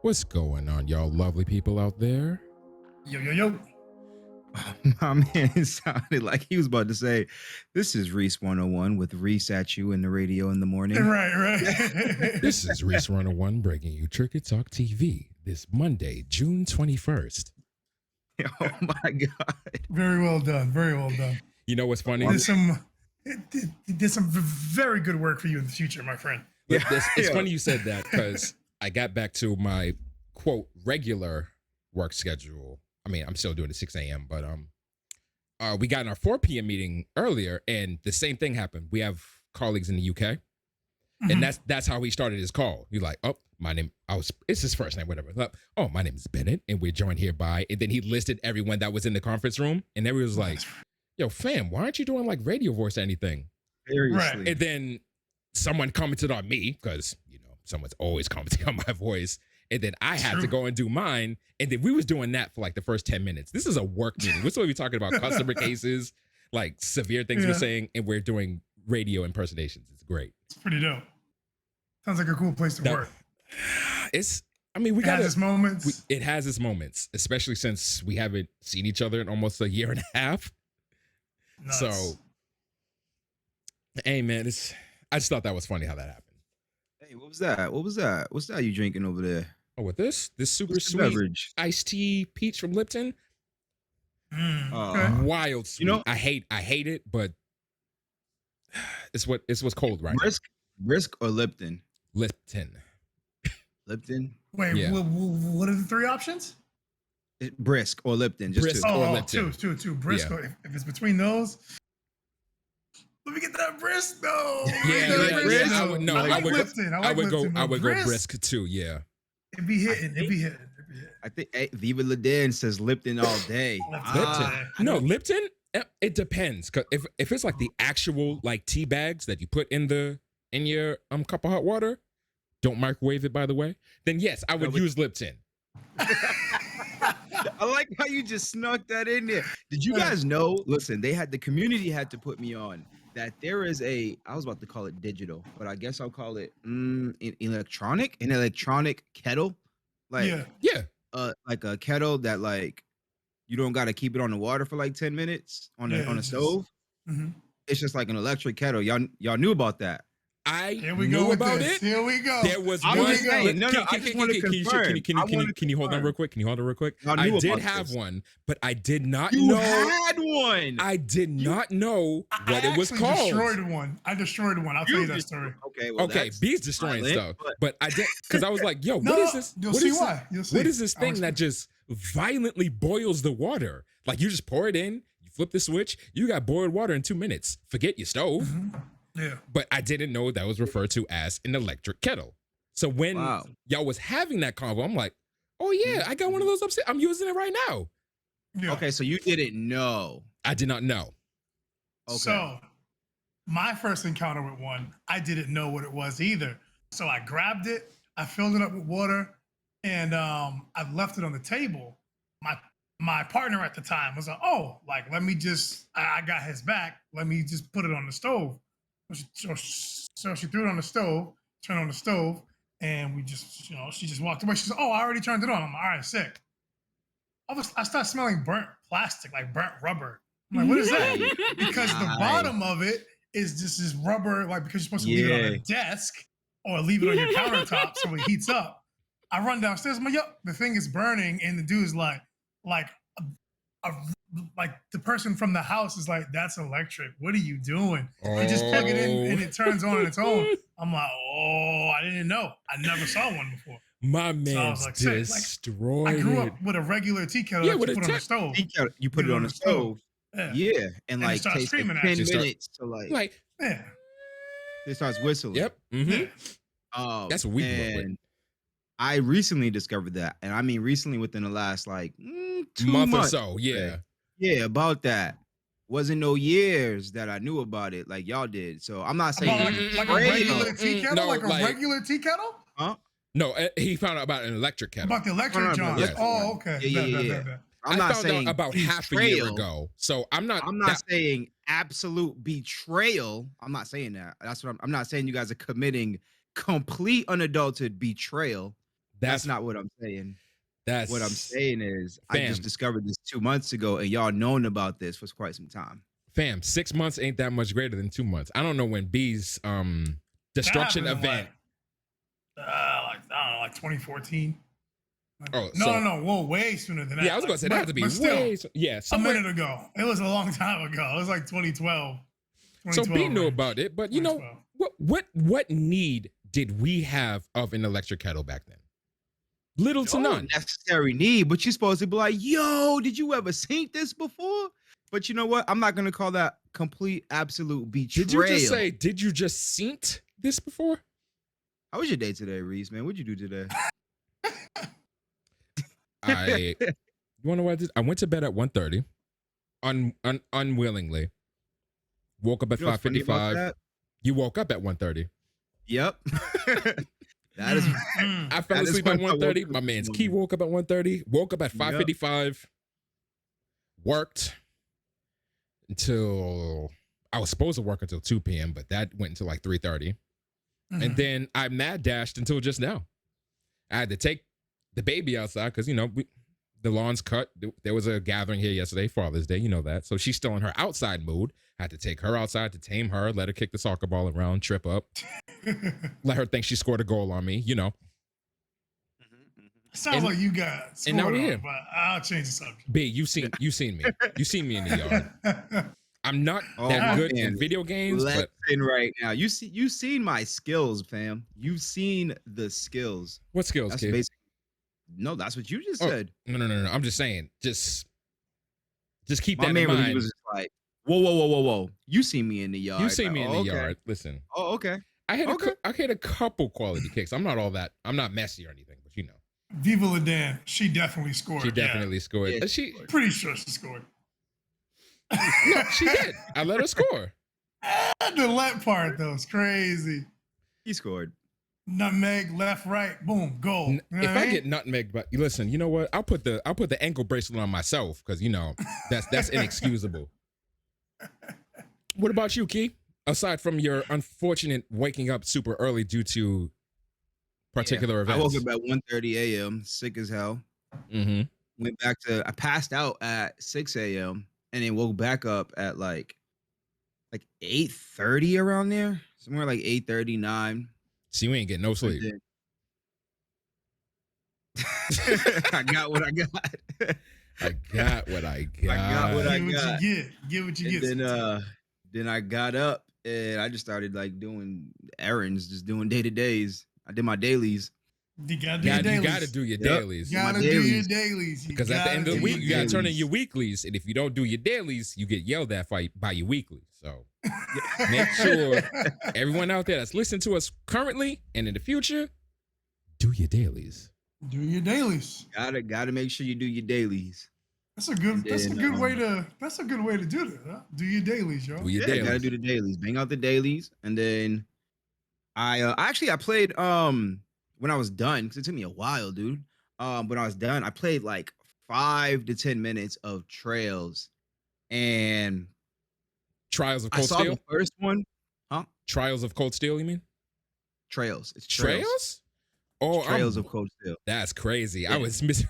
What's going on, y'all lovely people out there? Yo, yo, yo. My man sounded like he was about to say, "This is Reese 101 with Reese at you in the radio in the morning." Right, right. This is Reese 101 bringing you Tricky Talk TV this Monday, June 21st. Oh my God. Very well done. Very well done. You know what's funny? It did some very good work for you in the future, my friend. It's funny you said that because I got back to my quote regular work schedule. I mean, I'm still doing it 6 a.m., but we got in our 4 p.m. meeting earlier, and the same thing happened. We have colleagues in the UK, and that's how he started his call. He's like, "Oh, my name," it's his first name, whatever. Like, "Oh, my name is Bennett, and we're joined here by," and then he listed everyone that was in the conference room, and everyone was like, "Yo, fam, why aren't you doing like radio voice or anything?" Seriously. And then someone commented on me because someone's always commenting on my voice. And then I had to go and do mine. And then we was doing that for like the first 10 minutes. This is a work meeting. We're supposed to be talking about customer cases, like severe things we're saying, and we're doing radio impersonations. It's great. It's pretty dope. Sounds like a cool place to work. We got its moments. It has its moments, especially since we haven't seen each other in almost a year and a half. Nuts. So, hey man, I just thought that was funny how that happened. Hey, what was that? What's that you drinking over there? Oh, with this super What's the sweet beverage? iced tea peach from Lipton. Okay. Wild sweet. I hate it, but it's what's cold right Brisk or Lipton? Lipton. Lipton? Wait, Yeah. what are the 3 options? Brisk or Lipton? Just Brisk. two. Or Oh, Lipton. two. Brisk. Yeah. If it's between those, let me get that brisk though. I would Lipton. I would Lipton, go but brisk too. Yeah. It'd be hitting. I think Viva La Dan says Lipton all day. Lipton. It depends. 'Cause if it's like the actual like tea bags that you put in your cup of hot water, don't microwave it by the way. Then yes, I would use Lipton. I like how you just snuck that in there. Did you guys know? Listen, the community had to put me on that there is I was about to call it digital, but I guess I'll call it an electronic kettle. Like like a kettle that like you don't got to keep it on the water for like 10 minutes on a stove. It's just like an electric kettle. Y'all knew about that. Here we go. Here we go. There was one. I just want to confirm. Can you hold on real quick? I did have one, but I did not know. You had one. I did not know what it was called. I destroyed one. I'll tell you that story. Okay. B's destroying stuff, but I did because I was like, "Yo, what is this? You'll see why. What is this thing that just violently boils the water? Like you just pour it in, you flip the switch, you got boiled water in 2 minutes. Forget your stove." Yeah. But I didn't know that was referred to as an electric kettle. So when y'all was having that convo, I'm like, "Oh yeah, I got one of those upstairs. I'm using it right now." Yeah. Okay, so you didn't know. I did not know. Okay. So my first encounter with one, I didn't know what it was either. So I grabbed it, I filled it up with water, and I left it on the table. My partner at the time was like, "Oh, like let me just, I got his back. Let me just put it on the stove." So she threw it on the stove, turned on the stove, and we just, she just walked away. She said, "Oh, I already turned it on." I'm like, "All right, sick." I start smelling burnt plastic, like burnt rubber. I'm like, "What is that?" Because the bottom of it is just this rubber, like because you're supposed to leave it on a desk or leave it on your countertop so it heats up. I run downstairs. I'm like, "Yo, the thing is burning," and the dude's like the person from the house is like, "That's electric. What are you doing?" You just plug it in and it turns on its own. I'm like, "Oh, I didn't know. I never saw one before." My man's destroyed. I grew up with a regular tea kettle that you put on the stove. You put it on the stove. Yeah. And like start takes like screaming 10 at you. minutes to like it starts whistling. Yep. Mm-hmm. That's what we grew up with. I recently discovered that, and I mean recently within the last like 2 month months or so. Yeah. Yeah, about that. Wasn't no years that I knew about it like y'all did. So I'm not saying like a regular tea kettle, regular tea kettle. Huh? No, he found out about an electric kettle. About the electric John. Yes. Oh, okay. Yeah. I found out about half a year ago. So I'm not saying absolute betrayal. I'm not saying that. That's what I'm not saying you guys are committing complete unadulterated betrayal. That's not what I'm saying. That's What I'm saying is, I fam. just discovered this 2 months ago, and y'all known about this for quite some time. Fam, 6 months ain't that much greater than 2 months. I don't know when B's destruction That happened in, event. I don't know, like 2014. Oh, no, whoa, way sooner than that. Yeah, I was gonna say that had to be way. Yeah, a minute ago. It was a long time ago. It was like 2012. So B knew about it, but you know what need did we have of an electric kettle back then? Little to none. Necessary need, but you're supposed to be like, yo, did you ever seen this before? But you know what? I'm not gonna call that complete absolute betrayal. Did you just say? Did you just seen this before? How was your day today, Reese? Man, what'd you do today? You want to know what I did? I went to bed at 1:30, unwillingly. Woke up at 5:55. You woke up at 1:30. Yep. That is. I fell asleep at 1:30. My man's Key woke up at 1:30. Woke up at 5:55. Yep. Worked until I was supposed to work until 2 p.m., but that went until like 3:30. And then I mad dashed until just now. I had to take the baby outside because, you know, the lawn's cut. There was a gathering here yesterday, Father's Day, you know that. So she's still in her outside mood. I had to take her outside to tame her, let her kick the soccer ball around, trip up, let her think she scored a goal on me, you know. Sounds like you got scored, and now we're here. But I'll change the subject. B, you've seen me. You seen me in the yard. I'm not that good in video games. But right now, you seen my skills, fam. You've seen the skills. What skills, kid? No, that's what you just said. No. I'm just saying. Just keep that in mind. He was just like, whoa. You see me in the yard. You see me in the yard. Listen. Oh, okay. I hit a couple quality kicks. I'm not all that. I'm not messy or anything, but you know. Viva Ladan, she definitely scored. She definitely scored. Yeah, she pretty sure she scored. No, she did. I let her score. The let part though is crazy. He scored. Nutmeg, left, right, boom, goal. If I get nutmeg, but listen, you know what? I'll put the ankle bracelet on myself because you know that's inexcusable. What about you, Key? Aside from your unfortunate waking up super early due to particular events, I woke up at 1:30 a.m. sick as hell. Went back to I passed out at 6 a.m. and then woke back up at like 8:30 around there, somewhere like 8:30, 9. So you ain't getting no sleep. I got what I got. I got what I got. I got what I got. Get what you get. Then I got up and I just started like doing errands, just doing day-to-days. I did my dailies. You gotta do your dailies. You gotta do your dailies. Because at the end of the week, you gotta turn in your weeklies. And if you don't do your dailies, you get yelled at by your weeklies. So make sure everyone out there that's listening to us currently and in the future, do your dailies. Do your dailies. Gotta make sure you do your dailies. That's a good way to do that. Huh? Do your dailies, yo. Dailies. Gotta do the dailies. Bang out the dailies, and then I played when I was done because it took me a while, dude. When I was done, I played like 5 to 10 minutes of Trails, and Trials of Cold Steel. I saw the first one, huh? Trials of Cold Steel, you mean? Trails. It's Trails. Oh, Trails of Cold Steel. That's crazy. Yeah. I was missing.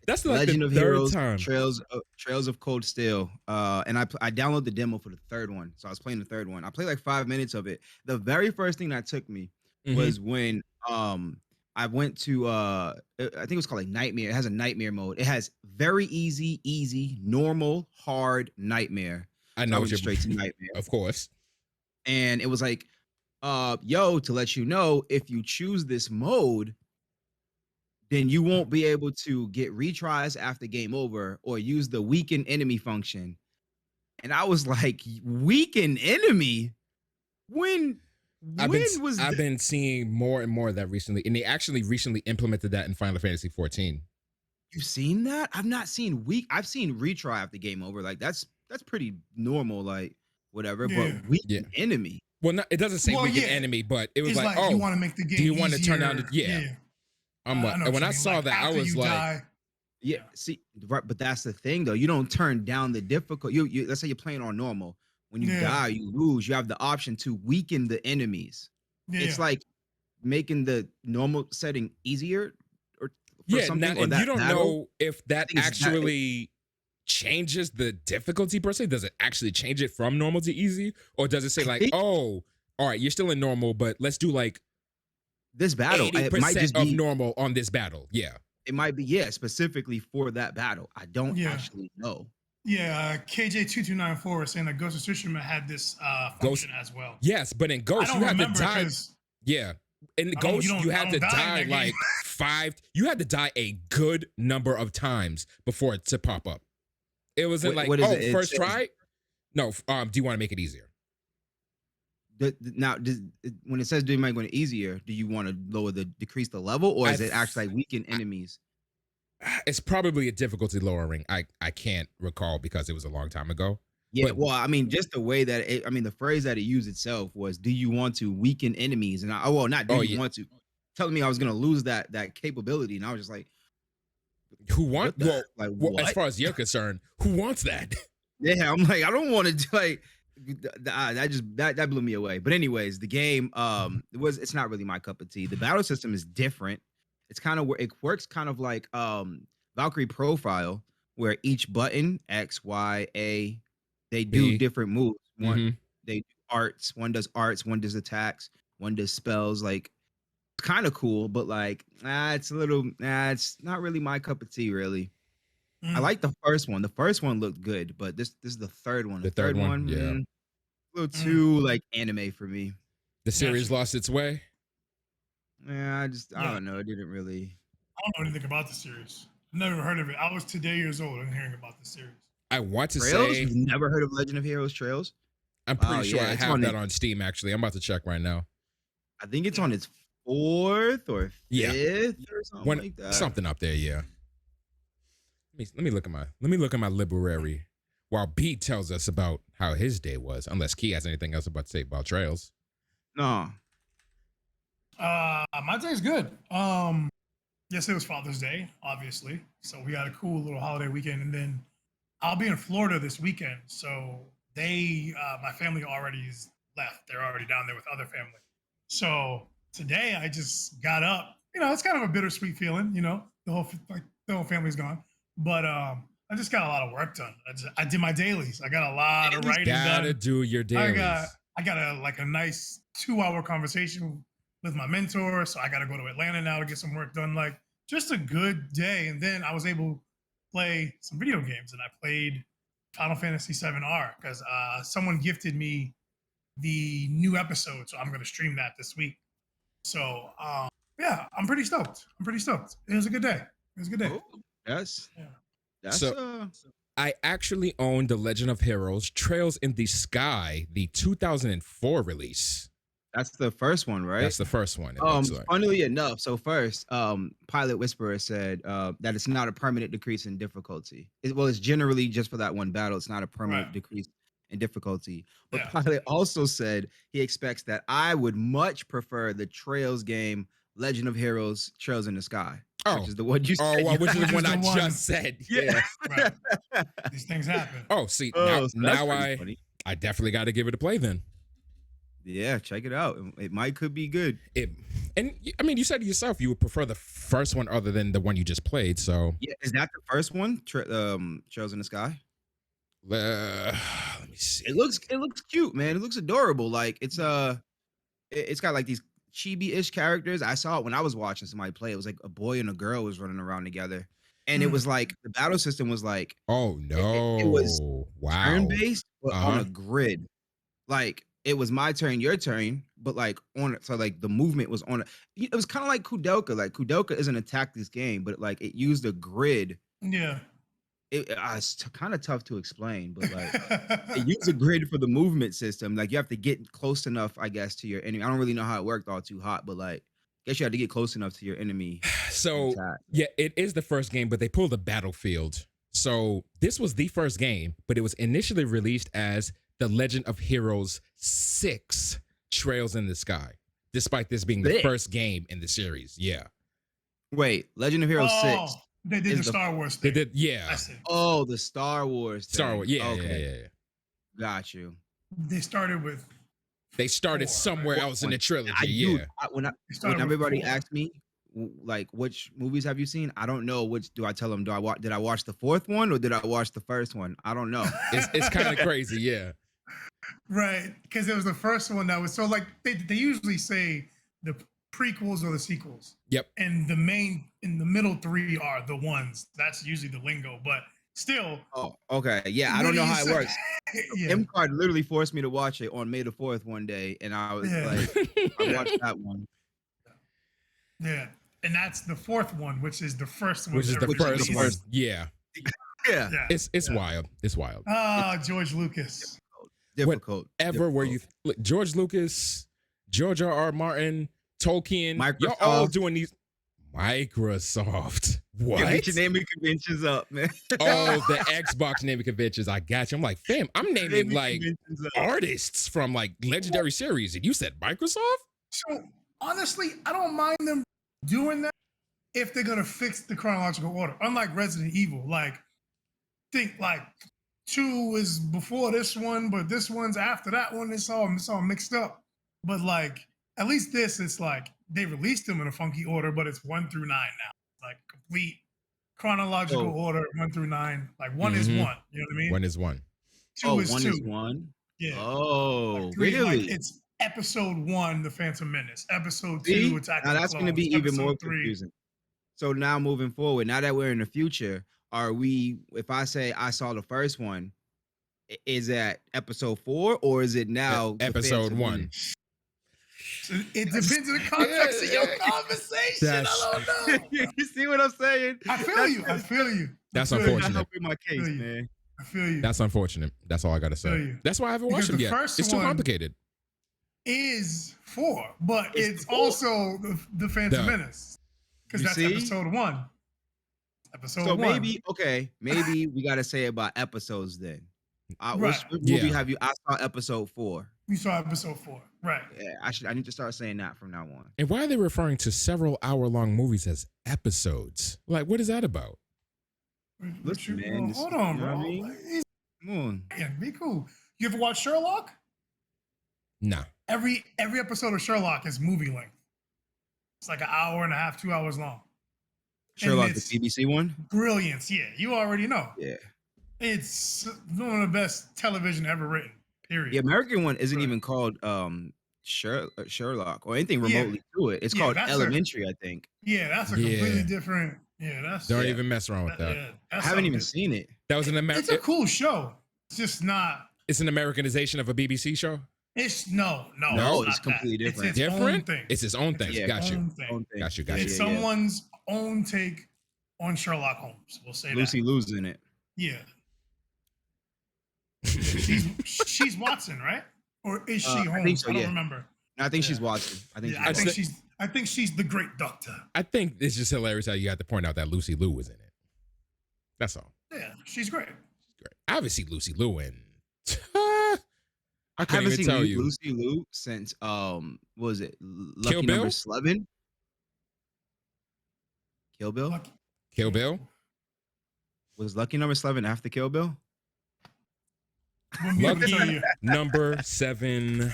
That's like Legend the of third Heroes, time. Trails of Cold Steel. And I downloaded the demo for the third one, so I was playing the third one. I played like 5 minutes of it. The very first thing that took me was when I went to I think it was called like Nightmare. It has a Nightmare mode. It has very easy, normal, hard, Nightmare. I know so straight to Nightmare, of course. And it was like, to let you know, if you choose this mode, then you won't be able to get retries after game over or use the weaken enemy function. And I was like, weaken enemy? I've been seeing more and more of that recently, and they actually recently implemented that in Final Fantasy 14. You've seen that? I've not seen I've seen retry after game over. Like that's pretty normal, like whatever. Yeah. But weaken enemy. Well, it doesn't say weaken enemy, but it was it's like, oh, you want to make the game? Do you want to turn down the I'm like, and when I saw that, I was like, see, right, but that's the thing though. You don't turn down the difficult. You let's say you're playing on normal. When you die, you lose. You have the option to weaken the enemies. Yeah. It's like making the normal setting easier, for Yeah, something, or and that you don't battle. know if that think it's that- actually changes the difficulty per se. Does it actually change it from normal to easy, or does it say I like, think oh, all right, you're still in normal, but let's do like this battle, it might 80% just of be, normal on this battle? Yeah. it might be, yeah, specifically for that battle. I don't Yeah. actually know. Yeah, KJ2294 is saying that Ghost of Tsushima had this function as well. Yes, but in I Ghost, don't you had to remember die. because Yeah. In you Ghost, don't- you I had to don't die in die that like game. 5. You had to die a good number of times before it to pop up. It wasn't like, What is oh, it? It first says- try. No, do you want to make it easier? Now, when it says do you make it easier, do you want to decrease the level, or is I it actually like weaken enemies? It's probably a difficulty lowering. I can't recall because it was a long time ago. Yeah, But- well, I mean, just the way that the phrase that it used itself was, "Do you want to weaken enemies?" And not do you want to, telling me I was gonna lose that capability, and I was just like, Who want? what the- Well, as what? far as you're concerned, who wants that? Yeah, I'm like, I don't want to like that blew me away. But anyways, the game it's not really my cup of tea. The battle system is different. It's kind of where it works kind of like Valkyrie Profile, where each button X, Y, A, they do B. different moves. One Mhm. they do arts, one does arts, one does attacks, one does spells. Like, it's kind of cool, but like it's not really my cup of tea, really. I like the first one. The first one looked good, but this is the third one. The third one, yeah. A little too like anime for me. The series Gotcha. lost its way. Yeah, I Yeah. don't know. It didn't really. I don't know anything about the series. I've never heard of it. I was 2 years old and hearing about the series. I want to Trails? say You've never heard of Legend of Heroes Trails? I'm pretty Oh, sure yeah, I it's have on that it. on Steam. Actually, I'm about to check right now. I think it's on its 4th or 5th Yeah. or something like that. Something up there, yeah. Let me look at my library while B tells us about how his day was. Unless Key has anything else about to say about Trails. No. My day's good. Yes, it was Father's Day, obviously. So we had a cool little holiday weekend, and then I'll be in Florida this weekend. So my family already is left. They're already down there with other family. So today I just got up. It's kind of a bittersweet feeling. The whole family's gone, but I just got a lot of work done. I did my dailies. I got a lot of writing Gotta done. do your dailies. I got a nice 2-hour conversation with my mentor. So I got to go to Atlanta now to get some work done. Like, just a good day. And then I was able to play some video games, and I played Final Fantasy VII-R because someone gifted me the new episode. So I'm going to stream that this week. So yeah, I'm pretty stoked. It was a good day. Oh, that's Yeah. that's So- I actually own The Legend of Heroes Trails in the Sky, the 2004 release. that's the first one, right? That's the first one. It looks like. Funnily enough, so first, Pilot Whisperer said that it's not a permanent decrease in difficulty. It's generally just for that one battle. It's not a permanent Right. decrease in difficulty. But Yeah. Pilot also said he expects that I would much prefer the Trails game, Legend of Heroes Trails in the Sky, Oh. which is the one you Oh, said. well, which is Which the one is I the one. just said. Yeah. Right. These things happen. Oh, see, Oh, now, so that's now pretty funny. I definitely got to give it a play then. Yeah, check it out. It could be good. You said to yourself you would prefer the first one other than the one you just played. So Yeah, is that the first one? Trails in the Sky. let me see. It looks cute, man. It looks adorable. Like it's got like these chibi-ish characters. I saw it when I was watching somebody play. It was like a boy and a girl was running around together, and it was like the battle system was like Oh no! it was wow. turn-based, but on Uh-huh. a grid. Like it was my turn, your turn, but like on it. So like the movement was on it. It was kind of like Kudelka. Like Kudelka isn't a tactics game, but like it used a grid. Yeah. It's kind of tough to explain, but like it used a grid for the movement system. Like you have to get close enough, I guess, to your enemy. I don't really know how it worked all too hot, but like I guess you had to get close enough to your enemy. So attack. yeah, it is the first game, but they pulled a Battlefield. So this was the first game, but it was initially released as The Legend of Heroes 6 Trails in the Sky, despite this being the Six? first game in the series. Yeah. Wait, Legend of Heroes 6. They did is the the- Star Wars They thing. did, I yeah. see. Oh, the Star Wars. Star thing. Wars. Yeah, Okay. yeah. Got you. They started with They started Four, somewhere right? else in the trilogy. I do. Yeah. they When started with everybody 4. asks me like which movies have you seen? I don't know. Which do I tell them? Did I watch the fourth one or did I watch the first one? I don't know. It's kind of crazy, yeah. Right, because it was the first one that was so like they usually say the prequels or the sequels. Yep. And the middle three are the ones. That's usually the lingo, but still. Oh, okay. Yeah, I don't know how it works. Yeah. M-Card literally forced me to watch it on May the 4th one day, and I was like, I watched that one. Yeah, and that's the fourth one, which is the first one. Which is the first one. Yeah. Yeah. It's wild. It's wild. Ah, George Lucas. Difficult. Where you look, George Lucas, George R.R. Martin, Tolkien, Microsoft. y'all all doing these. Microsoft. What? Get your naming conventions up, man. Oh, the Xbox naming conventions. I got you. I'm like, fam, I'm naming like artists from like legendary series, and you said Microsoft? So honestly, I don't mind them doing that if they're gonna fix the chronological order. Unlike Resident Evil, like think like 2 is before this one, but this one's after that one. It's all mixed up. But like at least this, it's like they released them in a funky order, but it's 1 through 9 now. Like complete chronological order, 1 through 9. Like 1 is 1. You know what I mean? 1 is 1. 2 is 2. 1 is 1? Yeah. Oh, like 3, really? like it's episode 1, The Phantom Menace. Episode 2, See? Attack Now of the that's going to Clones. be even more Episode 3. confusing. So now moving forward, now that we're in the future, are we, if I say I saw the first one, is that episode 4 or is it now episode 1? It depends on the context of your conversation. I don't know. You see what I'm saying? I feel you. That's I feel you. unfortunate. Helping my case, man. I feel you. That's unfortunate. That's all I gotta say. you. That's why I haven't watched Because them the yet. first It's too one- complicated. Is 4, but it's 4. also the Phantom Menace. Because You that's see? episode 1. Episode So 1. maybe we gotta say about episodes then. Right. What movie Yeah. have you? I saw episode 4. You saw episode 4. Right. Yeah, I need to start saying that from now on. And why are they referring to several hour-long movies as episodes? Like, what is that about? Listen, man, this- hold on, you know bro. what I mean? Come on. Yeah, be cool. You ever watch Sherlock? Nah. Every episode of Sherlock is movie length. It's like an hour and a half, 2 hours long. Sherlock, And the it's BBC one. brilliance. Yeah, you already know. Yeah. It's one of the best television ever written. Period. The American one isn't Right. even called Sherlock or anything Yeah. remotely to it. It's Yeah, called that's a- Elementary, I think. Yeah, that's a Yeah. completely different. Yeah, that's. Don't Yeah. even mess around with that. yeah, I that's haven't even something. seen it. That was an It's a American. cool show. It's just not. It's an Americanization of a BBC show. It's no. No, it's not completely that. different. It's its own Different. thing. It's its own thing. Yeah, Got you. Own thing. Own thing. Got you. It's Yeah, yeah. someone's own take on Sherlock Holmes. We'll say Lucy that. Liu's in it. Yeah. she's Watson, right? Or is she Holmes? I think so, I don't yeah. remember. I think she's Yeah. watching. I think. Yeah, she's I think she's the great doctor. I think it's just hilarious how you have to point out that Lucy Liu was in it. That's all. Yeah, she's great. Great. I haven't seen Lucy Liu in. I I can't haven't even seen tell you. Lucy Liu since what was it? Lucky Kill Bill? Number 11. Kill Bill? Lucky. Kill Bill. Was Lucky Number 11 after Kill Bill? Wouldn't be able to tell Lucky you. number 7.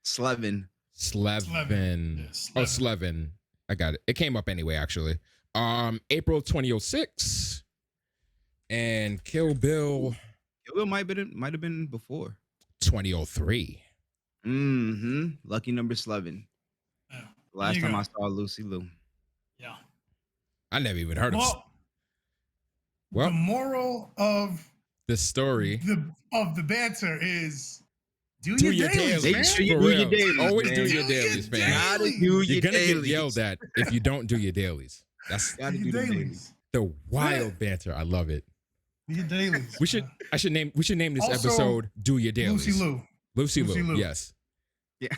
Slevin. Slevin. Yeah, Oh, Slevin. Slevin. I got it. It came up anyway, actually. April 2006. And Kill Bill Kill Bill might have been before. 2003. Mm-hmm. Lucky Number 11. Yeah. Last you time go. I saw Lucy Liu. Yeah. I never even heard of Well, the moral of this story. the banter is do Do your your dailies, dailies. man. Make sure you For do real. your dailies, Always man. do your Do dailies, your man. Gotta dailies. do You're your gonna get dailies. yelled at if you don't do your dailies. That's Gotta Do do your the dailies. dailies. the wild Yeah. banter. I love it. Do your dailies. We should name this Also, episode "Do Your Dailies." Lucy Liu. Lucy Lucy Liu. Liu. Yes. Yeah.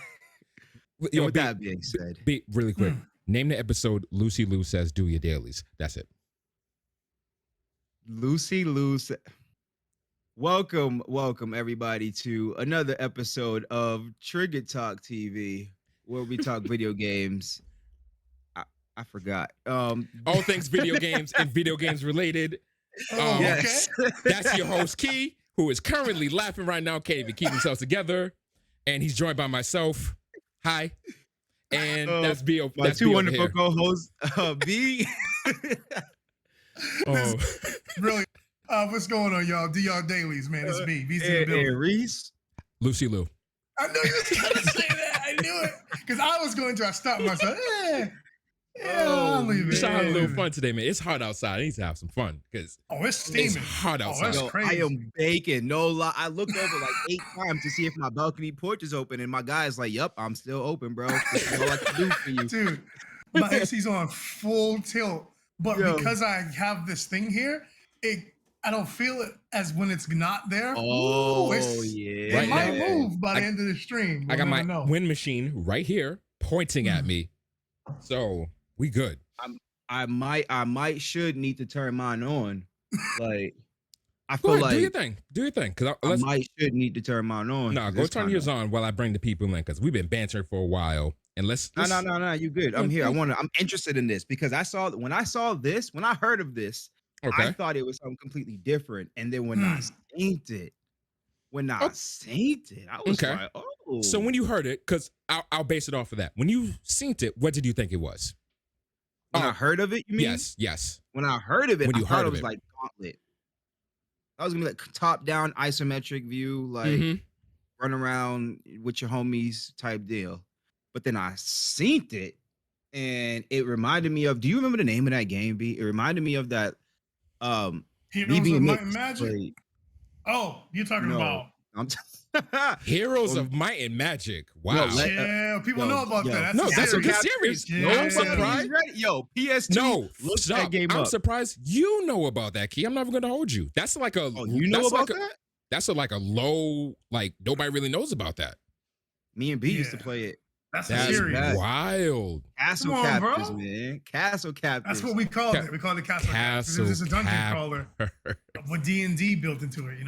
Yo, And with B, that being said, B, really quick. Hmm. Name the episode "Lucy Liu Says Do Your Dailies." That's it. Lucy Liu. Welcome everybody to another episode of Trigger Talk TV, where we talk video games. I forgot. All things video games and video games related. Oh, Yes. That's your host Key, who is currently laughing right now. Can't even keep himself together, and he's joined by myself. Hi. And that's B.O. My That's two B over wonderful here. co-hosts, B. Oh, Really. What's going on, y'all? Do y'all dailies, man? It's me. V's in the and building. Reese. Lucy Lou. I knew you was gonna say that. I knew it. Because I was going to. I stopped myself. I'll leave it. We should have a I'll little leave it. fun today, man. It's hot outside. I need to have some fun because Oh, it's steaming. it's hot outside. that's Yo, crazy. I am baking. No lie. I looked over like 8 times to see if my balcony porch is open, and my guy's like, "Yep, I'm still open, bro. This is all I can do for you." Dude, my AC's on full tilt. But Yo. because I have this thing here, I don't feel it as when it's not there. Oh, It Right might now, move by the end of the stream. I got my know. wind machine right here pointing at me. So we good. I might should need to turn mine on. Like, I Go feel ahead, like do your thing. Do your thing. Cause I might should need to turn mine on. No, 'cause go it's turn yours on while I bring the people in because we've been bantering for a while. And let's No, you good. I'm here. I'm interested in this because when I heard of this, Okay. I thought it was something completely different. And then when I seen it, I was Okay. like, oh. So when you heard it, because I'll base it off of that. When you seen it, what did you think it was? When I heard of it, you mean? Yes. When I heard of it, When you I thought heard it of was it. like Gauntlet. I was gonna be like top-down isometric view, like Mhm. run around with your homies type deal. But then I seen it, and it reminded me of. Do you remember the name of that game? B? It reminded me of that. Heroes BB of and Might Nick and Magic? played. Oh, you're talking No, about. I'm Heroes of Might and Magic. Wow. Yeah, people know about that. No, that's a good series. series. Yeah. I'm surprised. Yo, PS2. No, look stop. that game I'm up. surprised you know about that, Key. I'm never gonna hold you. That's like a. Oh, you know that's about like that? That's like a low. Like nobody really knows about that. Me and B used to Yeah. play it. That's a That's series. bad. wild. Castle Come on, Captors, bro. man. Castle Captors. That's what we called it. We called it Castle. Castle It was just a dungeon Cap- crawler with D&D built into it.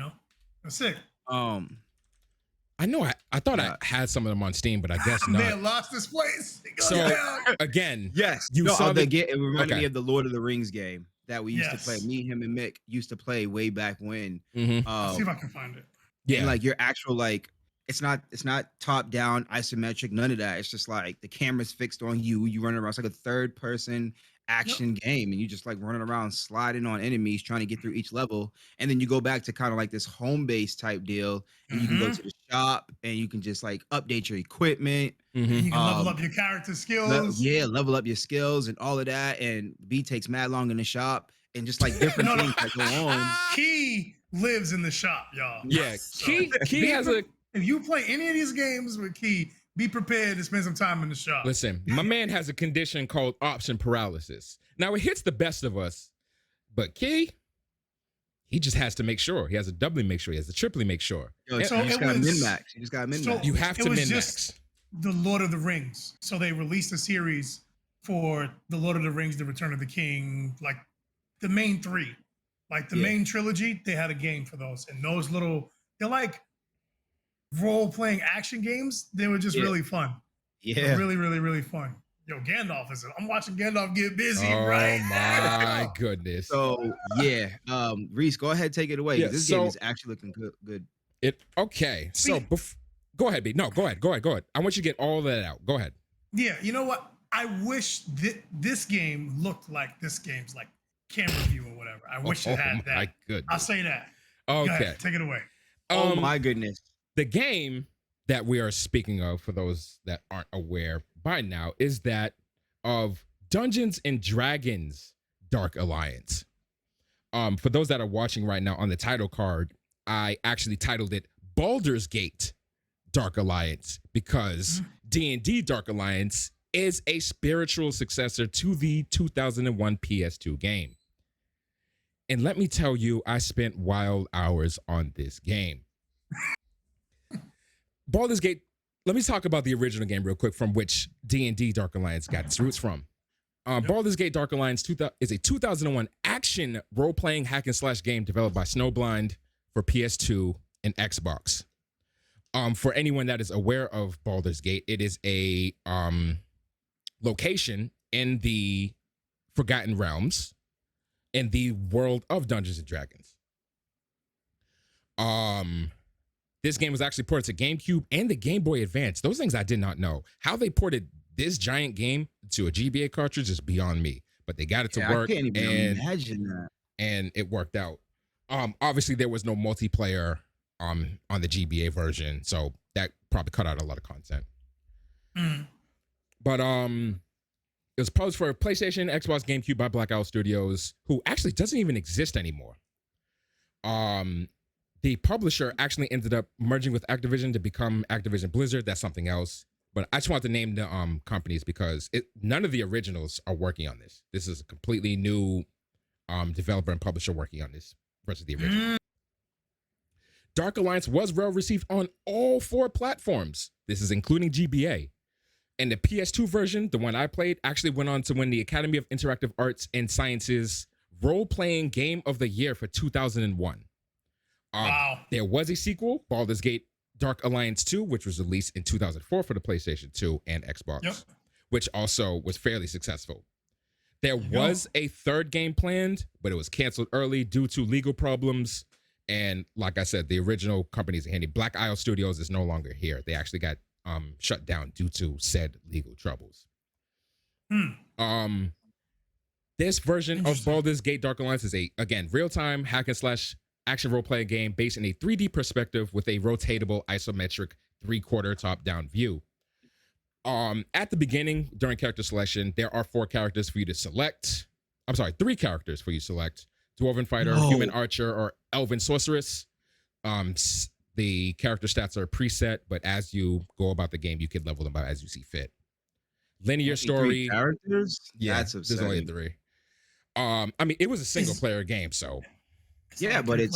That's sick. I know. I thought Yeah. I had some of them on Steam, but I guess Man not. lost this place. It goes So down. again, Yes. You no, saw the- it reminded okay. me of the Lord of the Rings game that we used to play. Yes. Me, him, and Mick used to play way back when. Mhm. Let's see if I can find it. Yeah, And like your actual like it's not top down isometric, none of that. It's just like the camera's fixed on you. You run around. It's like a third person action game, and you just like running around sliding on enemies trying to get through each level. And then you go back to kind of like this home base type deal, and you can go to the shop and you can just like update your equipment. Mhm. You can level up your character skills. Level up your skills and all of that. And B takes mad long in the shop and just like different No, no. things that go on. Key lives in the shop, y'all. Yeah, So, Key has a. If you play any of these games with Key, be prepared to spend some time in the shop. Listen, my man has a condition called option paralysis. Now it hits the best of us, but Key, he just has to make sure. He has to doubly make sure. He has to triply make sure. Yo, And- So you just it got was- min max. You just got min max. You have it to was min just max. The Lord of the Rings. So they released a series for the Lord of the Rings, The Return of the King, like the main three. Like the main trilogy, they had a game for those. And those they're like role-playing action games. They were just really fun. Yeah. Really, really, really fun. Yo, Gandalf I'm watching Gandalf get busy Oh right my now. goodness! So yeah, Reese, go ahead, take it away. 'Cause Yeah, this so- game is actually looking good. Okay. So go ahead, B. No, go ahead. I want you to get all that out. Go ahead. Yeah, you know what? I wish this game looked like this game's like camera view or whatever. I wish it had that. My goodness. I'll say that. Go Okay. ahead, take it away. Oh my goodness. The game that we are speaking of, for those that aren't aware by now, is that of Dungeons and Dragons Dark Alliance. For those that are watching right now on the title card, I actually titled it Baldur's Gate Dark Alliance because D&D Dark Alliance is a spiritual successor to the 2001 PS2 game. And let me tell you, I spent wild hours on this game. Baldur's Gate, let me talk about the original game real quick from which D&D Dark Alliance got its roots from. Baldur's Gate Dark Alliance is a 2001 action role-playing hack and slash game developed by Snowblind for PS2 and Xbox. For anyone that is aware of Baldur's Gate, it is a location in the Forgotten Realms in the world of Dungeons and Dragons. This game was actually ported to GameCube and the Game Boy Advance. Those things I did not know. How they ported this giant game to a GBA cartridge is beyond me. But they got it to work, I can't even and imagine that. it worked out. Obviously there was no multiplayer on the GBA version, so that probably cut out a lot of content. But it was published for PlayStation, Xbox, GameCube by Blackout Studios, who actually doesn't even exist anymore. The publisher actually ended up merging with Activision to become Activision Blizzard. That's something else. But I just want to name the companies because none of the originals are working on this. This is a completely new developer and publisher working on this versus the original. Dark Alliance was well received on all 4 platforms. This is including GBA. And the PS2 version, the one I played, actually went on to win the Academy of Interactive Arts and Sciences Role-Playing Game of the Year for 2001. Wow. There was a sequel, Baldur's Gate Dark Alliance 2, which was released in 2004 for the PlayStation 2 and Xbox, which also was fairly successful. There was a third game planned, but it was canceled early due to legal problems. And like I said, the original company's handy. Black Isle Studios is no longer here. They actually got shut down due to said legal troubles. This version of Baldur's Gate Dark Alliance is again, real-time hack and slash action role-playing game based in a 3D perspective with a rotatable isometric 3/4 top-down view. At the beginning, during character selection, there are 4 characters for you to select. I'm sorry, 3 characters for you to select. Dwarven Fighter, Human Archer, or Elven Sorceress. The character stats are preset, but as you go about the game, you can level them out as you see fit. Linear story. 3 characters? Yeah, That's there's only 3. I mean, it was a single-player game, so... Yeah, but is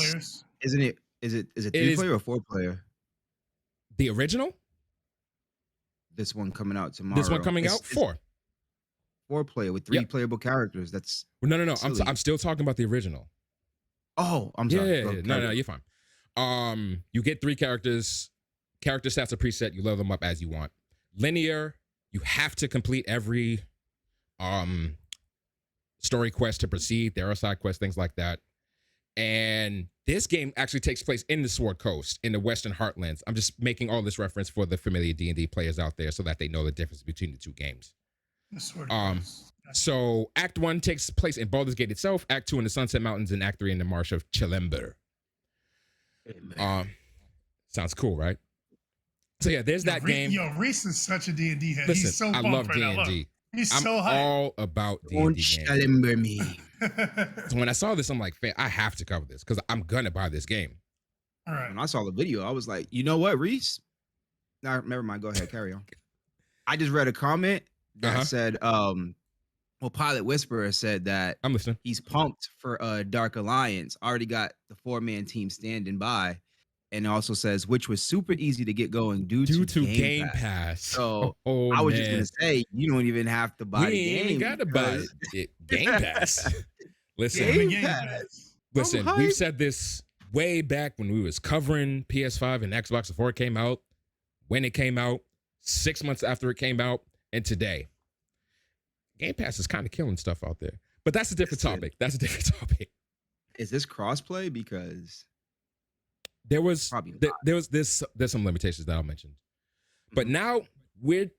it 3-player or 4-player? The original? This one coming out tomorrow. This one coming out? 4. 4-player with 3 playable characters. That's no. I'm still talking about the original. Oh, I'm sorry. Yeah. No, you're fine. You get 3 characters. Character stats are preset. You level them up as you want. Linear, you have to complete every story quest to proceed. There are side quests, things like that. And this game actually takes place in the Sword Coast, in the Western Heartlands. I'm just making all this reference for the familiar D&D players out there so that they know the difference between the 2 games. So Act 1 takes place in Baldur's Gate itself, Act 2 in the Sunset Mountains, and Act 3 in the Marsh of Chilember. Sounds cool, right? So yeah, there's that game. Yo, Reese is such a D&D head. Listen, He's so I love right D&D. He's I'm so hyped. all about D&D Don't games. remember me. So when I saw this, I'm like, "Man, I have to cover this because I'm gonna buy this game." All right. When I saw the video, I was like, you know what, Reese? Nah, never mind. Go ahead, carry on. I just read a comment that said, Pilot Whisperer said that I'm listening. He's pumped for Dark Alliance. Already got the 4-man team standing by. And also says, which was super easy to get going due to Game Pass. So I was just gonna say, you don't even have to buy the game. You ain't got to buy it. Game Pass. Listen, Game Pass. Listen, we've said this way back when we was covering PS5 and Xbox before it came out, when it came out, 6 months after it came out, and today. Game Pass is kind of killing stuff out there. But that's a different topic. That's a different topic. Is this crossplay? Because there's some limitations that I'll mention. But now we're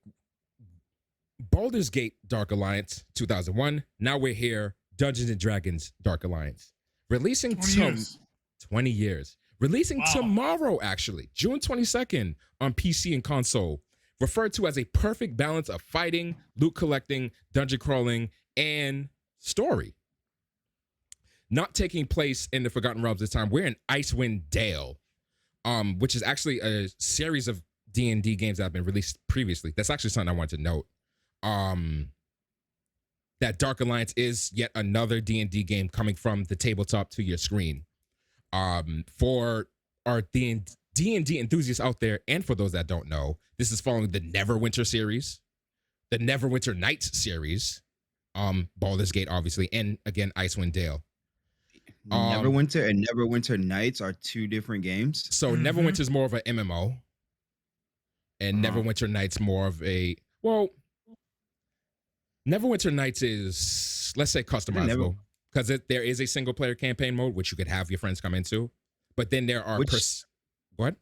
Baldur's Gate Dark Alliance 2001. Now we're here, Dungeons and Dragons Dark Alliance. Releasing 20 years. Releasing tomorrow, actually, June 22nd on PC and console. Referred to as a perfect balance of fighting, loot collecting, dungeon crawling, and story. Not taking place in the Forgotten Realms this time. We're in Icewind Dale, which is actually a series of D&D games that have been released previously. That's actually something I wanted to note. That Dark Alliance is yet another D&D game coming from the tabletop to your screen. For our D&D enthusiasts out there, and for those that don't know, this is following the Neverwinter series, the Neverwinter Nights series, Baldur's Gate, obviously, and again, Icewind Dale. Neverwinter and Neverwinter Nights are 2 different games. So Neverwinter is more of an MMO, and Neverwinter Nights more of a, Neverwinter Nights is, let's say, customizable, because there is a single player campaign mode which you could have your friends come into, but then there are what?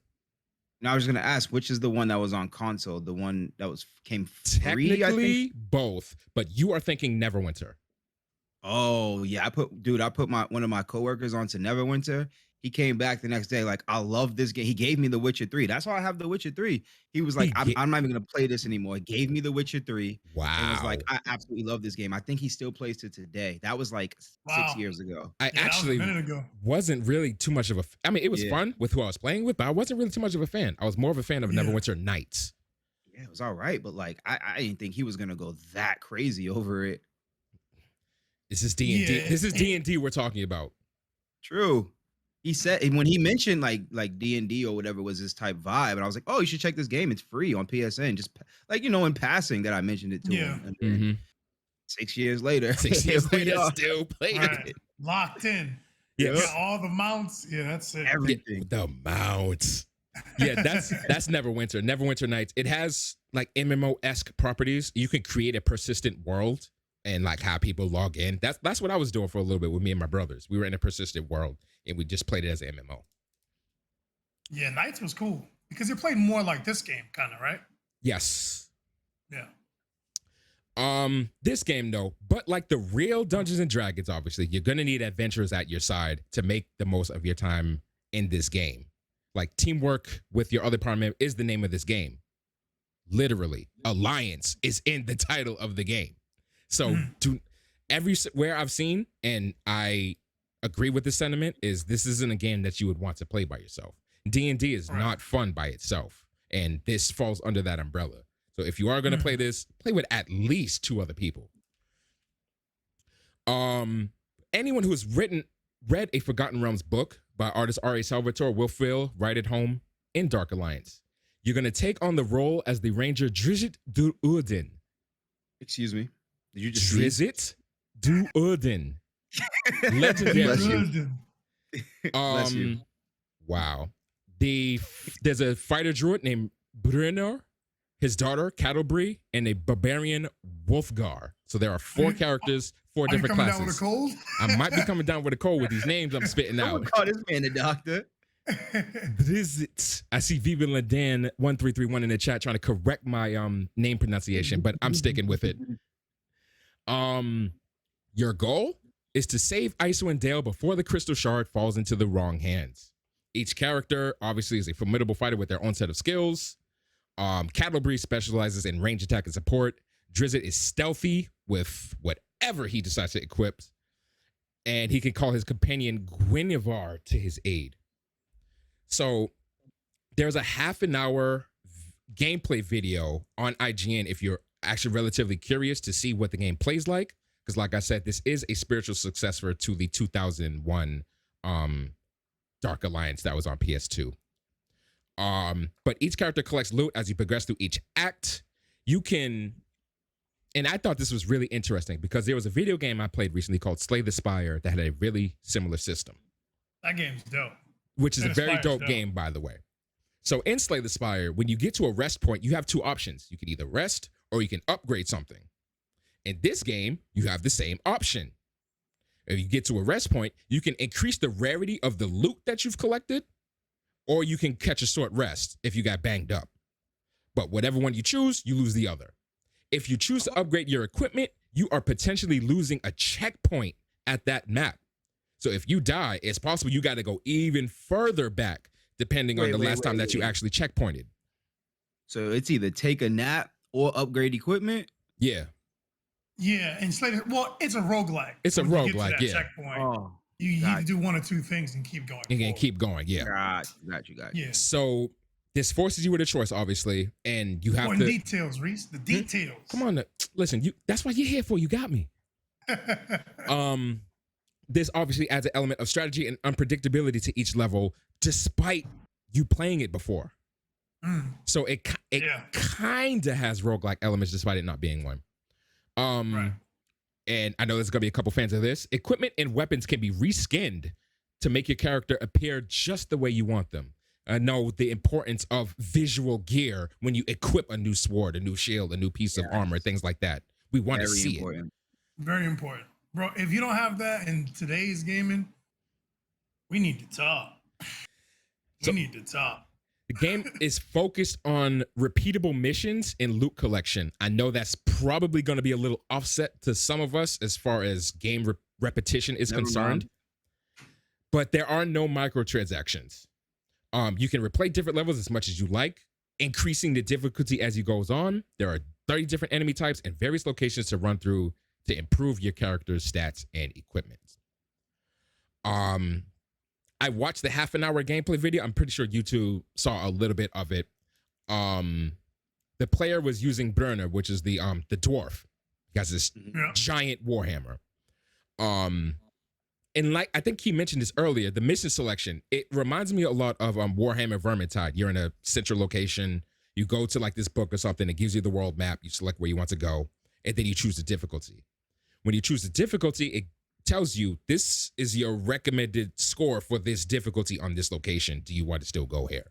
Now I was gonna ask, which is the one that was on console? The one that came free, I think. Technically, both, but you are thinking Neverwinter. Oh yeah, I put one of my coworkers onto Neverwinter. He came back the next day like, I love this game. He gave me The Witcher 3. That's why I have The Witcher 3. He was like, I'm not even gonna play this anymore. He gave me The Witcher 3 and was like, Wow. I absolutely love this game. I think he still plays it today. That was like 6 Wow. years ago. I Yeah, that was a actually minute ago. wasn't really too much of a. I mean, it was Yeah. fun with who I was playing with, but I wasn't really too much of a fan. I was more of a fan of Yeah. Neverwinter Nights. Yeah, it was all right, but like I didn't think he was gonna go that crazy over it. This is D&D. Yeah, This is D&D we're talking about. True. He said, and when he mentioned like D&D or whatever was his type vibe, and I was like, oh, you should check this game. It's free on PSN. Just like, in passing that I mentioned it to him. And then Mhm. 6 years later, 6 here years we later, are. still playing Right. it. Locked in. Yes. Yeah, all the mounts. Yeah, that's it. Everything. The mounts. Yeah, that's Neverwinter. Neverwinter Nights. It has like MMO-esque properties. You can create a persistent world and like how people log in. That's what I was doing for a little bit with me and my brothers. We were in a persistent world and we just played it as an MMO. Yeah, Knights was cool because it played more like this game, kind of, right? Yes. Yeah. This game though, but like the real Dungeons and Dragons, obviously, you're gonna need adventurers at your side to make the most of your time in this game. Like teamwork with your other partner is the name of this game. Literally, alliance is in the title of the game. So to everywhere I've seen, and I agree with the sentiment, is this isn't a game that you would want to play by yourself. D&D is not fun by itself, and this falls under that umbrella. So if you are going to play this, play with at least 2 other people. Anyone who has read a Forgotten Realms book by artist R.A. Salvatore will feel right at home in Dark Alliance. You're going to take on the role as the Ranger Drizzt Do'Urden. Excuse me. Did you just Drizzt Do'Urden. Legendary. Bless you. Wow. There's a fighter druid named Brynor, his daughter Cattlebree, and a barbarian Wolfgar. So there are 4 characters, 4 different coming classes. down with a cold? I might be coming down with a cold with these names I'm spitting I'm out. gonna call this man the doctor. Drizzt. I see Viva Ladan 1331 in the chat trying to correct my name pronunciation, but I'm sticking with it. Your goal is to save Icewind Dale before the crystal shard falls into the wrong hands. Each character obviously is a formidable fighter with their own set of skills. Cattlebree specializes in range attack and support. Drizzt is stealthy with whatever he decides to equip, and he can call his companion Guinevere to his aid. So there's a half an hour gameplay video on IGN if you're actually relatively curious to see what the game plays like. Because like I said, this is a spiritual successor to the 2001 Dark Alliance that was on PS2. But each character collects loot as you progress through each act. You can, and I thought this was really interesting because there was a video game I played recently called Slay the Spire that had a really similar system. That game's dope. Which is a very Spire's dope game, by the way. So in Slay the Spire, when you get to a rest point, you have 2 options. You can either rest or you can upgrade something. In this game, you have the same option. If you get to a rest point, you can increase the rarity of the loot that you've collected, or you can catch a short rest if you got banged up. But whatever one you choose, you lose the other. If you choose to upgrade your equipment, you are potentially losing a checkpoint at that map. So if you die, it's possible you got to go even further back, depending on the last time that you actually checkpointed. So it's either take a nap or upgrade equipment? Yeah. Yeah, and Slater, well, it's a roguelike. It's a When you get to roguelike, that yeah. Checkpoint, you need to do 1 or 2 things and keep going. You can forward. keep going, yeah. Got you. Yeah. So this forces you with a choice, obviously, and you have Important to. details, Reese. The details. Come on, listen. That's what you're here for. You got me. This obviously adds an element of strategy and unpredictability to each level, despite you playing it before. So it kind of has roguelike elements, despite it not being one. Right. And I know there's gonna be a couple fans of this. Equipment and weapons can be reskinned to make your character appear just the way you want them. I know the importance of visual gear when you equip a new sword, a new shield, a new piece of armor, things like that. We want to see it. Very important. Bro, if you don't have that in today's gaming, we need to talk. We need to talk. The game is focused on repeatable missions and loot collection. I know that's probably going to be a little offset to some of us as far as game repetition is Never concerned. mind. But there are no microtransactions. You can replay different levels as much as you like, increasing the difficulty as you goes on. There are 30 different enemy types and various locations to run through to improve your character's stats and equipment. I watched the half an hour gameplay video. I'm pretty sure you two saw a little bit of it. The player was using Burner, which is the dwarf. He has this giant warhammer. And like I think he mentioned this earlier, the mission selection, it reminds me a lot of Warhammer Vermintide. You're in a central location. You go to like this book or something. It gives you the world map. You select where you want to go, and then you choose the difficulty. When you choose the difficulty, it tells you this is your recommended score for this difficulty on this location. Do you want to still go here?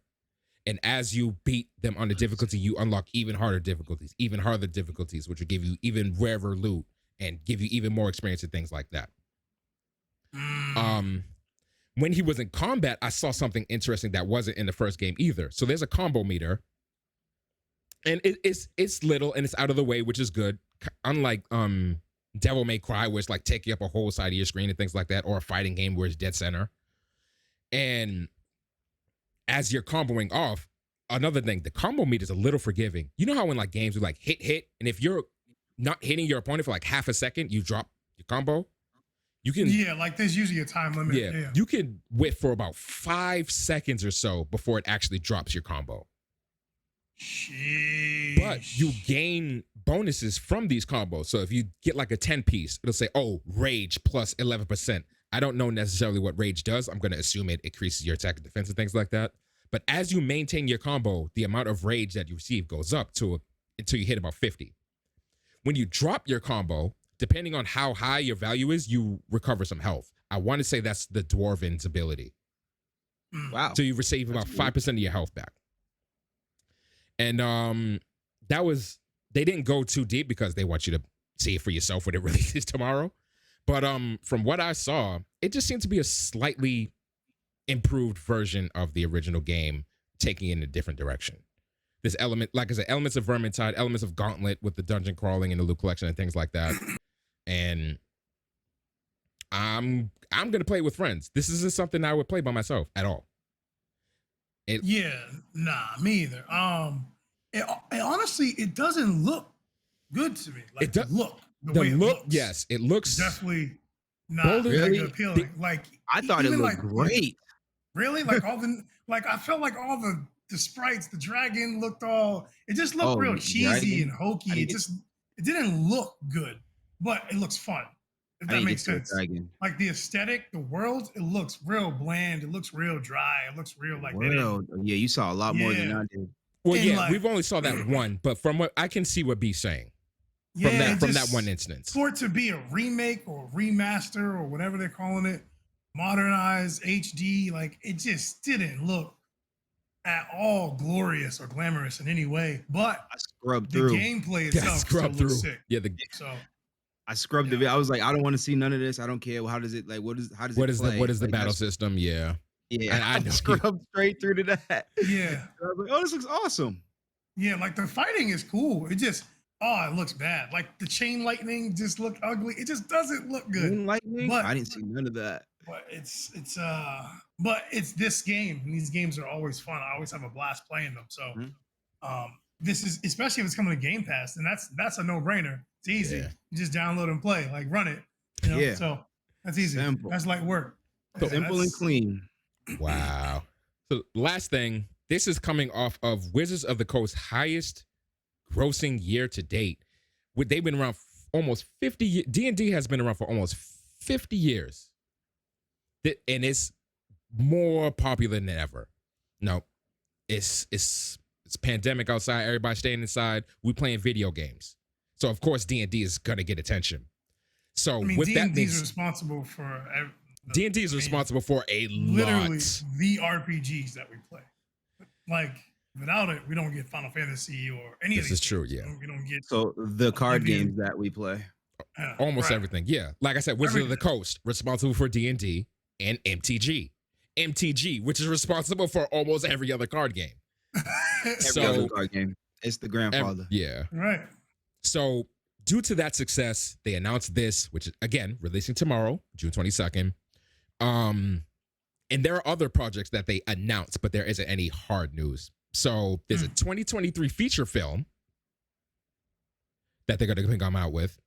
And as you beat them on the difficulty, you unlock even harder difficulties, which will give you even rarer loot and give you even more experience and things like that. When he was in combat, I saw something interesting that wasn't in the first game either. So there's a combo meter, and it's little and it's out of the way, which is good. Unlike Devil May Cry, where it's like taking up a whole side of your screen and things like that, or a fighting game where it's dead center. And as you're comboing off, another thing, the combo meter is a little forgiving. You know how in like games we like hit, and if you're not hitting your opponent for like half a second, you drop your combo. You can like there's usually a time limit. Yeah. You can whiff for about 5 seconds or so before it actually drops your combo. Sheesh. But you gain bonuses from these combos. So if you get like a 10 piece, it'll say, oh, rage plus 11%. I don't know necessarily what rage does. I'm going to assume it increases your attack and defense and things like that. But as you maintain your combo, the amount of rage that you receive goes up until you hit about 50. When you drop your combo, depending on how high your value is, you recover some health. I want to say that's the Dwarven's ability. Wow. So you receive about 5% of your health back. And they didn't go too deep because they want you to see it for yourself when it releases tomorrow. But from what I saw, it just seemed to be a slightly improved version of the original game, taking it in a different direction. This element, like I said, elements of Vermintide, elements of Gauntlet with the dungeon crawling and the loot collection and things like that. And I'm gonna play it with friends. This isn't something I would play by myself at all. Me either. It honestly, it doesn't look good to me. Like the way it looks. Yes, it looks definitely not really appealing. Like I thought it looked great. Really, like I felt like all the sprites, the dragon looked it just looked real cheesy and hokey. It didn't look good, but it looks fun. If that makes sense. Like the aesthetic, the world, it looks real bland. It looks real dry. It looks real like yeah, you saw a lot more than I did. Well, we've only saw that one, but from what I can see what B's saying. From that one instance. For it to be a remake or remaster or whatever they're calling it, modernized HD, like it just didn't look at all glorious or glamorous in any way. But I scrubbed through. The gameplay itself still looks sick. Yeah, I scrubbed the. I was like, I don't want to see none of this. I don't care. How does it like? What is the battle system? Yeah. I scrubbed straight through to that. Yeah. I was like, oh, this looks awesome. Yeah, like the fighting is cool. It just it looks bad. Like the chain lightning just looked ugly. It just doesn't look good. Chain lightning? I didn't see none of that. But it's this game. And these games are always fun. I always have a blast playing them. So this is, especially if it's coming to Game Pass, and that's a no-brainer. It's easy. Yeah. You just download and play, like run it. You know? Yeah. So that's easy. Simple. That's light work. Simple and clean. Wow. So last thing, this is coming off of Wizards of the Coast's highest grossing year to date. They've been around almost 50 years. D&D has been around for almost 50 years. And it's more popular than ever. No, it's pandemic outside. Everybody staying inside. We playing video games. So of course D&D is gonna get attention. So with that, D&D is responsible for D&D is responsible for literally the RPGs that we play. Like without it, we don't get Final Fantasy or any of these. This is true. Yeah, we don't get the card games that we play. Almost everything. Yeah, like I said, Wizards of the Coast responsible for D&D and MTG, which is responsible for almost every other card game. Every So- other card game. It's the grandfather. Yeah. Right. So due to that success, they announced this, which is again releasing tomorrow, June 22nd. And there are other projects that they announced, but there isn't any hard news. So there's a 2023 feature film that they're going to come out with.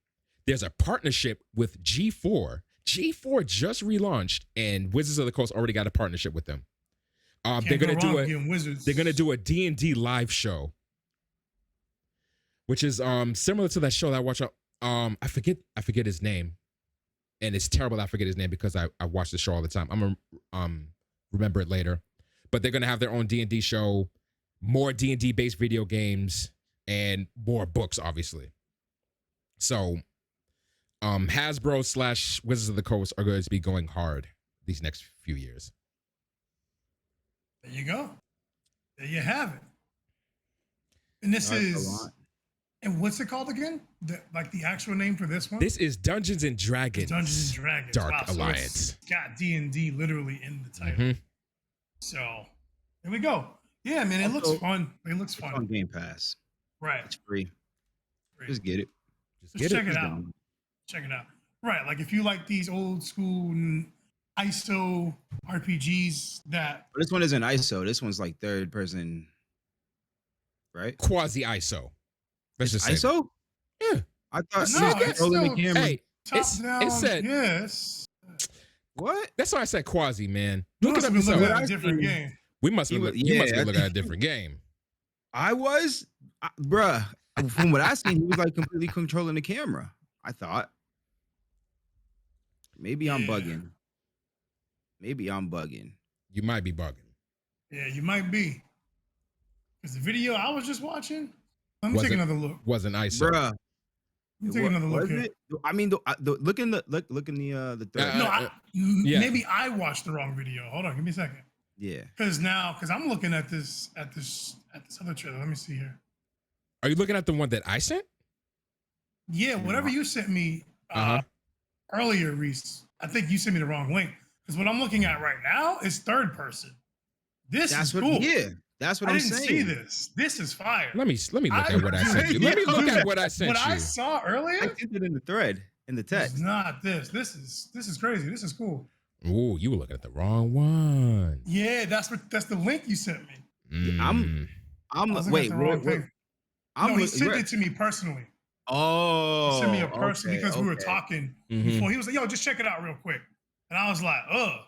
There's a partnership with G4. G4 just relaunched, and Wizards of the Coast already got a partnership with them. They're going to do a D&D live show, which is similar to that show that I watch. I forget his name, and it's terrible that I forget his name because I watch the show all the time. I'm gonna remember it later. But they're gonna have their own D&D show, more D&D based video games, and more books, obviously. So, Hasbro / Wizards of the Coast are going to be going hard these next few years. There you go. There you have it. And this is, and what's it called again? The actual name for this one? This is Dungeons and Dragons. Dungeons and Dragons. Dark wow, Alliance. So it's got D&D literally in the title. So there we go. Yeah, man, it looks fun. It looks fun. On Game Pass. Right. It's free. Just get it. Just check it out. Check it out. Right. Like if you like these old school ISO RPGs that. But this one isn't ISO. This one's like third person. Right? Quasi ISO. Let's just say ISO? Yeah. I thought No, it's controlling the still- camera. Hey, Top-down, it said yes. What? that's why I said quasi, man. You Look it must up have been looking yourself. at a different game. We must be You look, was- you must be yeah, I looking at a think- different game. I was, bruh. From what I seen, he was like completely controlling the camera. I thought. Maybe I'm Yeah. bugging. Maybe I'm bugging. You might be bugging. Yeah, you might be. Because the video I was just watching, let me take another look. Wasn't ISO. Bruh. Let me take another look Was here. it? I mean, look in the the thread. No, yeah. maybe I watched the wrong video. Hold on, give me a second. Yeah. Because I'm looking at this other trailer. Let me see here. Are you looking at the one that I sent? Yeah, whatever you sent me earlier, Reese. I think you sent me the wrong link. Because what I'm looking at right now is third person. This is cool. Yeah, that's what I I'm didn't saying. see this. This is fire. Let me look at what I sent you. Let me look at what I sent What you. I saw earlier. I sent it in the thread in the text. It's not this. This is crazy. This is cool. Ooh, you were looking at the wrong one. Yeah, that's the link you sent me. Yeah, I'm I was looking wait. at the wrong thing. I'm No, he sent it to me personally. Oh, He sent me a person okay, because we were okay. talking Mhm. before. He was like, "Yo, just check it out real quick," and I was like, "Ugh,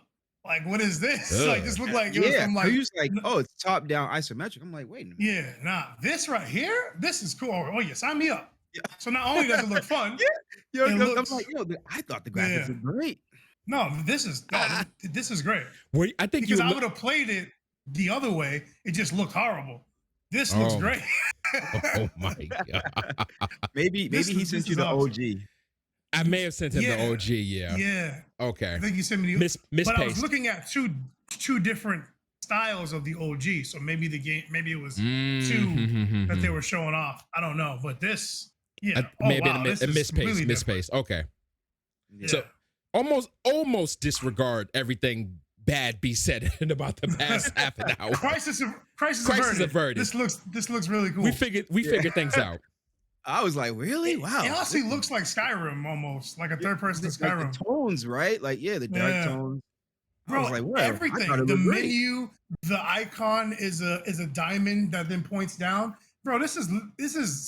like what is this?" Ugh. Like this looked like it was Yeah, from so like, he was like, oh, it's top down isometric. I'm like, wait a minute. yeah, nah, this right here, this is cool. Oh yeah, sign me up. Yeah. So not only does it look fun, Yo, It I'm looks- like, I thought the graphics Yeah. were great. no, this is great Wait, I think because you I look- would have played it the other way. It just looked horrible. This looks Oh. great. Oh my god! Maybe This he is- sent this you is the awesome. OG. I may have sent him Yeah. the OG. Yeah. Yeah, Okay. I think you sent me the Miss But I was Paste. looking at two different styles of the OG. So maybe it was Mm-hmm. that they were showing off. I don't know, but this, yeah, Maybe wow, a this is Miss Paste. really Miss different. Paste. Okay. Yeah. So almost disregard everything bad be said in about the past half an hour. Crisis Crisis averted. This looks really cool. We figured things out. I was like, really? Wow. It honestly looks like Skyrim almost, like a third person Like Skyrim. the tones, right? Like, yeah, the dark Yeah. tones. I Bro, was like, whatever. I everything. thought it The looked great. menu, the icon is a diamond that then points down. Bro, this is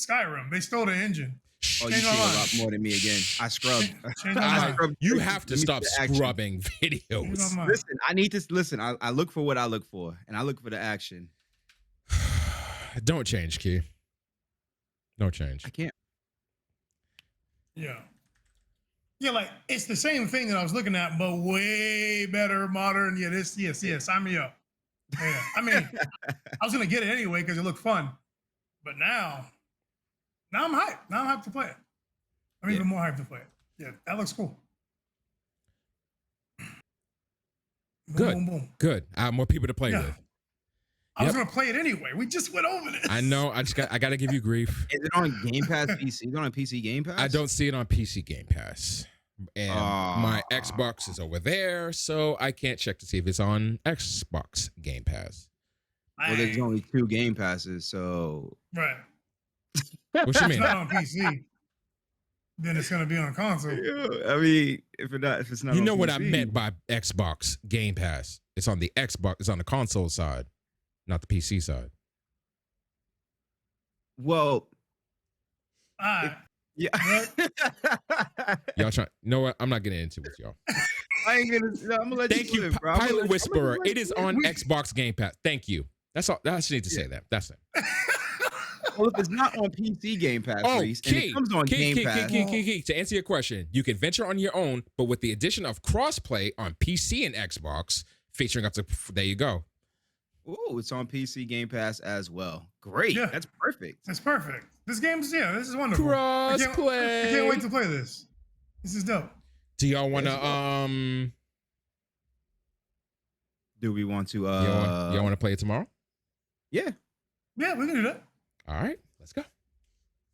Skyrim. They stole the engine. Oh, you Change see a my mind. lot more than me again. I scrubbed. Change my mind. You have to stop Let me see the action. scrubbing Change videos. my mind. Listen, I need to listen. I look for what I look for, and I look for the action. Don't change, Key. Don't change. I can't. Yeah. Yeah, like it's the same thing that I was looking at, but way better, modern. Yeah, sign me up. Yeah. I mean, I was gonna get it anyway because it looked fun. But now I'm hyped. Now I'm hyped to play it. I'm even more hyped to play it. Yeah, that looks cool. Boom, Good. boom, boom. Good. I have more people to play Yeah. with. I was Yep. gonna play it anyway. We just went over this. I know. I got to give you grief. Is it on Game Pass PC? Is it on PC Game Pass? I don't see it on PC Game Pass. And my Xbox is over there, so I can't check to see if it's on Xbox Game Pass. Well, there's Dang. only 2 Game Passes, so Right. What you It's mean? not on PC. Then it's gonna be on console. yeah, I mean, if it's not You on know what PC, I meant by Xbox Game Pass? It's on the Xbox. It's on the console side, not the PC side. Well, All right. yeah. Y'all trying? You know what? I'm not getting into it with y'all. I ain't gonna. No, I'm gonna let Thank you, live, bro. I'm gonna Pilot let- Whisperer. I'm gonna It is let you on live. Xbox Game Pass. Thank you. That's all. I just need to say that. That's it. Well, if it's not on PC Game Pass, Oh, Reese, and it comes on Game Pass, key. To answer your question, you can venture on your own, but with the addition of crossplay on PC and Xbox, featuring up to there you go. oh, it's on PC Game Pass as well. Great, Yeah. that's perfect. It's perfect. This is wonderful. I can't Crossplay. wait to play this. This is dope. Do y'all want Yes, to Do we want to? y'all want to play it tomorrow? Yeah, Yeah, we can do that. All right, let's go.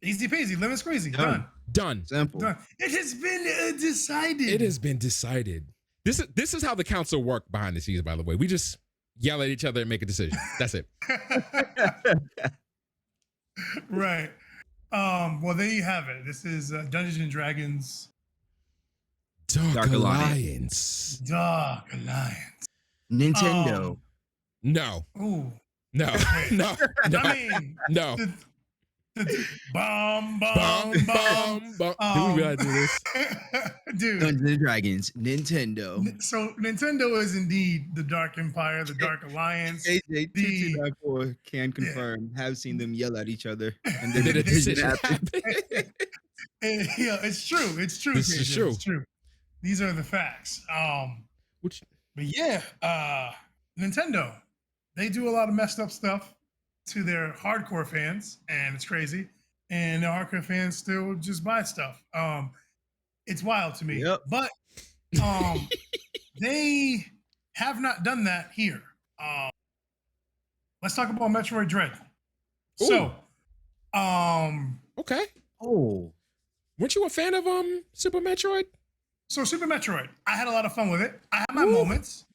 Easy peasy, lemon squeezy. Done. Done. simple. Done. It has been decided. It has been decided. This is how the council work behind the scenes. By the way, we just yell at each other and make a decision. That's it. Right. Well, there you have it. This is Dungeons and Dragons Dark Alliance. Alliance. Dark Alliance. Nintendo. No. Ooh. No. No. No. I mean, No. Bomb. Bum, bum, bum. Do we really do this? Dude. Dungeons and Dragons. Nintendo. So Nintendo is indeed the Dark Empire, the Dark Alliance. AJ The- 2294 can confirm. Have seen them yell at each other, and then Did the a decision decision happened. happen? And, yeah, it's true. It's true. This is KJ, true. It's true. These are the facts. Which But yeah, Nintendo, they do a lot of messed up stuff to their hardcore fans, and it's crazy. And the hardcore fans still just buy stuff. It's wild to me. Yep. But they have not done that here. Let's talk about Metroid Dread. So, okay. Oh, Weren't you a fan of Super Metroid? So Super Metroid, I had a lot of fun with it. I had my Ooh. moments.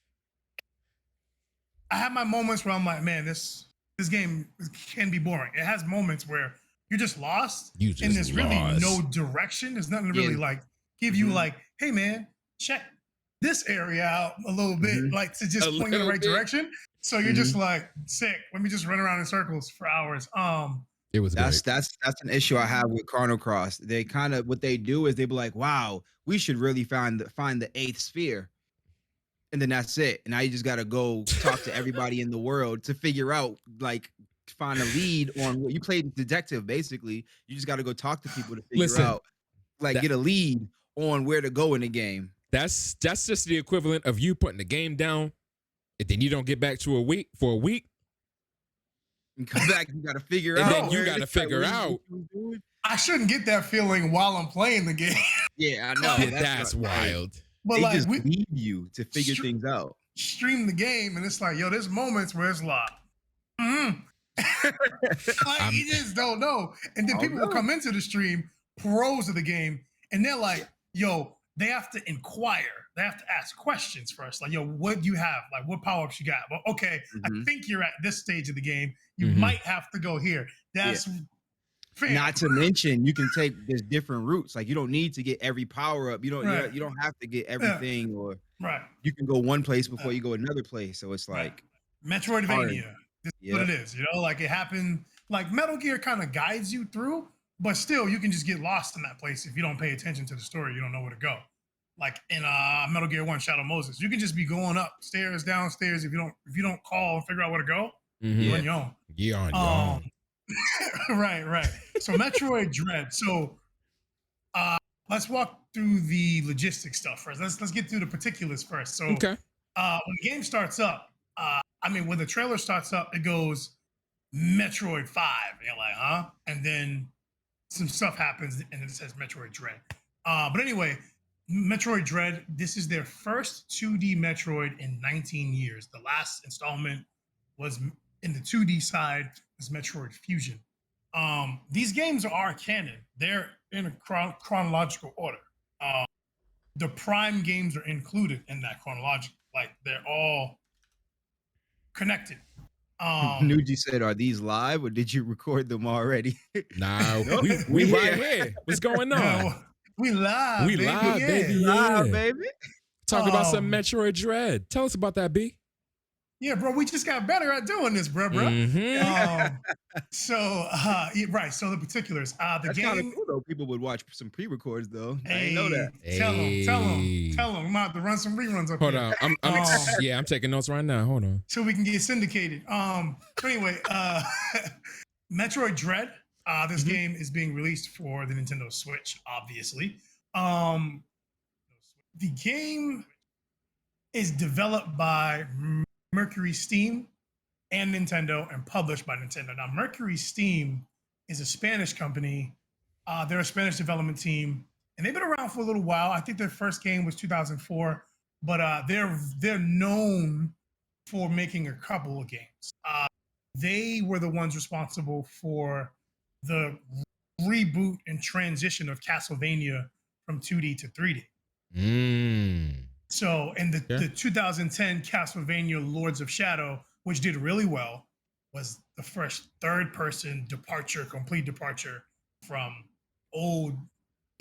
I have my moments where I'm like, man, this game can be boring. It has moments where you're just lost, You just and there's really lost. no direction. There's nothing to really Yeah. like give you Mhm. like, hey man, check this area out a little bit, Mhm. like to just A point you in the little right bit. direction. So you're just like, sick. Let me just run around in circles for hours. It was that's great. that's an issue I have with Chrono Cross. They kind of what they do is they be like, wow, we should really find the eighth sphere. And then that's it. And now you just gotta go talk to everybody in the world to figure out, like, find a lead on what you played detective, basically. You just gotta go talk to people to figure Listen, out, like, that- get a lead on where to go in the game. That's just the equivalent of you putting the game down, and then you don't get back to a week. And come back, you gotta figure And out. then you where it gotta is, figure what you out. was doing. I shouldn't get that feeling while I'm playing the game. Yeah, I know. That's not- wild. But They like just we leave you to figure Str- things out. stream the game, and it's like, yo, there's moments where it's like, like you just don't know. And then I people don't will know. come into the stream, pros of the game, and they're like, yo, they have to inquire. They have to ask questions first. Like, yo, what do you have? Like, what power-ups you got? Well, okay, I Mhm. think you're at this stage of the game. You Mhm. might have to go here. That's fair. Not to mention, you can take there's different routes. Like you don't need to get every power up. Right. You don't have to get everything, or right. you can go one place before you go another place. So it's Right. like Metroidvania. This is what Yep. it is. You know, like it happened. Like Metal Gear kind of guides you through, but still, you can just get lost in that place if you don't pay attention to the story. You don't know where to go. Like in Metal Gear 1 Shadow Moses, you can just be going upstairs, downstairs. If you don't call and figure out where to go, Mhm. you're on your own. Yeah, on your Um, own. right. So Metroid Dread. So let's walk through the logistics stuff first. Let's get through the particulars first. So Okay. when the game starts up, when the trailer starts up, it goes Metroid 5. And you're like, huh? And then some stuff happens and it says Metroid Dread. But anyway, Metroid Dread, this is their first 2D Metroid in 19 years. The last installment was in the 2D side, was Metroid Fusion. These games are canon. They're in a chronological order. The Prime games are included in that chronological. Like they're all connected. Nuji said, "Are these live or did you record them already?" Nah, Nope, we we right here. here. What's going on? no, we live, We baby. live, yeah. baby. Live, Yeah. baby. Talking about some Um, Metroid Dread. Tell us about that, B. Yeah, bro, we just got better at doing this, bro. Mhm. Right. So the particulars. The That's kind of game. cool though. People would watch some pre-records though. I Hey, didn't know that. tell them. Hey. I'm gonna have to run some reruns up Hold here. on. I'm I'm taking notes right now. Hold on. So we can get syndicated. So anyway, Metroid Dread. This game is being released for the Nintendo Switch, obviously. The game is developed by MercurySteam and Nintendo and published by Nintendo. Now, MercurySteam is a Spanish company. They're a Spanish development team, and they've been around for a little while. I think their first game was 2004, but they're known for making a couple of games. They were the ones responsible for the reboot and transition of Castlevania from 2D to 3D. So, and the 2010 Castlevania Lords of Shadow, which did really well, was the first third-person complete departure from old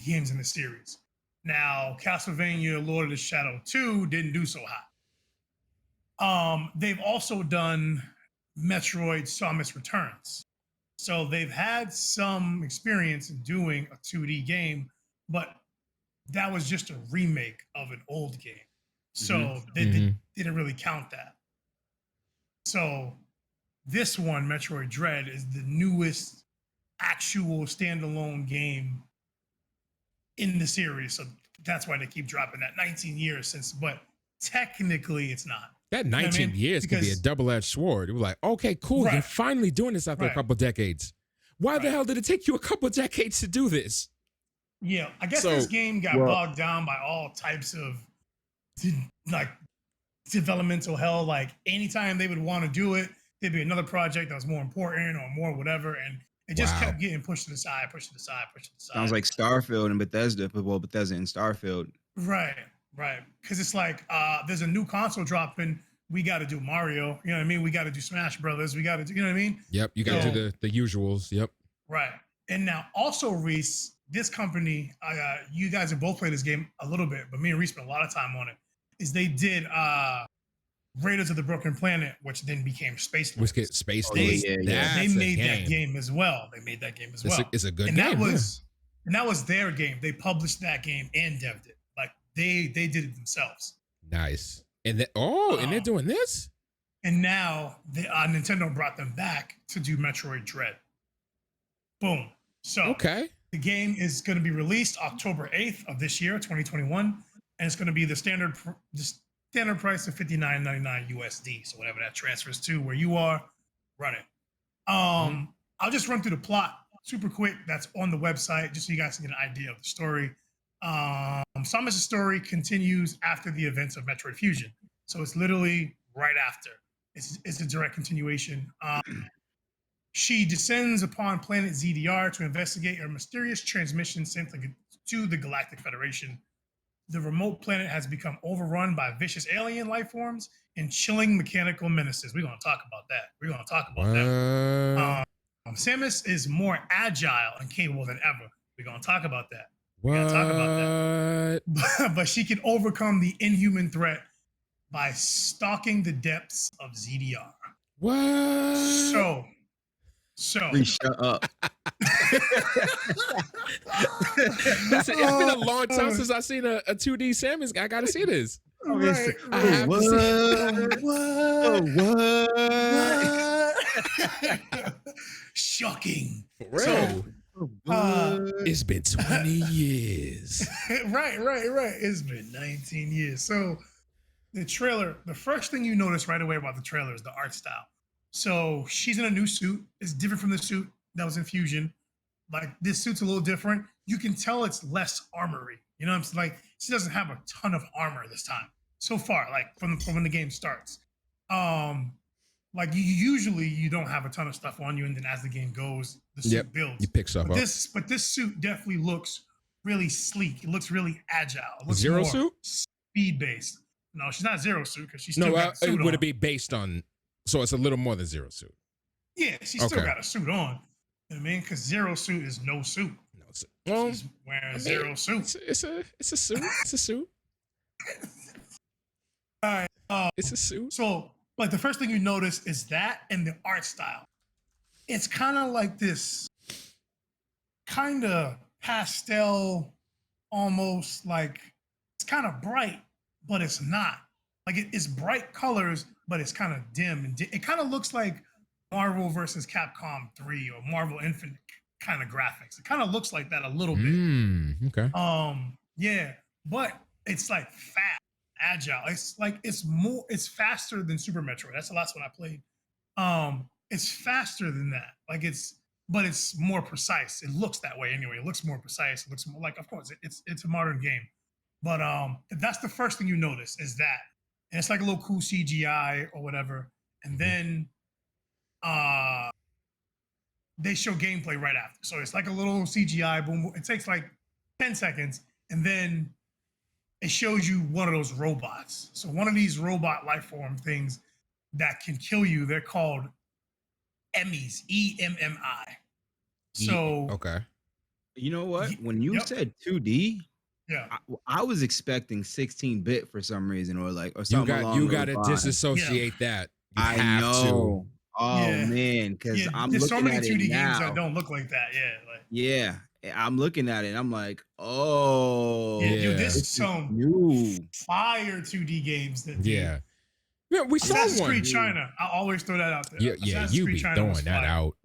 games in the series. Now, Castlevania Lord of the Shadow 2 didn't do so hot. They've also done Metroid Samus Returns. So they've had some experience in doing a 2D game, but that was just a remake of an old game. So they didn't really count that. So this one, Metroid Dread, is the newest actual standalone game in the series. So that's why they keep dropping that 19 years since, but technically it's not. That 19 years could be a double-edged sword. It was like, okay, cool. You're finally doing this after a couple decades. Why the hell did it take you a couple decades to do this? Yeah, I guess this game got bogged down by all types of like developmental hell. Like anytime they would want to do it, there'd be another project that was more important or more whatever, and it just kept getting pushed to the side, pushed to the side, pushed to the side. Sounds like Starfield and Bethesda, well, Bethesda and Starfield. Right. Because it's like there's a new console dropping. We got to do Mario. You know what I mean? We got to do Smash Brothers. We got to do. You know what I mean? Yep. You got to do the usuals. Yep. Right. And now also Reese, this company, you guys have both played this game a little bit, but me and Reese spent a lot of time on it. Is they did Raiders of the Broken Planet, which then became Space Lords. Space Lords. Yeah. They made that game as well. It's a good and game. That was their game. They published that game and dev'd it. Like they did it themselves. Nice. And and they're doing this? And now Nintendo brought them back to do Metroid Dread. Boom. So the game is going to be released October 8th of this year, 2021, and it's going to be the standard price of $59.99 USD. So whatever that transfers to where you are, run it. I'll just run through the plot super quick. That's on the website, just so you guys can get an idea of the story. Samus' story continues after the events of Metroid Fusion. So it's literally right after. It's a direct continuation. She descends upon planet ZDR to investigate a mysterious transmission sent to the Galactic Federation. The remote planet has become overrun by vicious alien life forms and chilling mechanical menaces. We're going to talk about that. Samus is more agile and capable than ever. We're going to talk about that. But she can overcome the inhuman threat by stalking the depths of ZDR. What? So Please shut up. Listen, it's been a long time since I've seen a 2D Samus. I gotta see this. I have to see. What? Shocking. For real. It's been 20 years. Right. It's been 19 years. So the trailer, the first thing you notice right away about the trailer is the art style. So she's in a new suit. It's different from the suit that was in Fusion. Like this suit's a little different. You can tell it's less armory. You know what I'm saying? Like she doesn't have a ton of armor this time so far, like from when the game starts. Like usually you don't have a ton of stuff on you, and then as the game goes, the suit builds. You pick stuff up. But this suit definitely looks really sleek. It looks really agile. It looks Zero more suit? speed based. No, she's not Zero suit because she's still got the suit would on. it be based on So it's a little more than Zero Suit. Yeah, she's still Okay. got a suit on. You know what I mean? Because Zero Suit is no suit. No, well, She's wearing I mean, Zero Suit. It's a suit. It's a suit. All right. It's a suit. So, like, the first thing you notice is that and the art style. It's kind of like this kind of pastel, almost like it's kind of bright, but it's not. Like, it's bright colors, but it's kind of dim. And it kind of looks like Marvel versus Capcom 3 or Marvel Infinite kind of graphics. It kind of looks like that a little bit. Okay. Yeah, but it's like fast, agile. It's like it's faster than Super Metroid. That's the last one I played. It's faster than that. Like but it's more precise. It looks that way anyway. It looks more precise. It looks more like, of course, it's a modern game. But that's the first thing you notice is that. And it's like a little cool CGI or whatever. And then they show gameplay right after. So it's like a little CGI, boom. It takes like 10 seconds. And then it shows you one of those robots. So one of these robot life form things that can kill you, they're called Emmys, EMMI. So okay. You know what? When you said 2D, yeah, I was expecting 16-bit for some reason, or something. You got to disassociate that. You I have know. to. Oh man, because I'm there's looking so many at 2D it games now. that don't look like that. Yeah, I'm looking at it. And I'm like, oh, dude, there's some new fire 2D games that Yeah, we saw Assassin's one. Creed China. I always throw that out there. Yeah, you be throwing that out.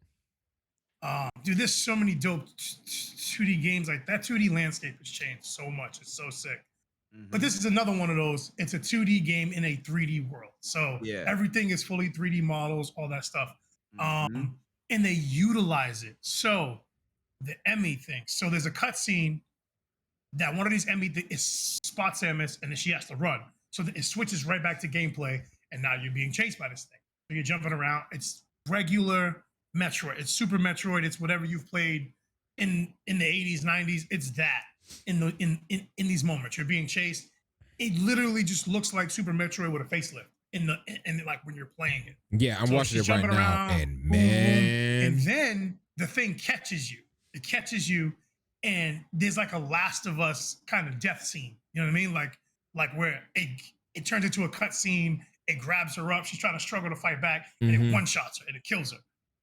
Dude, there's so many dope 2D games. Like that 2D landscape has changed so much. It's so sick. But this is another one of those. It's a 2D game in a 3D world. So everything is fully 3D models, all that stuff. And they utilize it. So the Emmy thing. So there's a cutscene that one of these Emmy spots Samus, and then she has to run. So it switches right back to gameplay, and now you're being chased by this thing. So you're jumping around. It's regular Metroid. It's Super Metroid. It's whatever you've played in the 80s, 90s. It's that in these moments. You're being chased. It literally just looks like Super Metroid with a facelift in like when you're playing it. Yeah, I'm watching it right now, and man, and then the thing catches you. It catches you, and there's like a Last of Us kind of death scene. You know what I mean? Like where it turns into a cut scene. It grabs her up. She's trying to struggle to fight back, and it one shots her, and it kills her.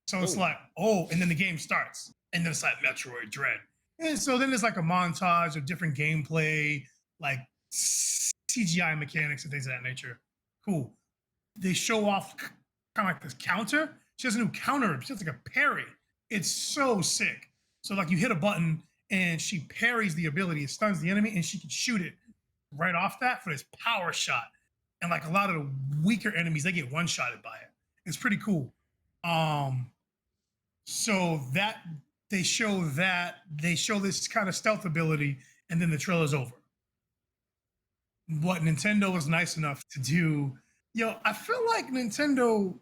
So it's like, and then the game starts, and then it's like Metroid Dread. And so then there's like a montage of different gameplay, like CGI mechanics and things of that nature. Cool. They show off kind of like this counter. She has a new counter. She has like a parry. It's so sick. So like you hit a button and she parries the ability. It stuns the enemy and she can shoot it right off that for this power shot. And like a lot of the weaker enemies, they get one-shotted by it. It's pretty cool. So that they show this kind of stealth ability, and then the trailer's over. What Nintendo was nice enough to do, I feel like Nintendo,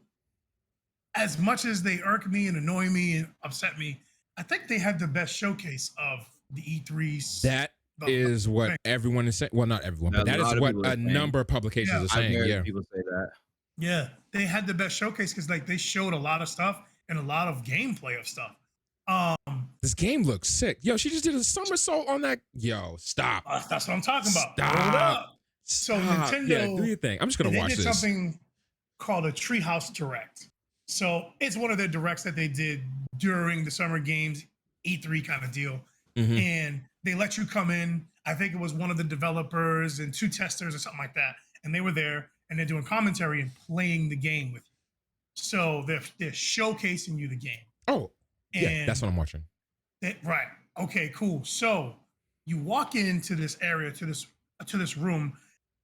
as much as they irk me and annoy me and upset me, I think they had the best showcase of the E3s. That is what everyone is saying. Well, not everyone, but that is what a number of publications are saying. Yeah, people say that. Yeah, they had the best showcase because like they showed a lot of stuff and a lot of gameplay of stuff. This game looks sick. Yo, she just did a somersault on that. Yo, stop. That's what I'm talking about. Stop. So Nintendo, yeah, do your thing. I'm just gonna watch this. They did something called a Treehouse Direct. So it's one of their directs that they did during the Summer Games E3 kind of deal, and they let you come in. I think it was one of the developers and 2 testers or something like that, and they were there and they're doing commentary and playing the game with you. So they're showcasing you the game. Oh, yeah, that's what I'm watching. Right. Okay, cool. So you walk into this area, to this room,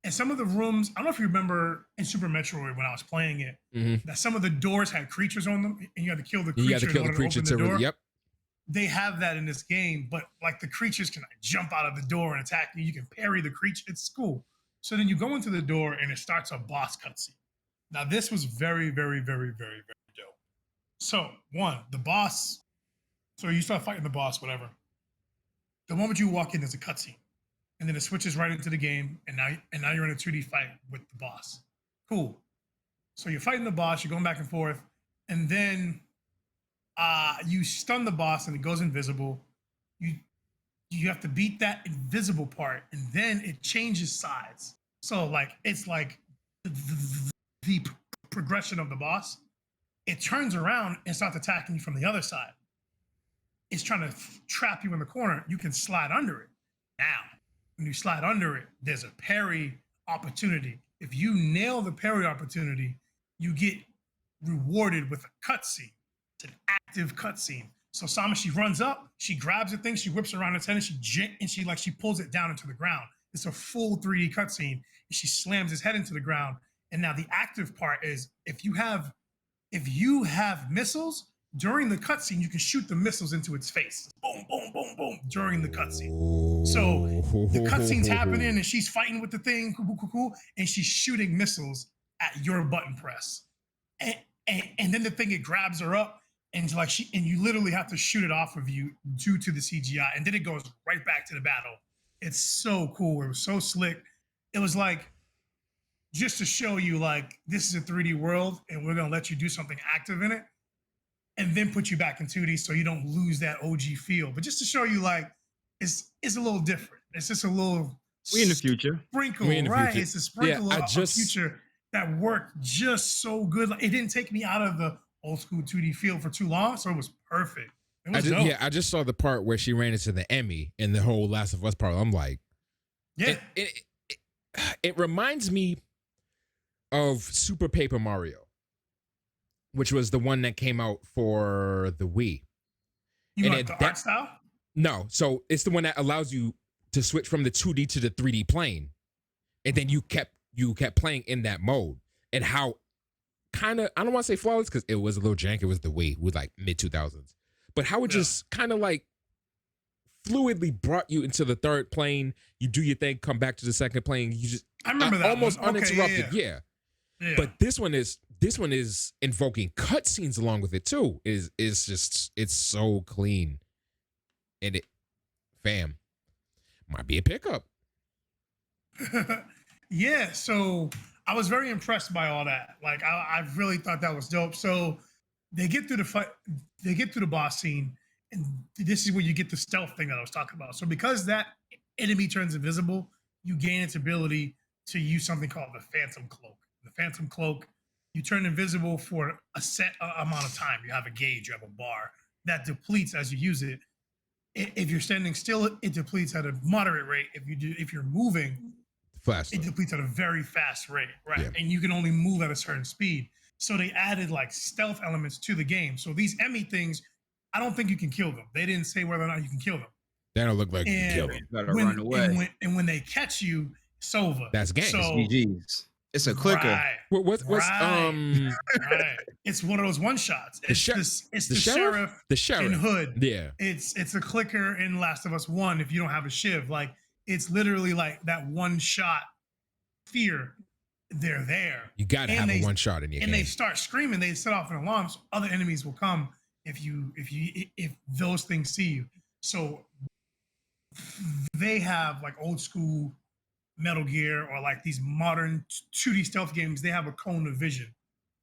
and some of the rooms, I don't know if you remember in Super Metroid when I was playing it, that some of the doors had creatures on them, and you had to kill the creature. You had to kill the creature to door. Yep. They have that in this game, but like the creatures can like jump out of the door and attack you. You can parry the creature. It's cool. So then you go into the door and it starts a boss cutscene. Now this was very, very, very, very, very dope. So the boss. So you start fighting the boss, whatever. The moment you walk in, there's a cutscene, and then it switches right into the game, and now you're in a 2D fight with the boss. Cool. So you're fighting the boss, you're going back and forth, and then you stun the boss and it goes invisible. You have to beat that invisible part, and then it changes sides. So like it's like the progression of the boss. It turns around and starts attacking you from the other side. It's trying to trap you in the corner. You can slide under it. Now, when you slide under it, there's a parry opportunity. If you nail the parry opportunity, you get rewarded with a cutscene. It's an active cutscene. So Sama, she runs up, she grabs the thing, she whips around its head, and she pulls it down into the ground. It's a full 3D cutscene, and she slams his head into the ground. And now the active part is if you have missiles during the cutscene, you can shoot the missiles into its face. Boom, boom, boom, boom during the cutscene. So the cutscene's happening, and she's fighting with the thing, and she's shooting missiles at your button press. And then the thing, it grabs her up, and you literally have to shoot it off of you due to the CGI, and then it goes right back to the battle. It's so cool. It was so slick. It was like just to show you like this is a 3D world, and we're gonna let you do something active in it, and then put you back in 2D so you don't lose that OG feel. But just to show you like it's a little different. It's just a little We in the future. Sprinkle, right? It's a sprinkle of future that worked just so good. Like, it didn't take me out of the old school 2D feel for too long, so it was perfect. It was dope. I just saw the part where she ran into the Emmy in the whole Last of Us part. I'm like, yeah. It reminds me of Super Paper Mario, which was the one that came out for the Wii. You like the art style? No, so it's the one that allows you to switch from the 2D to the 3D plane, and then you kept playing in that mode. And how kind of, I don't want to say flawless because it was a little jank. It was the Wii with like mid 2000s, but how it just kind of like fluidly brought you into the third plane. You do your thing, come back to the second plane. You just I remember that almost one. uninterrupted. Yeah. But this one is invoking cutscenes along with it too. It's so clean, and it, fam, might be a pickup. Yeah, so I was very impressed by all that. Like I really thought that was dope. So they get through the fight, they get through the boss scene, and this is where you get the stealth thing that I was talking about. So because that enemy turns invisible, you gain its ability to use something called the Phantom Cloak. The Phantom Cloak, you turn invisible for a set amount of time. You have a gauge, you have a bar that depletes as you use it. If you're standing still, it depletes at a moderate rate. If you're moving, Faster. It depletes at a very fast rate, right? Yeah. And you can only move at a certain speed. So they added like stealth elements to the game. So these Emmy things, I don't think you can kill them. They didn't say whether or not you can kill them. They don't look like you can kill them. You gotta run away. And when they catch you, it's over. That's game. So, GG's. It's a clicker. Right, What's right. It's one of those one shots. It's the sheriff. The sheriff in Hood. Yeah. It's a clicker in Last of Us 1 if you don't have a shiv. Like it's literally like that one shot fear. They're there. You gotta have a one shot in your game. And they start screaming, they set off an alarm, so other enemies will come if those things see you. So they have like old school Metal Gear or like these modern 2D stealth games, they have a cone of vision.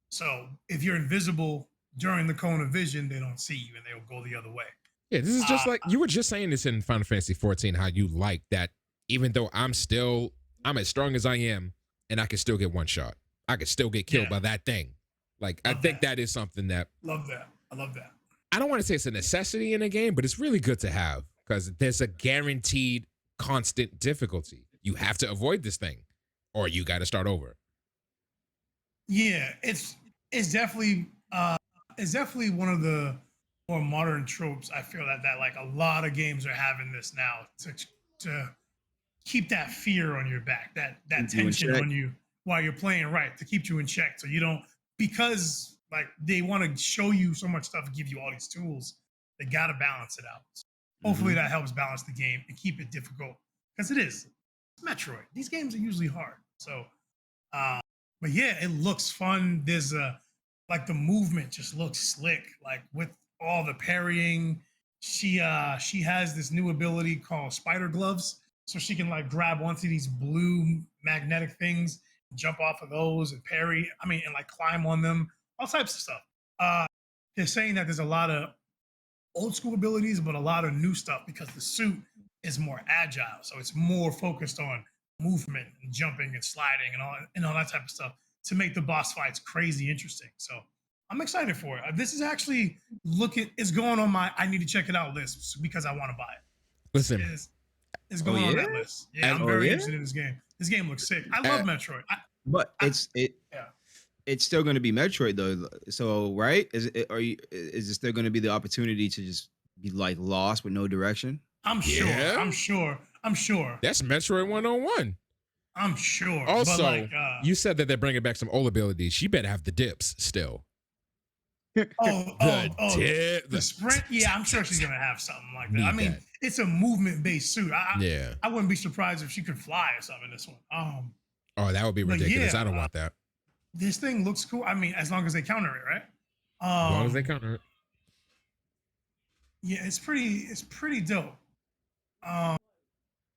So if you're invisible during the cone of vision, they don't see you and they'll go the other way. Yeah, this is just like you were just saying this in Final Fantasy 14, how you like that even though I'm as strong as I am and I can still get one shot. I can still get killed by that thing. Like I think that is something that love that. I love that. I don't want to say it's a necessity in a game, but it's really good to have because there's a guaranteed constant difficulty. You have to avoid this thing or you got to start over. Yeah, it's definitely one of the more modern tropes. I feel that like a lot of games are having this now to keep that fear on your back, that tension on you while you're playing, right, to keep you in check. So you don't, because like they want to show you so much stuff and give you all these tools, they got to balance it out. Hopefully that helps balance the game and keep it difficult because it's Metroid. These games are usually hard. So, but yeah, it looks fun. There's like the movement just looks slick, like with all the parrying. She has this new ability called spider gloves. So she can like grab onto these blue magnetic things jump off of those and parry. I mean, and like climb on them, all types of stuff. They're saying that there's a lot of old school abilities, but a lot of new stuff because the suit is more agile. So it's more focused on movement and jumping and sliding and all that type of stuff to make the boss fights crazy interesting. So I'm excited for it. This is actually it's going on my I need to check it out list because I want to buy it. Listen, it's going on that list. Yeah, I'm very interested in this game. This game looks sick. I love Metroid. It's still going to be Metroid though. So right? Is it still going to be the opportunity to just be like lost with no direction? I'm sure. That's Metroid 101. I'm sure. Also, but you said that they're bringing back some old abilities. She better have the dips still. The sprint. Yeah, I'm sure she's gonna have something like that. I mean, it's a movement-based suit. I wouldn't be surprised if she could fly or something in this one. Oh, that would be ridiculous. I don't want that. This thing looks cool. I mean, as long as they counter it, right? As long as they counter it. Yeah, it's pretty dope.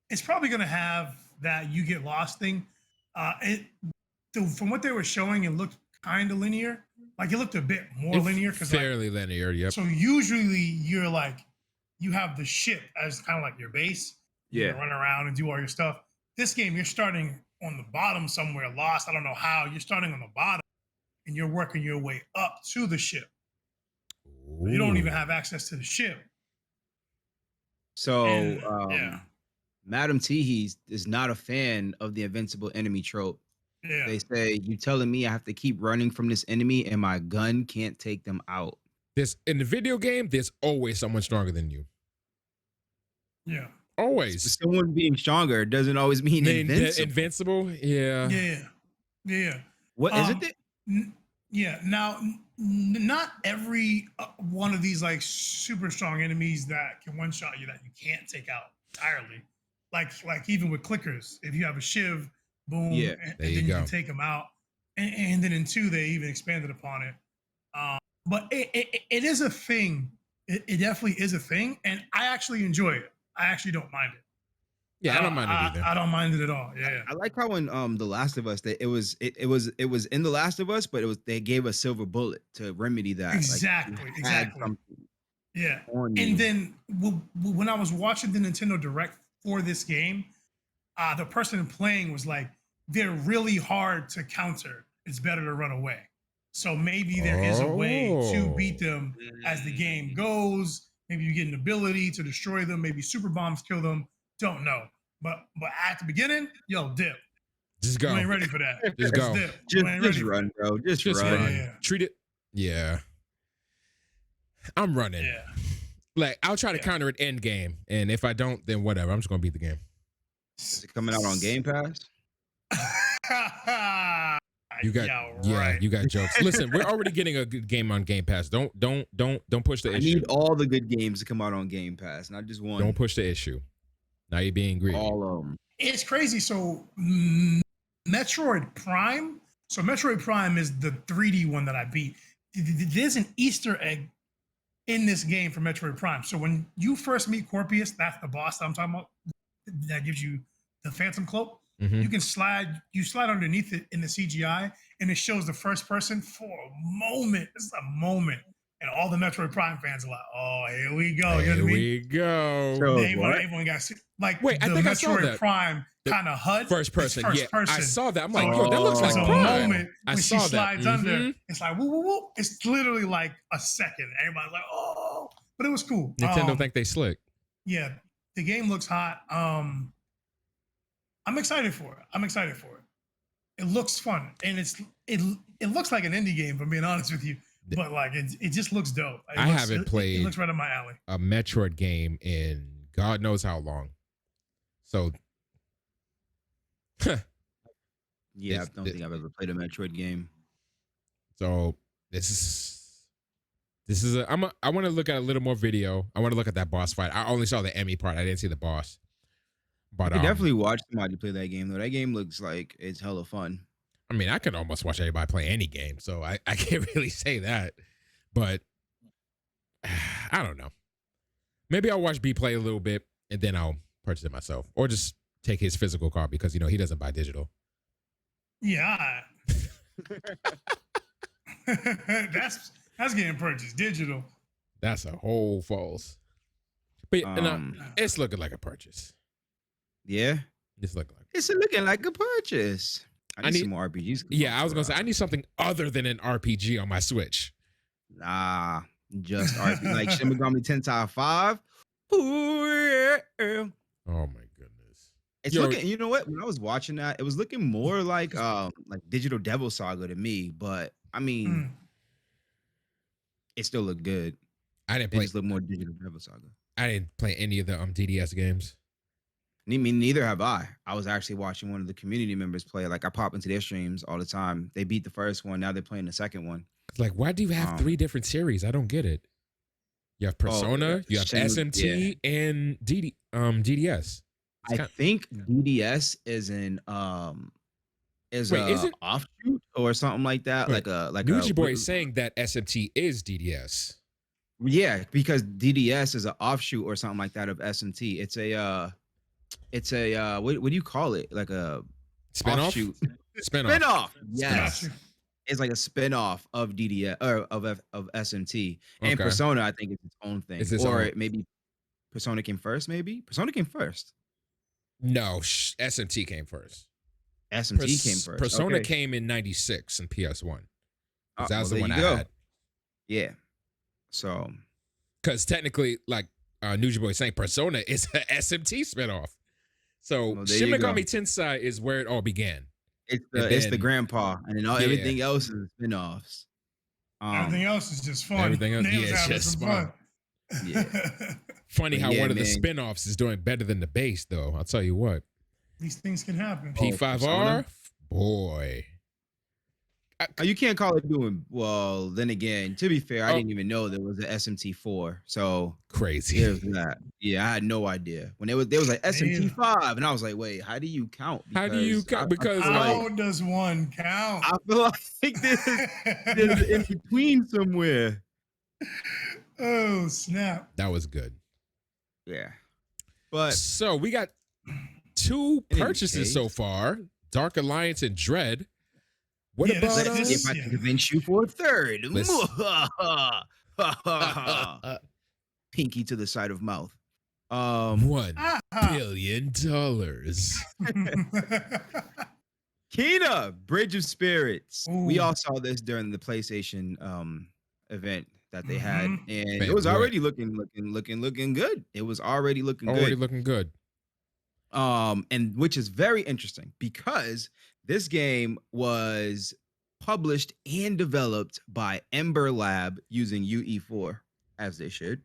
It's probably gonna have that you get lost thing. From what they were showing, it looked kind of linear. Like it looked a bit more linear because fairly linear. Yep. So usually you're like you have the ship as kind of like your base. Yeah. You run around and do all your stuff. This game, you're starting on the bottom somewhere, lost. I don't know how. You're starting on the bottom and you're working your way up to the ship. You don't even have access to the ship. So, Madam Teehee is not a fan of the invincible enemy trope. Yeah. They say, you telling me I have to keep running from this enemy and my gun can't take them out. In the video game, there's always someone stronger than you. Yeah. Always. Someone being stronger doesn't always mean invincible. Invincible? Yeah. Yeah. What is it? Yeah. Now, not every one of these like super strong enemies that can one-shot you that you can't take out entirely. Like even with clickers, if you have a shiv, boom, and then you can take them out. And then in 2, they even expanded upon it. But it is a thing. It definitely is a thing, and I actually enjoy it. I actually don't mind it. Yeah, I don't mind it either. I don't mind it at all. Yeah. I like how in The Last of Us it was in The Last of Us, but they gave a silver bullet to remedy that. Exactly. Yeah. And then when I was watching the Nintendo Direct for this game, the person playing was like, they're really hard to counter. It's better to run away. So maybe there is a way to beat them as the game goes. Maybe you get an ability to destroy them. Maybe super bombs kill them. Don't know. But at the beginning, dip. Just go. You ain't ready for that. Just go. Dip. Just run, bro. Just run. Yeah. Treat it. Yeah. I'm running. Yeah. Like, I'll try to counter it end game. And if I don't, then whatever. I'm just going to beat the game. Is it coming out on Game Pass? You got jokes. Listen, we're already getting a good game on Game Pass. Don't push the issue. I need all the good games to come out on Game Pass, not just one. Don't push the issue. Now you're being greedy. All of them. It's crazy. So Metroid Prime. So Metroid Prime is the 3D one that I beat. There's an Easter egg in this game for Metroid Prime. So when you first meet Corpius, that's the boss that I'm talking about. That gives you the Phantom Cloak. Mm-hmm. You can slide underneath it in the CGI, and it shows the first person for a moment. This is a moment. And all the Metroid Prime fans are like, oh, here we go. You know what I mean? We go. So everyone got like wait, I think I saw that. Metroid Prime kind of HUD. First person. I saw that. I'm like, so, yo, that looks like a Prime. moment when she slides under. Mm-hmm. It's like, woo, woo, woo. It's literally like a second. Everybody's like, oh. But it was cool. Nintendo think they slick. Yeah. The game looks hot. I'm excited for it. It looks fun, and it looks like an indie game. If I'm being honest with you, but like it just looks dope. I haven't played. It looks right up my alley. A Metroid game in God knows how long. So, yeah, I don't think I've ever played a Metroid game. So this is I want to look at a little more video. I want to look at that boss fight. I only saw the Emmy part. I didn't see the boss. But I definitely watch somebody play that game though. That game looks like it's hella fun. I mean, I could almost watch anybody play any game, so I can't really say that. But I don't know. Maybe I'll watch B play a little bit and then I'll purchase it myself, or just take his physical card because he doesn't buy digital. Yeah. That's getting purchased digital. That's a whole false. But it's looking like a purchase. Yeah, It's looking like. it's looking like a purchase. I need some more RPGs. Yeah, I was gonna say I need something other than an RPG on my Switch. Nah, just RPG like Shin Megami Tensei 5. Ooh, yeah. Oh my goodness. It's looking, you know what? When I was watching that, it was looking more like Digital Devil Saga to me, but I mean it still looked good. I didn't play. It just looked more Digital Devil Saga. I didn't play any of the DDS games. Neither have I. I was actually watching one of the community members play. Like I pop into their streams all the time. They beat the first one. Now they're playing the second one. Like, why do you have 3 different series? I don't get it. You have Persona, you have SMT, and DDS. I think DDS is an is an offshoot or something like that. Wait, like Nuji Boy is saying that SMT is DDS. Yeah, because DDS is an offshoot or something like that of SMT. It's a what do you call it? Like a spin-off? Offshoot. Spin-off. Yes. It's like a spin-off of DDS or of SMT. And Persona, I think, is its own thing. Or maybe Persona came first, maybe? Persona came first. No, SMT came first. SMT came first. Persona came in 96 in PS1. That was the one I had. Yeah. So. Because technically, like Nuji Boy is saying, Persona is an SMT spinoff. So Shin Megami Tensei is where it all began. It's the grandpa, and then everything else is spinoffs. Everything else is just fun. Everything else, it's just fun. Yeah. Funny how one of the spinoffs is doing better than the base, though. I'll tell you what. These things can happen. P5R, boy. You can't call it doing well. Then again, to be fair, I didn't even know there was an SMT4. So crazy. There's that. Yeah, I had no idea when there was like SMT5, and I was like, wait, how do you count? How do you count? Because how does one count? I feel like there's in between somewhere. Oh snap! That was good. Yeah, but so we got 2 purchases so far: Dark Alliance and Dread. What about if I can convince you for a third? Pinky to the side of mouth. $1 billion. Kena, Bridge of Spirits. Ooh. We all saw this during the PlayStation event that they had, and it was already looking good. It was already looking good. And which is very interesting because this game was published and developed by Ember Lab using UE4, as they should.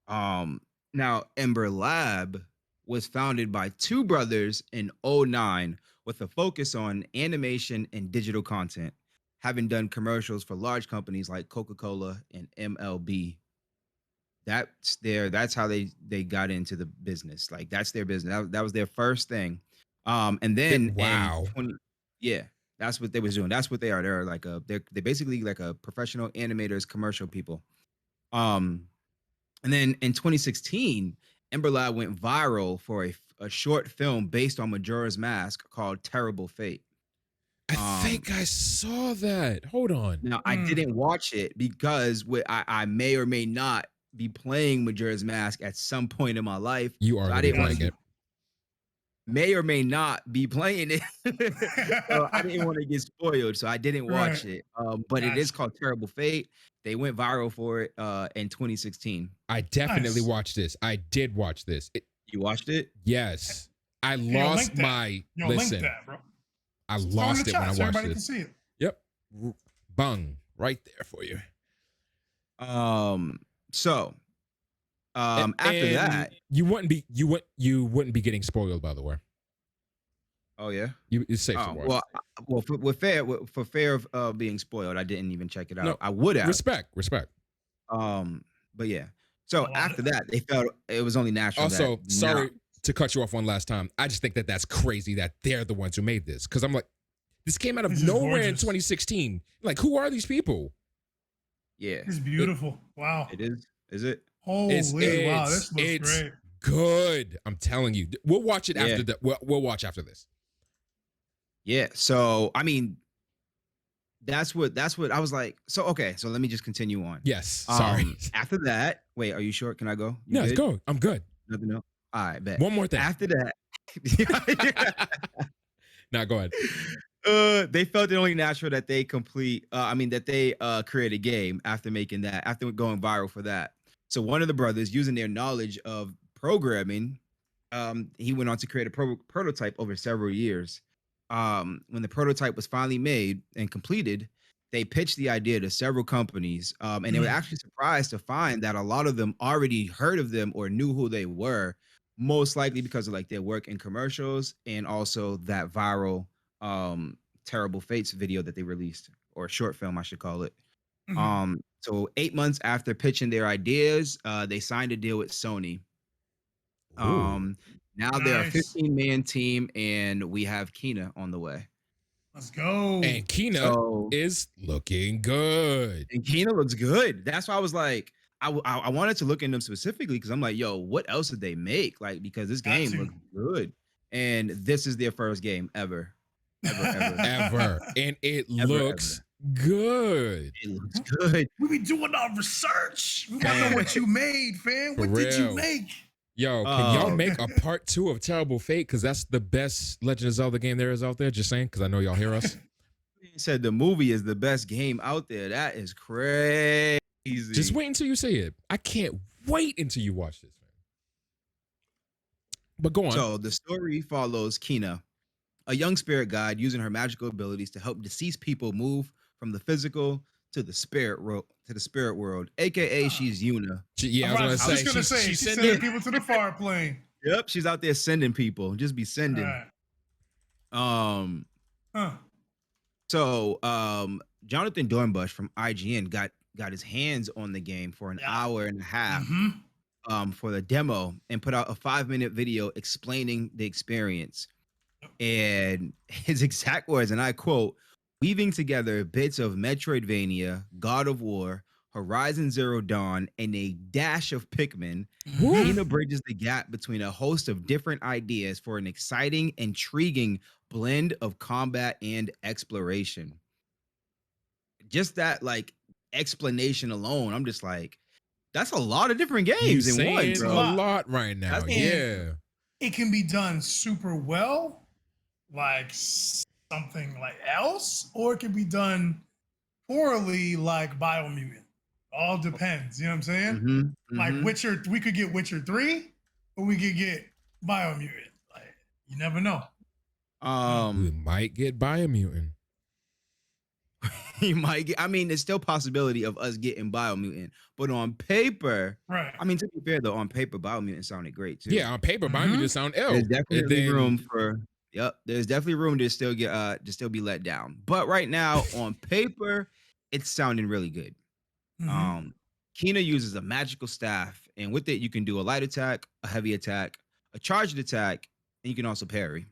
Now, Ember Lab was founded by 2 brothers in 2009 with a focus on animation and digital content, having done commercials for large companies like Coca-Cola and MLB. That's how they got into the business. Like, that's their business. That was their first thing. And then that's what they was doing. That's what they are. They're like they're basically like a professional animators, commercial people. And then in 2016, Ember Lab went viral for a short film based on Majora's Mask called Terrible Fate. I think I saw that. Hold on. Now, I didn't watch it because I may or may not be playing Majora's Mask at some point in my life. You are playing it. May or may not be playing it. So I didn't want to get spoiled, so I didn't watch it. But it is called Terrible Fate. They went viral for it in 2016. I definitely watched this. I did watch this. You watched it? Yes. I lost my listen. That, bro. I lost it when I watched everybody this. Can see it. Yep. Bung. Right there for you. So after that, you wouldn't be getting spoiled, by the way. Oh yeah, it's safe to watch. Well, for fear of being spoiled, I didn't even check it out. No, I would have respect. But yeah. So after that, they felt it was only natural. Also, sorry to cut you off one last time. I just think that that's crazy that they're the ones who made this, because I'm like, this came out of nowhere in 2016. Like, who are these people? Yeah, it's beautiful. Wow, it is. Is it? Holy wow, this looks great. Good. I'm telling you. We'll watch it after the we'll watch after this. Yeah. So I mean, that's what I was like. So okay, so let me just continue on. Yes. Sorry. After that, wait, are you sure? Can I go? You No, good? go. I'm good. Nothing else? All right, bet. One more thing. After that, Now go ahead. they felt it only natural that they create a game after making that, after going viral for that. So one of the brothers, using their knowledge of programming, he went on to create a prototype over several years. When the prototype was finally made and completed, they pitched the idea to several companies, and they were actually surprised to find that a lot of them already heard of them or knew who they were, most likely because of like their work in commercials and also that viral Terrible Fates video that they released, or short film, I should call it. So 8 months after pitching their ideas, they signed a deal with Sony. Ooh. Now they're a Nice. 15-man team, and we have Kina on the way. Let's go. And Kina So is looking good. and Kina looks good. That's why I was like, I wanted to look in them specifically because I'm like, yo, what else did they make? Like, because this Got game to. looks good, and this is their first game ever. Ever. And it Ever, looks good. It looks good. We be doing our research. We want to know Man. what you made, fam. For What did you real. make? Yo, can y'all make a part 2 of Terrible Fate? Because that's the best Legend of Zelda game there is out there. Just saying, because I know y'all hear us. He said the movie is the best game out there. That is crazy. Just wait until you see it. I can't wait until you watch this. But go on. So the story follows Kina, a young spirit guide using her magical abilities to help deceased people move from the physical to the spirit world, aka she's Yuna. Yeah, I was just gonna say she's sending people to the far plane. Yep, she's out there sending people, just be sending. Right. So Jonathan Dornbush from IGN got his hands on the game for an hour and a half for the demo and put out a 5-minute video explaining the experience. And his exact words, and I quote, "Weaving together bits of Metroidvania, God of War, Horizon Zero Dawn, and a dash of Pikmin, Kina bridges the gap between a host of different ideas for an exciting, intriguing blend of combat and exploration." Just that like explanation alone, I'm just like, that's a lot of different games in one, a bro. lot right now. Yeah. It can be done super well, like something like else, or it can be done poorly, like Biomutant. All depends. You know what I'm saying? Like Witcher, we could get Witcher 3, or we could get Biomutant. Like, you never know. We might get Biomutant. You might get, I mean, there's still possibility of us getting Biomutant, but on paper, right? I mean, to be fair though, on paper, Biomutant sounded great too. Yeah, on paper, Biomutant sound ill. There's definitely room for there's definitely room to still get to still be let down. But right now, on paper, it's sounding really good. Kina uses a magical staff, and with it, you can do a light attack, a heavy attack, a charged attack, and you can also parry.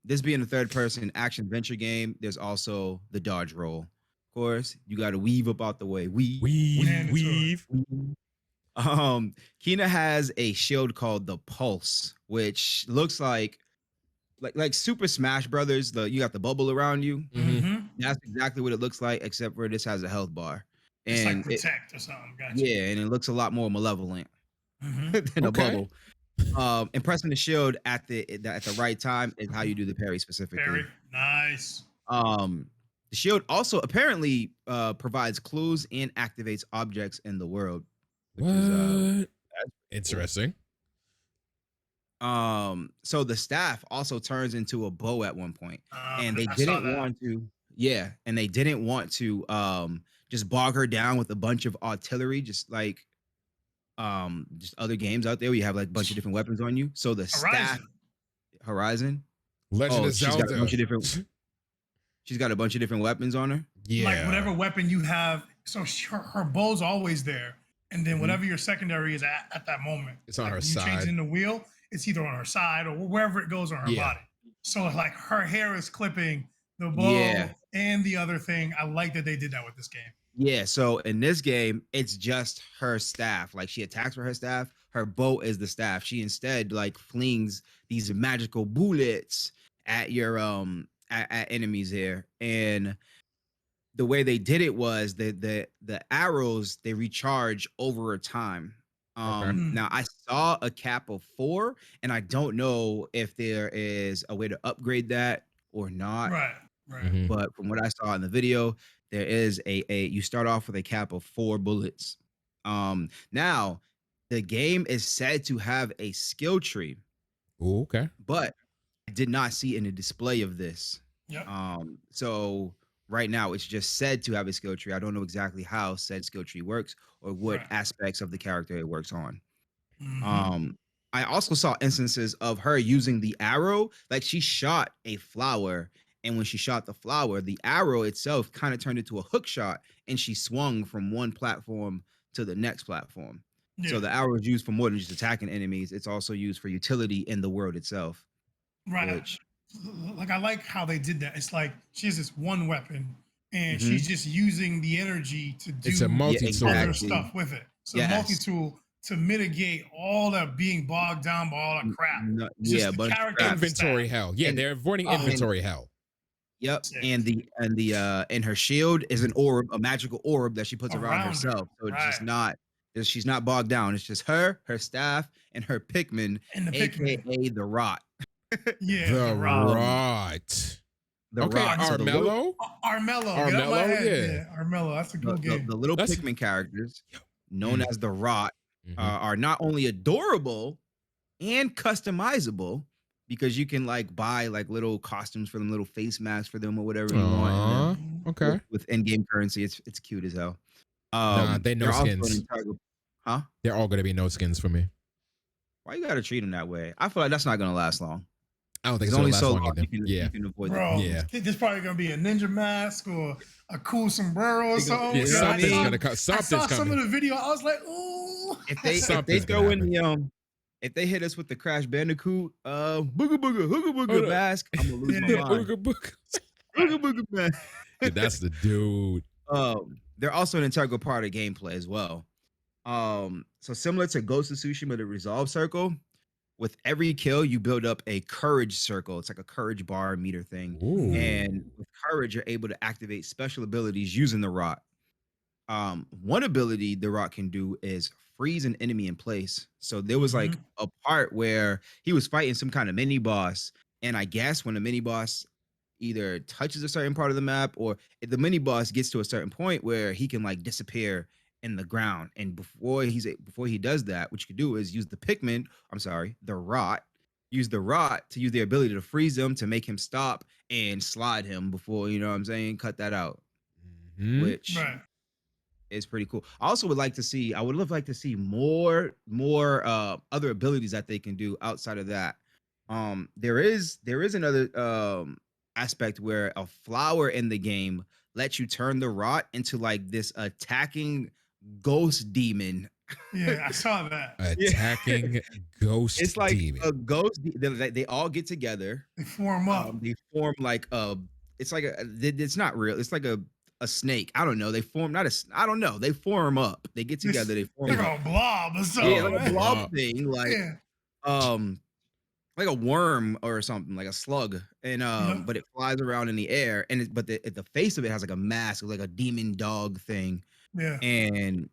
This being a third-person action adventure game, there's also the dodge roll. Of course, you got to weave up out the way. Weave. Kina has a shield called the Pulse, which looks like Super Smash Brothers. You got the bubble around you. That's exactly what it looks like, except for this has a health bar. And it's like protect or something. Gotcha. Yeah, and it looks a lot more malevolent than a bubble. And pressing the shield at the right time is how you do the parry specifically. Parry, nice. The shield also apparently provides clues and activates objects in the world. Which is interesting. So the staff also turns into a bow at one point, and they didn't want to. Yeah, and they didn't want to just bog her down with a bunch of artillery, just like just other games out there where you have like a bunch of different weapons on you. So the staff, Horizon, Legend of Zelda. She's got a bunch of different weapons on her. Yeah, like whatever weapon you have. So her bow's always there, and then whatever your secondary is at that moment, it's on her you side. Changing the wheel, it's either on her side or wherever it goes on her body. So like her hair is clipping the bow and the other thing. I like that they did that with this game. Yeah, so in this game, it's just her staff. Like she attacks with her staff, her bow as the staff. She instead like flings these magical bullets at your at enemies here. And the way they did it was the arrows, they recharge over a time. Okay. Now I saw a cap of 4, and I don't know if there is a way to upgrade that or not. Right. Right. Mhm. But from what I saw in the video, there is a you start off with a cap of 4 bullets. Now the game is said to have a skill tree, Ooh, okay. but I did not see any display of this. Yep. So right now it's just said to have a skill tree. I don't know exactly how said skill tree works or what Right. aspects of the character it works on. Mhm. I also saw instances of her using the arrow, like she shot a flower, and when she shot the flower, the arrow itself kind of turned into a hook shot, and she swung from one platform to the next platform. So Yeah. the arrow is used for more than just attacking enemies. It's also used for utility in the world itself. Right. Which Like I like how they did that. It's like she has this one weapon and Mhm. she's just using the energy to do It's a multi-tool. other exactly. stuff with it. So Yes. multi-tool to mitigate all that being bogged down by all that crap. No, It's yeah, just a the bunch of character crap. and the Inventory staff. hell. Yeah, And- they're avoiding Oh. inventory hell. Yep, Sick. and and her shield is an orb, a magical orb that she puts around Around her, herself. So it's just right. not, she's not bogged down. It's just her staff, and her Pikmin, And the aka Pikmin. the Rot. Yeah, the the Rock. rot. The Okay, Rot. So the little, Armello. Armello. Get out my Armello, head. yeah. Yeah, Armello. That's a the, good the, game. the little That's- Pikmin characters, known Mm. as the Rot, Mhm. are not only adorable and customizable, because you can like buy like little costumes for them, little face masks for them, or whatever you want. And then Aw, okay. with in-game currency, it's cute as hell. Nah, they no they're also skins. an integral, huh? They're all gonna be no skins for me. Why you gotta treat them that way? I feel like that's not gonna last long. I don't think It's it's gonna only last so long long either. you Yeah. can avoid Bro, the Yeah. there's probably gonna be a ninja mask or a cool sombrero or They gonna- something. Yeah, You know what I something's mean? gonna come. I Something's saw some coming. of the video. I was like, ooh. If they Something's throw gonna in the if they hit us with the Crash Bandicoot booga booga hooga Hold booga up. mask, I'm gonna lose my Yeah, mind. Ooga Booga. Booga booga mask. Dude, that's the dude. They're also an integral part of gameplay as well. So similar to Ghost of Tsushima, the Resolve Circle, with every kill you build up a courage circle. It's like a courage bar meter thing. Ooh. And with courage, you're able to activate special abilities using the Rot. One ability the Rot can do is freeze an enemy in place. So there was like a part where he was fighting some kind of mini boss, and I guess when the mini boss either touches a certain part of the map, or if the mini boss gets to a certain point where he can like disappear in the ground, and before he does that, what you could do is use the Rot. Use the Rot to use the ability to freeze him, to make him stop and slide him before, you know what I'm saying, cut that out. Mhm. Which Right. is pretty cool. I also would like to see, more other abilities that they can do outside of that. There is another aspect where a flower in the game lets you turn the Rot into like this attacking ghost demon. Yeah, I saw that. Attacking ghost It's like demon. a ghost. They all get together. They form up. They form like it's like it's not real. It's like a snake. I don't know. They form I don't know. They form up. They get together. They form Like up. a blob or something. Yeah, like a right? blob thing, Yeah. like a worm or something, like a slug, and Yeah. but it flies around in the air, and but the face of it has like a mask, like a demon dog thing. Yeah. And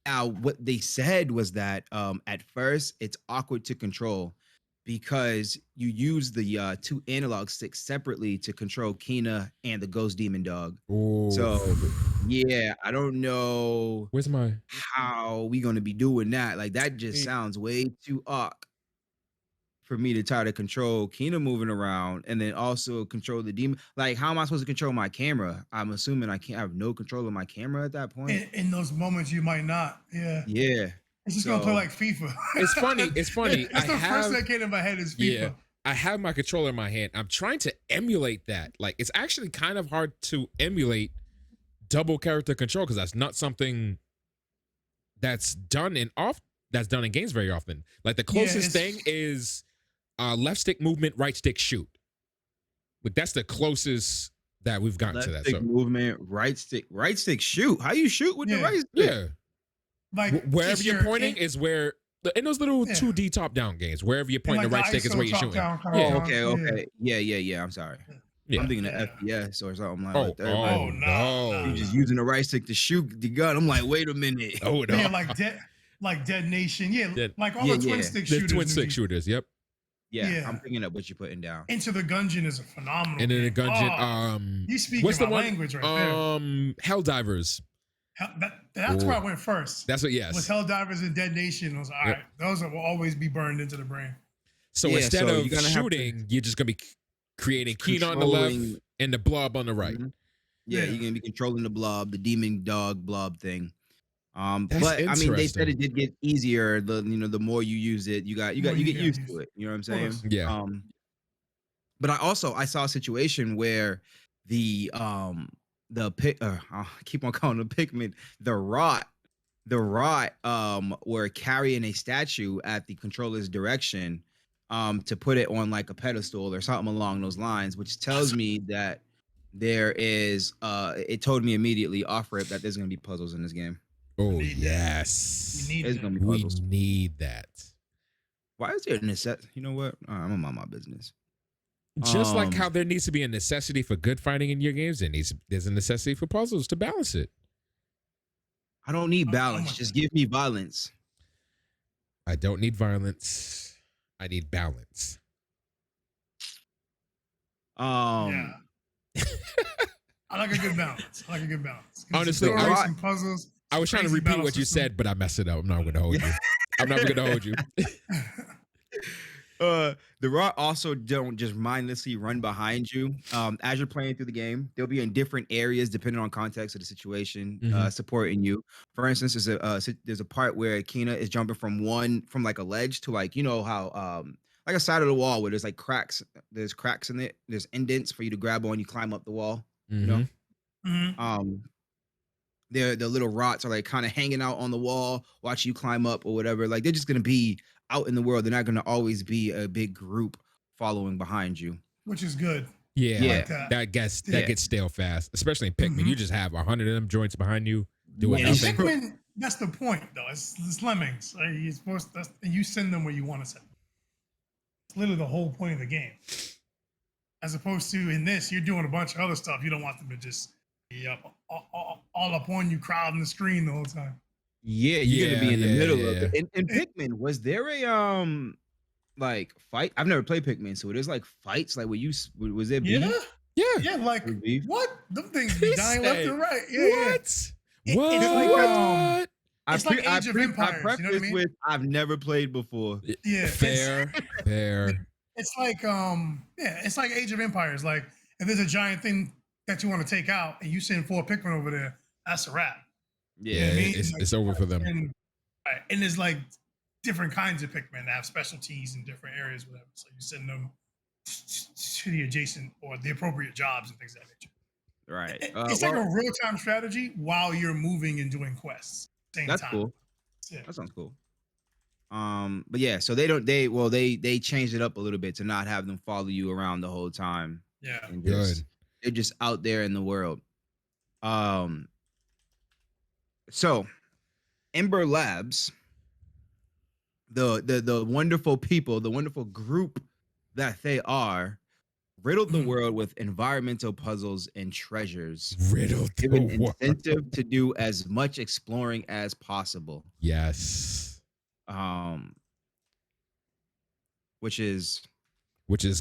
now what they said was that at first it's awkward to control because you use the 2 analog sticks separately to control Kina and the ghost demon dog. Ooh. So yeah, I don't know Where's my? how we gonna be doing that. Like that just sounds way too awk for me to try to control Kina moving around and then also control the demon. Like, how am I supposed to control my camera? I'm assuming I can't have no control of my camera at that point. In those moments, you might not. Yeah. Yeah. It's just gonna play like FIFA. It's funny. It's funny. That's the first thing that came in my head is FIFA. Yeah. I have my controller in my hand. I'm trying to emulate that. Like, it's actually kind of hard to emulate double character control because that's not something that's done in games very often. Like the closest thing is left stick movement, right stick shoot. Like that's the closest that we've gotten Left to that. stick So movement, right stick shoot. How you shoot with the right stick? yeah, Like wherever if you're pointing in- is where In those little Yeah. 2D top-down games, wherever you're pointing like the right the stick is ISO where you're shooting. top-down kind Yeah. of Oh, okay, concept, okay. Yeah. I'm sorry. Yeah. I'm thinking Yeah. of FPS or something like Oh, that. Everybody, oh, no. you no. just using the right stick to shoot the gun. I'm like, wait a minute. Oh, no. Yeah, like Dead Nation. Yeah, like all Yeah, the twin yeah. stick The shooters. twin stick shooters, yep. Yeah, Yeah. I'm picking up what you're putting down. Into the Gungeon is a phenomenal. And then the game. Gungeon, You speaking what's the my one? language right there. Helldivers. That's where I went first. That's what, yes. Was Helldivers and Dead Nation. Was all right. Those will always be burned into the brain. So Yeah, instead so of you're gonna have shooting, you're just gonna be creating Keen on the left Controlling- and the blob on the right. Mhm. Yeah, Yeah. you're gonna be controlling the blob, the demon dog blob thing. That's But I mean, they said interesting. it did get easier. The more you use it, you get used to it. You know what I'm saying? course. Yeah. But I saw a situation where the I keep on calling them Pikmin, the rot were carrying a statue at the controller's direction to put it on like a pedestal or something along those lines, which tells me that there is it told me immediately off rip that there's gonna be puzzles in this game. Oh, need that. yes. We need There's that. gonna be We puzzles. need that. Why is there a necessity? You know what? I'm gonna mind my business. Just like Um, how there needs to be a necessity for good fighting in your games, there's a necessity for puzzles to balance it. I don't need I'm balance. with Just that. give me violence. I don't need violence. I need balance. Yeah. I like a good balance. Honestly, Story, I was- some puzzles. I was trying to Crazy repeat battle what you system. said, but I messed it up. I'm not going to hold you. I'm not going to hold you. The rot also don't just mindlessly run behind you. As you're playing through the game, they'll be in different areas depending on context of the situation, Mhm. supporting you. For instance, there's a part where Kina is jumping from like a ledge to like, you know how like a side of the wall where there's like cracks. There's cracks in it. There's indents for you to grab on. You climb up the wall. You know. Mhm. The little rots are like kind of hanging out on the wall, watch you climb up or whatever. Like they're just gonna be out in the world. They're not gonna always be a big group following behind you. Which is good. Yeah, Yeah. Like that. that Yeah. gets stale fast, especially in Pikmin. Mhm. You just have 100 of them joints behind you doing Yeah, And nothing. Pikmin, that's the point, though. It's lemmings. Like, you're supposed to, and you send them where you want to send them. It's literally the whole point of the game. As opposed to in this, you're doing a bunch of other stuff. You don't want them to just be up all up on you, crowding the screen the whole time. Yeah, you're gonna be in the Yeah, middle yeah. of it. In Pikmin, was there a like fight? I've never played Pikmin, so there's like fights. Like, was there beef? Yeah, Yeah. yeah. Like Was beef? what? Them things be He dying left said, and right. Yeah, yeah. What? It- What? it's like, It's like Age of I Empires, preface you know what I mean? with I've never played before. Yeah, Fair. It's like it's like Age of Empires. Like if there's a giant thing that you want to take out and you send 4 Pikmin over there, that's a wrap. Yeah, I mean, it's over for them. And, right, and there's like different kinds of Pikmin that have specialties in different areas, whatever. So you send them to the adjacent or the appropriate jobs and things of that nature. Right. It's like a real-time strategy while you're moving and doing quests. Same That's time. cool. Yeah. That sounds cool. But yeah, so they changed it up a little bit to not have them follow you around the whole time. Yeah. And Good. they're just out there in the world. So Ember Labs, the wonderful people, the wonderful group that they are, riddled the world with environmental puzzles and treasures, Riddled the given world. incentive to do as much exploring as possible. Yes. Which is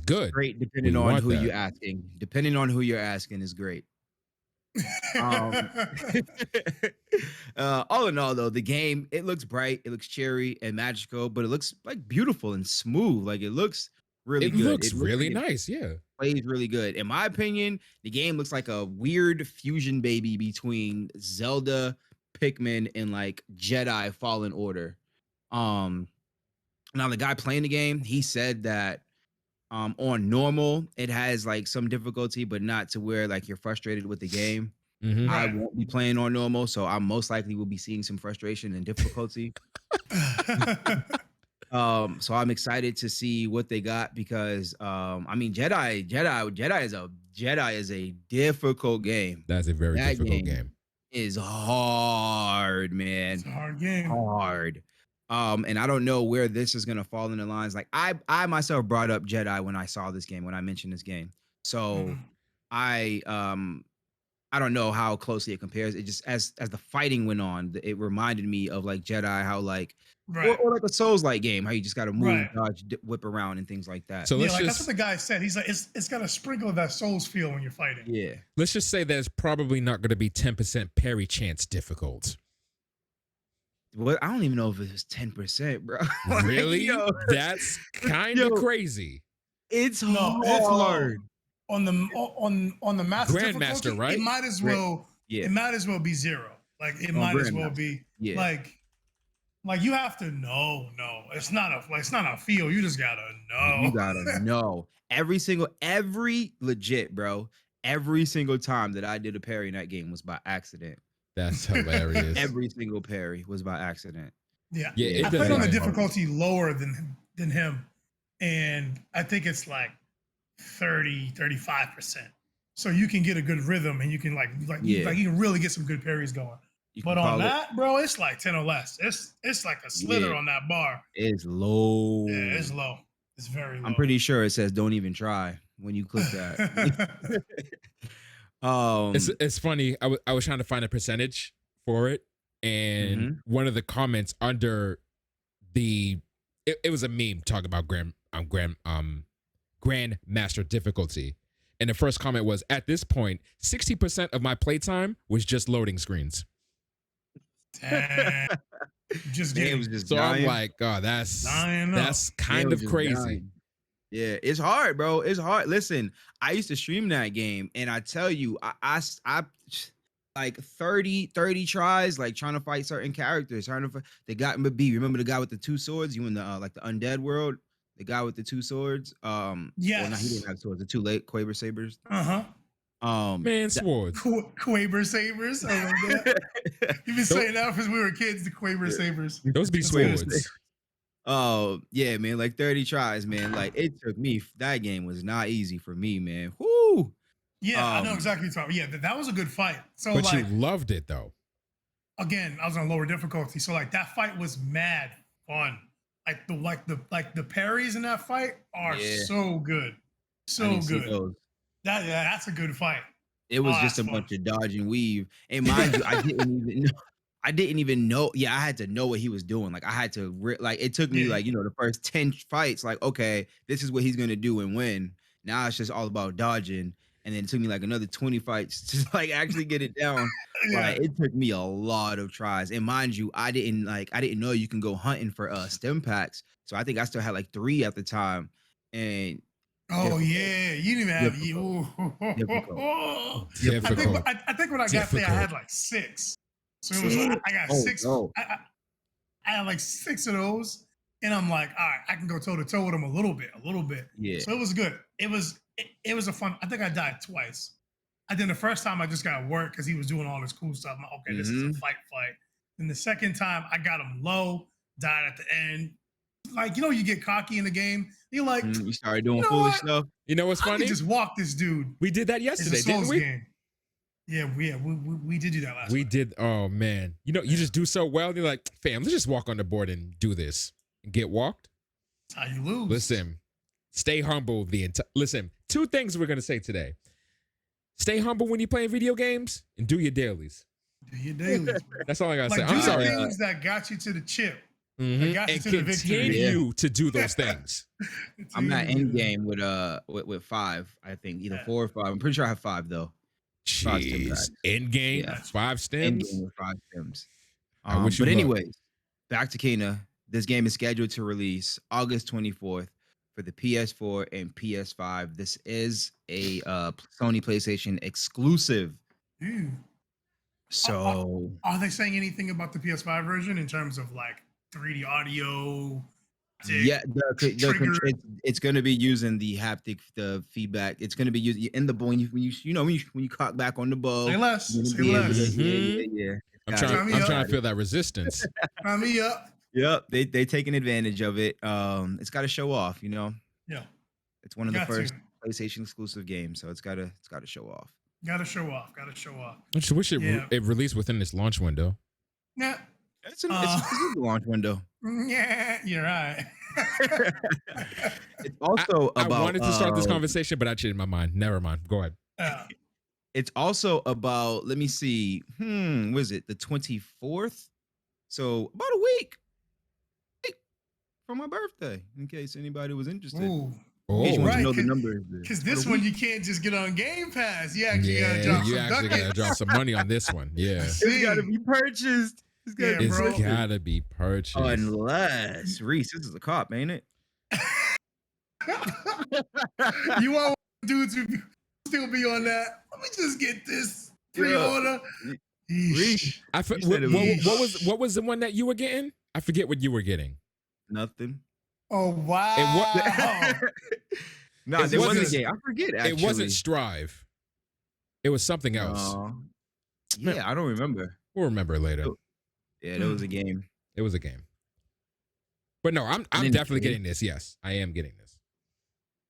good. great depending We on want who that. you're asking. Depending on who you're asking is great. All in all, though, the game, it looks bright, it looks cheery and magical, but it looks like beautiful and smooth. Like it looks really It good. looks really like it nice. Yeah. plays really good. In my opinion, the game looks like a weird fusion baby between Zelda, Pikmin, and like Jedi Fallen Order. Now the guy playing the game, he said that on normal it has like some difficulty, but not to where like you're frustrated with the game. Mhm. I Right. won't be playing on normal, so I most likely will be seeing some frustration and difficulty. So I'm excited to see what they got because I mean Jedi is a difficult game. That's a very difficult game. Is hard, man. It's a hard game. Hard. And I don't know where this is gonna fall in the lines. Like I myself brought up Jedi when I saw this game, when I mentioned this game. So Mhm. I I don't know how closely it compares. It just as the fighting went on, it reminded me of like Jedi, how like Right. or like a Souls like game, how you just got to move, Right. dodge, whip around, and things like that. So Yeah, like that's what the guy said. He's like, it's got a sprinkle of that Souls feel when you're fighting. Yeah, let's just say that it's probably not going to be 10% parry chance difficult. well, I don't even know if it was 10%, bro. Like, Really? That's kind of yo, crazy. it's No, it's low. hard. On the master difficulty, Grandmaster, right? it might as Gra- well Yeah, it might as well be zero. Like it on might as well Grandmaster. be Yeah, like you have to know. No, it's not a feel. You just gotta you know. gotta know every legit, bro. Every single time that I did a parry in that game was by accident. That's hilarious. Every single parry was by accident. Yeah, Yeah, Yeah, it I does played that on the game's depend. hard. difficulty lower than him, and I think it's like 35%. So you can get a good rhythm, and you can Yeah, you can really get some good parries going. you can But on call it. that, bro, it's like 10 or less. It's like a Yeah, slither on that bar. it's Yeah, low. it's low. It's very I'm low. pretty sure it says don't even try when you click that. It's um, it's funny. I was trying to find a percentage for it, and mhm. one of the comments under the it was a meme talking about grandmaster difficulty, and the first comment was, at this point 60% of my playtime was just loading screens. Damn. Just Man was getting just So I'm dying. like, oh, that's dying up. Man kind was of just crazy. dying. Yeah, it's hard, bro. It's hard. Listen, I used to stream that game, and I tell you, I like 30 tries, like trying to fight certain characters. Trying to fight. They got me B. Remember the guy with the two swords? You in the like the undead world? The guy with the two swords. Well, no, he didn't Yes. have swords. The two late Quaver sabers. Uh-huh. Man, That, swords. Quaver Sabers. I remember that. You've been saying that since we were kids, the Quaver Sabers. Those be That's good. swords. Oh yeah, man, like 30 tries, man. Like it took me. That game was not easy for me, man. Whoo. Yeah, I know Um, exactly what you're talking. Yeah, that was a good fight. So But you like loved it though. again, I was on lower difficulty. So like that fight was mad fun. Like the parries in that fight are Yeah. so good. I So didn't see good. those. That's a good fight. It was Oh, just that's a fun. bunch of dodge and weave. And mind you, I didn't even know. I didn't even know. Yeah, I had to know what he was doing. Like I had to like it took me Yeah. like, the first 10 fights, like, okay, this is what he's gonna do and win. Now it's just all about dodging. And then it took me like another 20 fights to like actually get it down. Yeah. Like it took me a lot of tries. And mind you, I didn't know you can go hunting for stem packs. So I think I still had like 3 at the time. And Oh difficult, yeah. You didn't even have difficult, you. difficult, Difficult. I think when I got there, I Difficult. had like 6. So it was like I got Oh 6. no. I had like 6 of those, and I'm like, all right, I can go toe to toe with him a little bit. Yeah. So it was good. It was a fun. I think I died twice. I think the first time I just got work because he was doing all this cool stuff. I'm like, okay, this is a Mhm. fight. Then the second time I got him low, died at the end. Like you get cocky in the game. You're like, You started you doing know foolish what? stuff. You know what's I funny? can just walk this dude. We did that It's a yesterday, didn't Souls we? game. Yeah, we did do that last We night. did. Oh man, you just do so well. You're like, fam, let's just walk on the board and do this and get walked. That's how you lose. Listen, stay humble. Listen, 2 things we're gonna say today: stay humble when you're playing video games, and do your dailies. Do your dailies, bro. That's all I gotta Like say. do I'm the sorry. things that got you to the chip. Mhm. got you And to the victory. continue to do those things. I'm at Continue to end do that. game with 5, I think. Either Yeah. 4 or 5. I'm pretty sure I have 5 though. 5 stem Jeez, packs. end game, Yeah. 5 End stems. game with 5 stems. I wish you But luck. anyways, back to Kena. This game is scheduled to release August 24th for the PS4 and PS5. This is a Sony PlayStation exclusive. Dude, So are they saying anything about the PS5 version in terms of like 3D audio? yeah, trigger. it's going to be using the haptic, the feedback. It's going to be using in the when you cock back on the bow. Say less. you're gonna Say be able less. to- Mhm. yeah. I'm Got it. trying. me I'm up. trying to feel that resistance. Sign me up. Yep, they taking advantage of it. It's got to show off. Yeah. It's one of the Got first to. PlayStation exclusive games, so it's got to show off. Gotta show off. Gotta show off. I just wish it Yeah. it released within this launch window. Yeah. It's a launch window. Yeah, you're right. It's also I about. wanted to start this conversation, but I changed my mind. Never mind. Go ahead. It's also about. Let me see. Was it the 24th? So about a week for my birthday. In case anybody was interested. Ooh. Oh, In case you want to right, know the numbers. Because this one you can't just get on Game Pass. You actually gotta drop you some actually gotta ducats. drop some money on this one. Yeah, It's got to be purchased. It's got to be it's bro. gotta be purchased. Unless Reese, this is a cop, ain't it? You want dudes who still be on that? Let me just get this pre-order. Reese, What was the one that you were getting? I forget what you were getting. Nothing. Oh wow! No, there wasn't a game. I forget. Actually, It wasn't Strive. It was something else. Yeah, I don't remember. We'll remember later. Yeah, there was a game. It was a game. But no, I'm definitely getting this. Yes, I am getting this.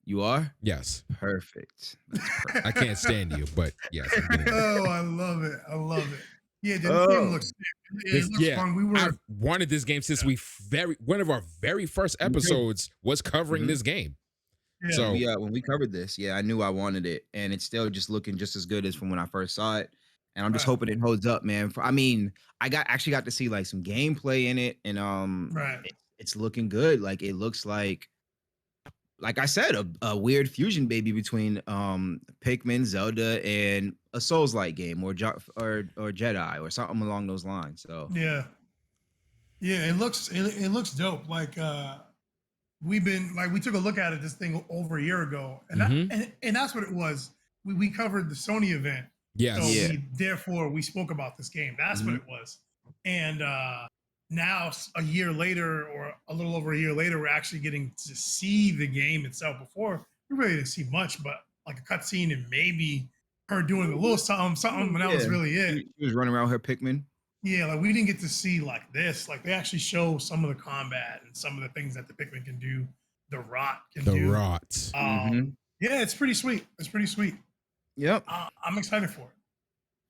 You are? Yes. Perfect. I can't stand you, but yes, I'm getting it. Oh, I love it. I love it. Yeah, the game looks. It looks fun. I've wanted this game since one of our very first episodes was covering this game. Yeah. So when we covered this, I knew I wanted it, and it's still just looking just as good as from when I first saw it. And I'm just hoping it holds up, man. I actually got to see like some gameplay in it, and it's looking good. Like it looks like I said, a weird fusion baby between Pikmin, Zelda, and a Souls-like game, or Jedi, or something along those lines. So it looks dope. Like we took a look at it this thing over a year ago, and and that's what it was. We covered the Sony event. Yes. So therefore we spoke about this game. That's what it was. And now a year later, or a little over a year later, we're actually getting to see the game itself. Before we really didn't see much, but like a cutscene and maybe her doing a little something, and that was really it. She was running around her Pikmin. Yeah, like we didn't get to see like this. Like they actually show some of the combat and some of the things that the Pikmin can do. The rot can do. The rot. Yeah, it's pretty sweet. It's pretty sweet. Yep. I'm excited for it.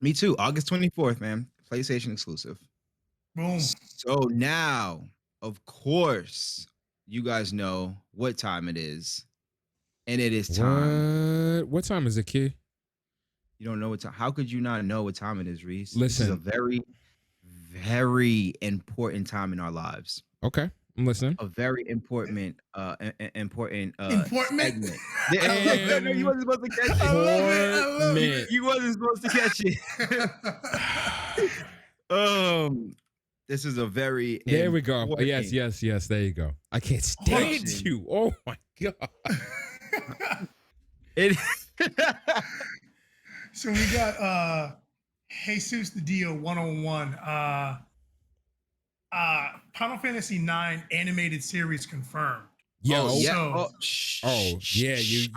Me too. August 24th, man. PlayStation exclusive. Boom. So now, of course, you guys know what time it is. And it is time. What time is it, kid? You don't know what time. How could you not know what time it is, Reese? Listen. This is a very, very important time in our lives. Okay. I'm listening. A very important segment. No, you wasn't supposed to catch it. I love it. You wasn't supposed to catch it. This is a very There we go. Yes. There you go. I can't stand you. Oh my god. So we got Jesus the Dio 101. Final Fantasy 9 animated series confirmed. I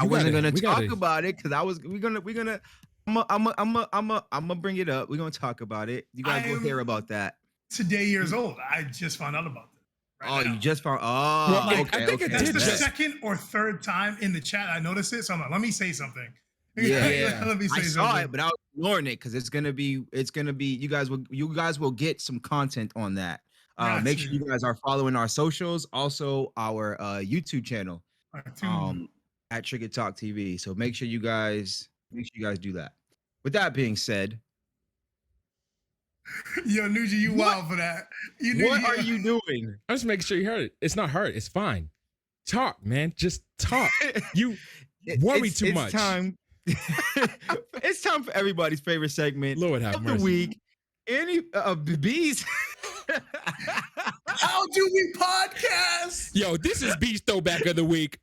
wasn't gonna talk about it because we're gonna I'm gonna bring it up. We're gonna talk about it. You guys will hear about that. Today years old. I just found out about it. You just found okay. I think it's the second or third time in the chat I noticed it. So I'm like, let me say something. Let me say I saw it, but I was ignoring it because it's gonna be you guys will get some content on that. Make sure you guys are following our socials, also our YouTube channel at Trigger Talk TV. So make sure you guys do that. With that being said, yo, Nuji, you wild for that. What are you doing? I'm just making sure you heard it. It's not hurt. It's fine. Talk, man. Just talk. You worry too much. It's time for everybody's favorite segment Lord have of mercy. the week. Any bees? How do we podcast? Yo, this is Beast Throwback of the Week.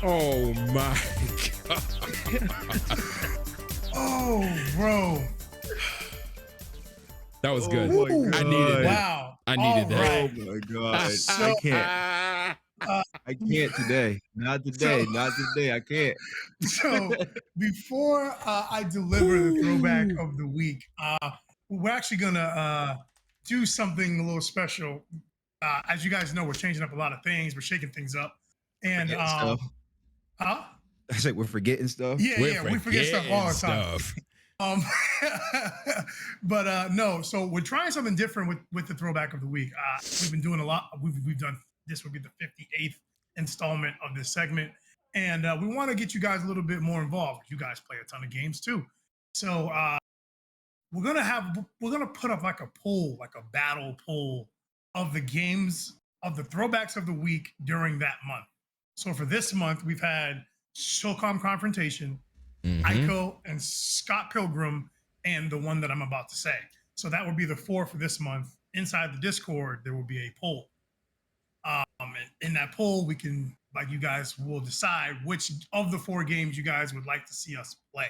Oh my god. Oh, bro. That was good. I needed that. Wow. I needed that. Right. Oh my god. I can't. I can't today. Not today. Not today. I can't. So before I deliver the throwback of the week, we're actually gonna do something a little special. As you guys know, we're changing up a lot of things. We're shaking things up, and I said we're forgetting stuff. Yeah, we forget stuff all the time. Um, but no. So we're trying something different with the throwback of the week. We've been doing a lot. We've done. This will be the 58th installment of this segment, and we want to get you guys a little bit more involved. You guys play a ton of games too, so we're gonna put up like a poll, like a battle poll of the games of the throwbacks of the week during that month. So for this month, we've had SOCOM Confrontation, Ico, and Scott Pilgrim, and the one that I'm about to say. So that would be the 4 for this month. Inside the Discord, there will be a poll. And in that poll, we can, like, you guys will decide which of the 4 games you guys would like to see us play,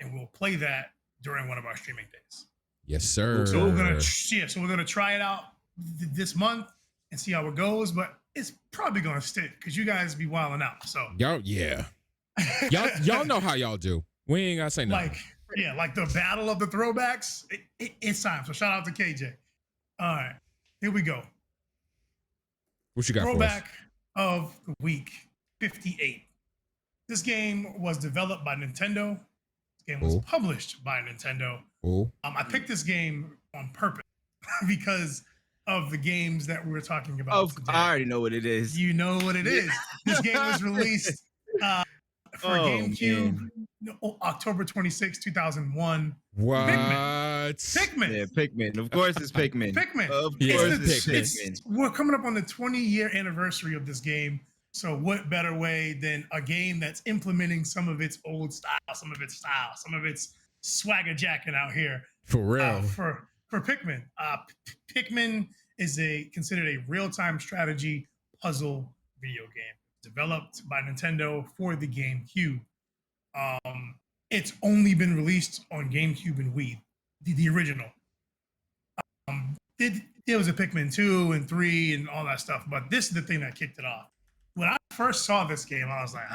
and we'll play that during one of our streaming days. Yes, sir. So we're gonna try it out this month and see how it goes, but it's probably gonna stick because you guys be wilding out. So y'all know how y'all do. We ain't gotta say nothing. Like the battle of the throwbacks. It's time. So shout out to KJ. All right, here we go. What you got Throwback for us? of the week 58. This game was developed by Nintendo. This game was published by Nintendo. I picked this game on purpose because of the games that we were talking about today. I already know what it is. You know what it is. This game was released for GameCube, October 26, 2001. What? Pikmin. Yeah, Pikmin. Of course it's Pikmin. Pikmin. Of course it's Pikmin. We're coming up on the 20-year anniversary of this game. So what better way than a game that's implementing some of its old style, some of its swagger jacking out here. For real. For Pikmin. Pikmin is considered a real-time strategy puzzle video game developed by Nintendo for the GameCube. It's only been released on GameCube and Wii, the original. There was a Pikmin 2 and 3 and all that stuff, but this is the thing that kicked it off. When I first saw this game, I was like,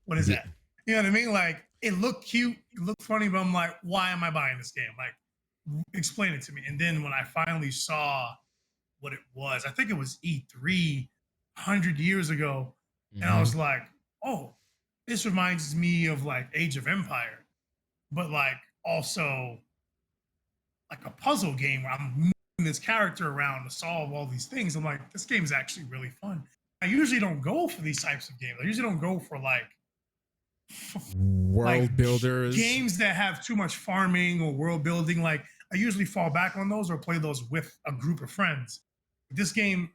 what is that? You know what I mean? Like, it looked cute, it looked funny, but I'm like, why am I buying this game? Like, explain it to me. And then when I finally saw what it was, I think it was E3 100 years ago, and I was like, oh, this reminds me of like Age of Empire, but like also like a puzzle game where I'm moving this character around to solve all these things. I'm like, this game is actually really fun. I usually don't go for these types of games. I usually don't go for like world builders, games that have too much farming or world building. Like, I usually fall back on those or play those with a group of friends. This game,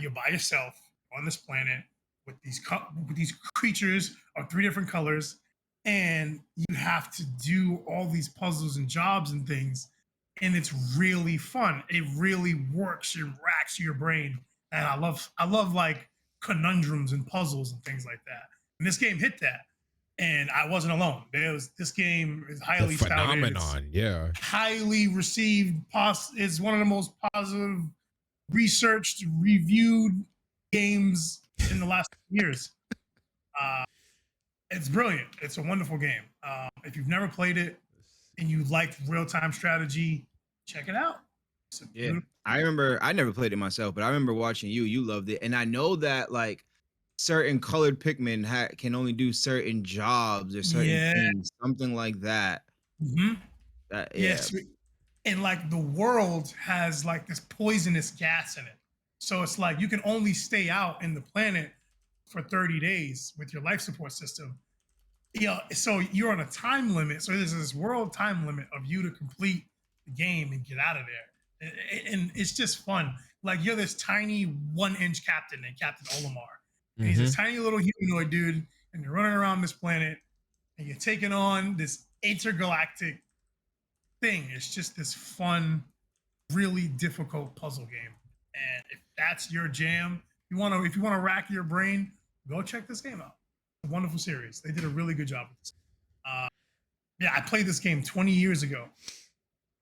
you're by yourself on this planet with these creatures of 3 different colors, and you have to do all these puzzles and jobs and things, and it's really fun. It really works and racks your brain, and I love like conundrums and puzzles and things like that. And this game hit that, and I wasn't alone. This game is highly phenomenon, yeah, highly received. It's one of the most positive, researched, reviewed games in the last years. It's brilliant. It's a wonderful game. If you've never played it and you like real-time strategy, check it out. I remember, I never played it myself, but I remember watching you loved it. And I know that like certain colored Pikmin can only do certain jobs or certain things, something like that. Yes. And like the world has like this poisonous gas in it. So it's like you can only stay out in the planet for 30 days with your life support system. So you're on a time limit. So there's this world time limit of you to complete the game and get out of there. And it's just fun. Like, you're this tiny 1-inch captain named Captain Olimar. And he's this tiny little humanoid dude, and you're running around this planet, and you're taking on this intergalactic thing. It's just this fun, really difficult puzzle game. And if that's your jam, if you want to rack your brain, go check this game out. It's a wonderful series. They did a really good job with this. I played this game 20 years ago.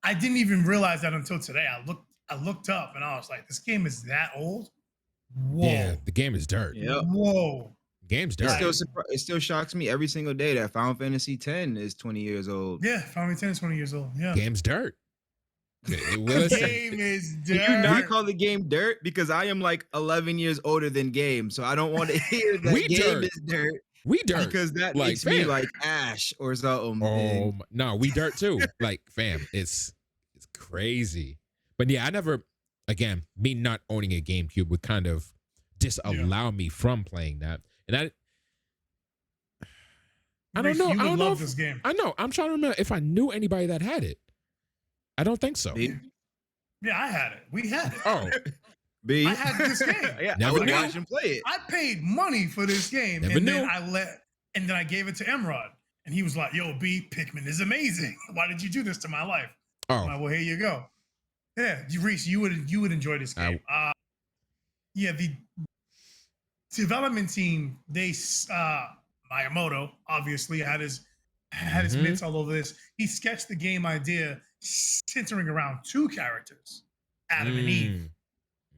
I didn't even realize that until today. I looked up and I was like, this game is that old? Whoa. Yeah, the game is dirt. Yep. Whoa. Game's dirt. It still shocks me every single day that Final Fantasy X is 20 years old. Yeah, Final Fantasy X is 20 years old. Yeah. Game's dirt. The game is dirt. Do you not call the game dirt? Because I am like 11 years older than Game, so I don't want to hear that game is dirt. We dirt. Because that Like, makes me fam. like Ash or something. Oh no, we dirt too. Like, fam, it's crazy. But yeah, I never. Again, me not owning a GameCube would kind of disallow me from playing that, and I don't know. You I would don't know love if, this game. I know. I'm trying to remember if I knew anybody that had it. I don't think so. B? Yeah, I had it. We had it. Oh, B. I had this game. Yeah, Never I would knew. watch him play it. I paid money for this game, Never and knew. then I gave it to Emrod, and he was like, "Yo, B, Pikmin is amazing. Why did you do this to my life?" I'm oh, like, well, here you go. Yeah, Reese, you would enjoy this game. Yeah, the development team, Miyamoto obviously had his mitts all over this. He sketched the game idea centering around two characters, Adam and Eve,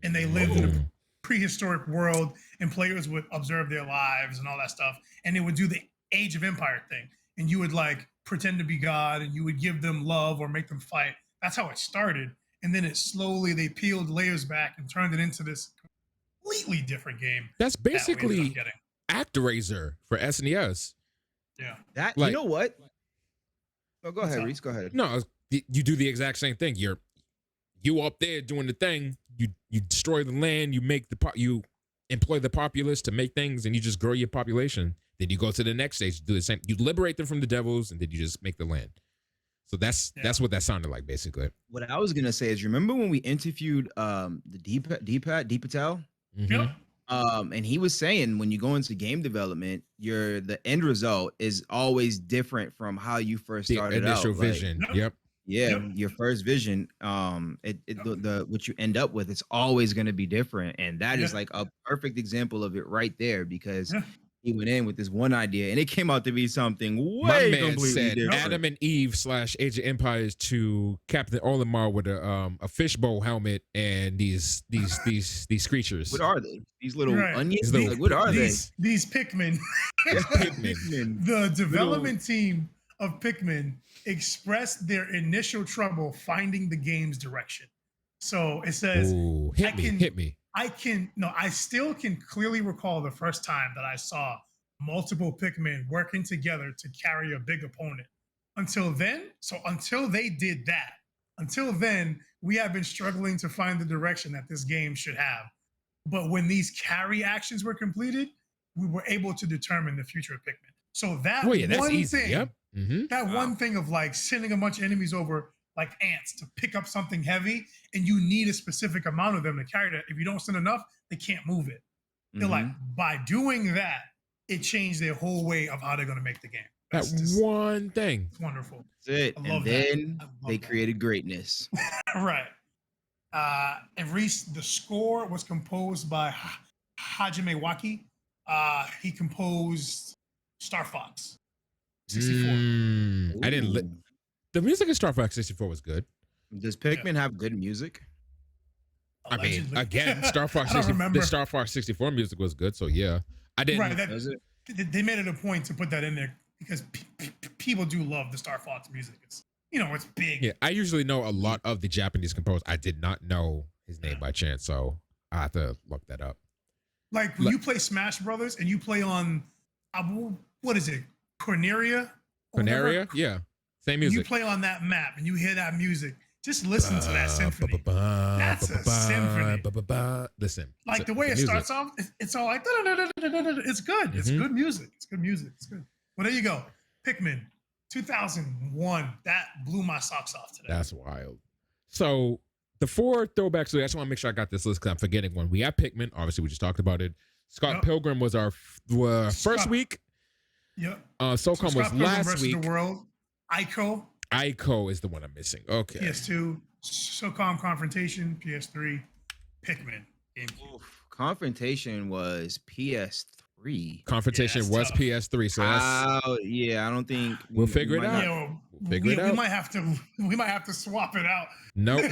and they lived in a prehistoric world, and players would observe their lives and all that stuff, and they would do the Age of Empire thing, and you would like pretend to be God, and you would give them love or make them fight. That's how it started, and then they peeled layers back and turned it into this completely different game. That's basically getting. ActRaiser for SNES. Yeah. That Like- you know what? Oh, go ahead, up? Reese. Go ahead. No, you do the exact same thing. You up there doing the thing. You destroy the land. You employ the populace to make things, and you just grow your population. Then you go to the next stage, do the same. You liberate them from the devils, and then you just make the land. So that's what that sounded like, basically. What I was gonna say is, remember when we interviewed the Deep Patel? Mhm. Yep. And he was saying when you go into game development, the end result is always different from how you first The started initial out. Like, vision. Yep. Yep. yeah, Yep. your first vision, the what you end up with, it's always going to be different, and that is Yeah. like a perfect example of it right there, because Yeah. he went in with this one idea and it came out to be something My way man completely said different. Adam and Eve / Age of Empires to Captain Olimar with a fishbowl helmet and these creatures. What are they? These little Right. onions? These little- Like, what are they? These Pikmin. Pikmin. The development team of Pikmin expressed their initial trouble finding the game's direction. So it says, Ooh, hit me. I still can clearly recall the first time that I saw multiple Pikmin working together to carry a big opponent. Until they did that, until then, we have been struggling to find the direction that this game should have. But when these carry actions were completed, we were able to determine the future of Pikmin. So that That's one easy. thing, Yep. Mm-hmm. that one thing of like sending a bunch of enemies over like ants to pick up something heavy, and you need a specific amount of them to carry that. If you don't send enough, they can't move it. They're like, by doing that, it changed their whole way of how they're going to make the game. That one thing. It's wonderful. That's it. I And love that. then I love they that. created greatness. Right. And Reese, the score was composed by Hajime Waki. He composed Star Fox 64. I didn't. Ooh. The music in Star Fox 64 was good. Does Pikmin have good music? I mean, Allegedly. again, Star Fox I don't 60, remember. the Star Fox 64 music was good. So yeah, I didn't. Right. Does it? They made it a point to put that in there because people do love the Star Fox music. It's big. Yeah, I usually know a lot of the Japanese composers. I did not know his name by chance, so I have to look that up. Like when you play Smash Brothers and you play on, what is it, Corneria? Or whatever? Corneria, yeah, same You music. play on that map and you hear that music. Just listen to that symphony. That's a symphony. Listen, Like the way it starts off, it's all like, it's good. It's good music. It's good music. It's good. Well, there you go. Pikmin 2001. That blew my socks off today. That's wild. So the 4 throwbacks. So I just want to make sure I got this list because I'm forgetting one. We have Pikmin. Obviously, we just talked about it. Scott Pilgrim was our first week. Yep. SOCOM was last week. The World. Ico is the one I'm missing. Okay. PS2. SOCOM Confrontation. PS3. Pikmin. GameCube. Confrontation was PS3. Confrontation Yeah, was tough. PS3. So that's Yeah, I don't think We'll figure it might out. not- Yeah, well, Figure it out. We might have to swap it out. nope.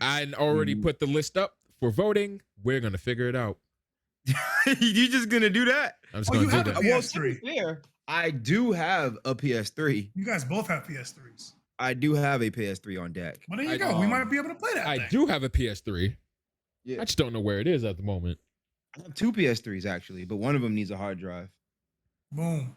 I already put the list up for voting. We're gonna figure it out. You just gonna do that? I'm just Oh, you gonna have do a that. Well, PS3. to be fair, I do have a PS3. You guys both have PS3s. I do have a PS3 on deck. Well, there you I- go. We might be able to play that. I thing. do have a PS3. Yeah. I just don't know where it is at the moment. I have 2 PS3s actually, but one of them needs a hard drive. Boom.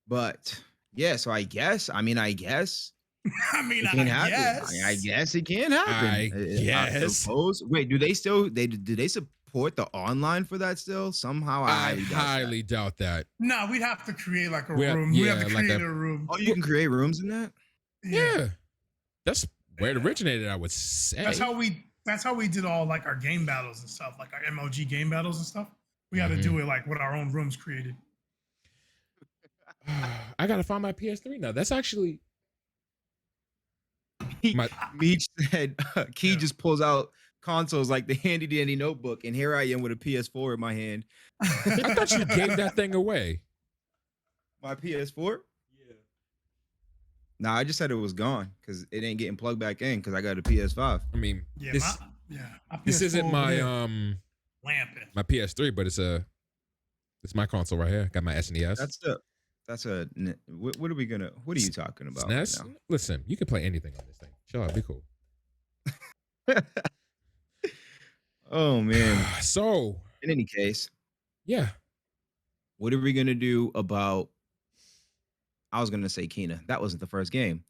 But yeah, so I guess I mean, it can happen. I guess. guess it can happen. I I guess. suppose. Wait, do they support the online for that still? Somehow I highly doubt that. highly doubt that. No, we'd have to create like a We have- room. We yeah, have to like create a- a room. Oh, you can create rooms in that? Yeah. That's where it originated, I would say. That's how we did all like our game battles and stuff, like our MLG game battles and stuff. We had to do it like with our own rooms created. I gotta find my PS3 now. That's actually Meech said Key Yeah. just pulls out consoles like the handy dandy notebook, and here I am with a PS4 in my hand. I thought you gave that thing away. My PS4? Yeah. Nah, I just said it was gone because it ain't getting plugged back in because I got a PS5. I mean, Yeah, this my this isn't PS4 my over there, lamping. my PS3, but it's my console right here. Got my SNES. What are you talking about? SNES? now? Listen, you can play anything on this thing. Chill out, be cool. Oh man. So, In any case, yeah. what are we gonna do about? I was gonna say Kina. That wasn't the first game.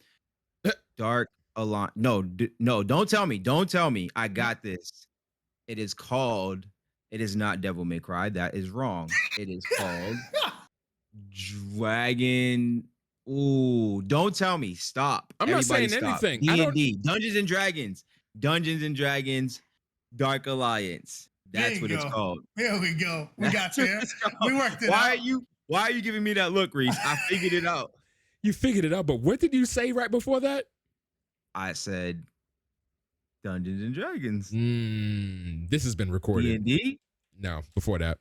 Dark Alliance. No, no. Don't tell me. Don't tell me. I got this. It is called. It is not Devil May Cry. That is wrong. It is called Dragon. Ooh, don't tell me. Stop. I'm not saying stop. anything. I don't- D&D. Dungeons and Dragons. Dungeons and Dragons. Dark Alliance. There That's you what it's go. called. There we go. We got there. That's what it's We called. worked it Why out. are you giving me that look, Reese? I figured it out. You figured it out, but what did you say right before that? I said Dungeons and Dragons. This has been recorded. D&D? No, before that.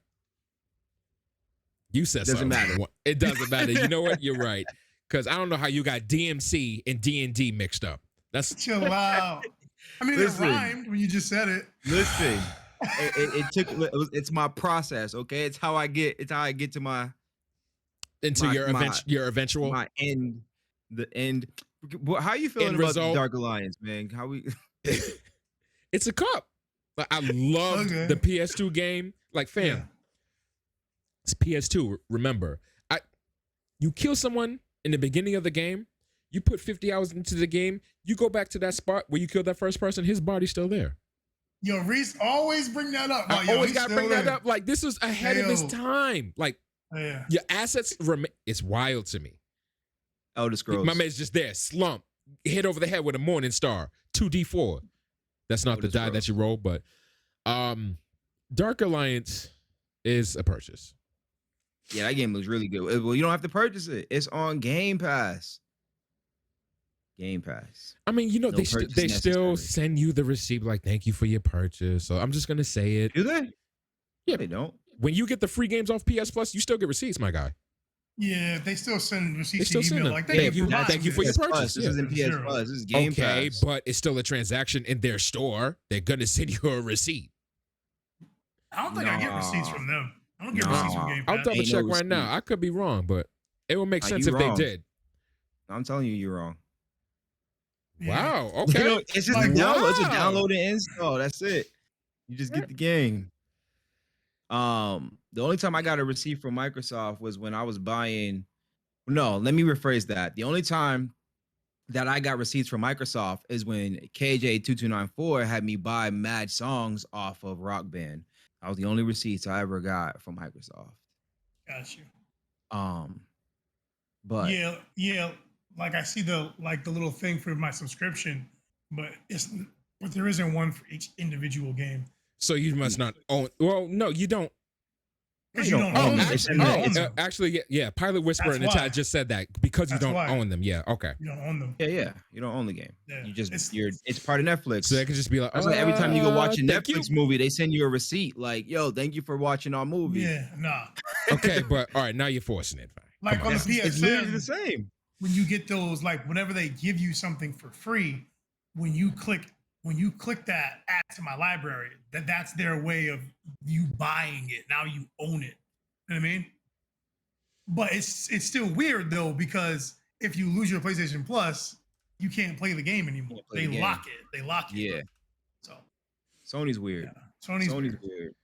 You said Doesn't something. matter. It doesn't matter. You know what? You're right. Because I don't know how you got DMC and D&D mixed up. That's Chill out. I mean, Listen. it rhymed when you just said it. Listen, it's my process, okay? It's how I get to my into your eventual. my end, the end. How you feeling End about result. the Dark Alliance, man? How we It's a cup. Like, I loved Okay. the PS2 game. Like, fam, Yeah. it's PS2. Remember, you kill someone in the beginning of the game. You put 50 hours into the game. You go back to that spot where you killed that first person. His body's still there. Yo, Reese always bring that up. I always gotta bring that up. Like, this was ahead of his Yo. time. Like, Yeah. your assets remain. It's wild to me. Elder Scrolls. My man's just there, slump, hit over the head with a morning star, 2d4. That's not the Elder die Scrolls. that you roll, but Dark Alliance is a purchase. Yeah, that game looks really good. Well, you don't have to purchase it. It's on Game Pass. Game Pass. I mean, you know, No they purchase still necessary. send you the receipt, like, thank you for your purchase. So I'm just gonna say it. Do they? Yeah. They don't. When you get the free games off PS Plus, you still get receipts, my guy. Yeah, they still send They receipts still to send email. them. Like, Thank you. provide Thank you for your this. purchase. This Yeah. isn't PS Zero. Plus. This is Game Okay, Pass. but it's still a transaction in their store. They're gonna send you a receipt. I don't think I get receipts from them. I don't get Nah. receipts from Game I'll Pass. double Ain't check no right now. receipt. I could be wrong, but it would make Are sense you if wrong? they did. I'm telling you, you're wrong. Yeah. Wow. You Okay. know, it's just Like, a download. It's a wow. download and install. That's it. You just get the game. The only time I got a receipt from Microsoft was when I was buying. No, let me rephrase that. The only time that I got receipts from Microsoft is when KJ2294 had me buy mad songs off of Rock Band. That was the only receipts I ever got from Microsoft. Got you. But Yeah. Like I see the little thing for my subscription, but there isn't one for each individual game. So you must not own. Well, no, you don't. Because You you don't don't own own them. them. It's You in don't the- own it's them. Actually, yeah. Pilot Whisperer in the That's chat why. just said that because you That's don't why. own them. Yeah. Okay. You don't own them. yeah, you don't own the game. Yeah. You just It's- it's part of Netflix. So they could just be like, That's like every time you go watch a thank you." Netflix movie, they send you a receipt like, "Yo, thank you for watching our movie." Yeah, nah. Okay, but all right, now you're forcing it. Fine. Like Come on on. the It's literally PSN, the same. when you get those, like whenever they give you something for free, when you click that add to my library, that's their way of you buying it. Now you own it. You know what I mean? But it's still weird though, because if you lose your PlayStation Plus, you can't play the game anymore. play They the game. lock it. They lock it. Yeah, So Sony's weird. yeah. Sony's weird. weird.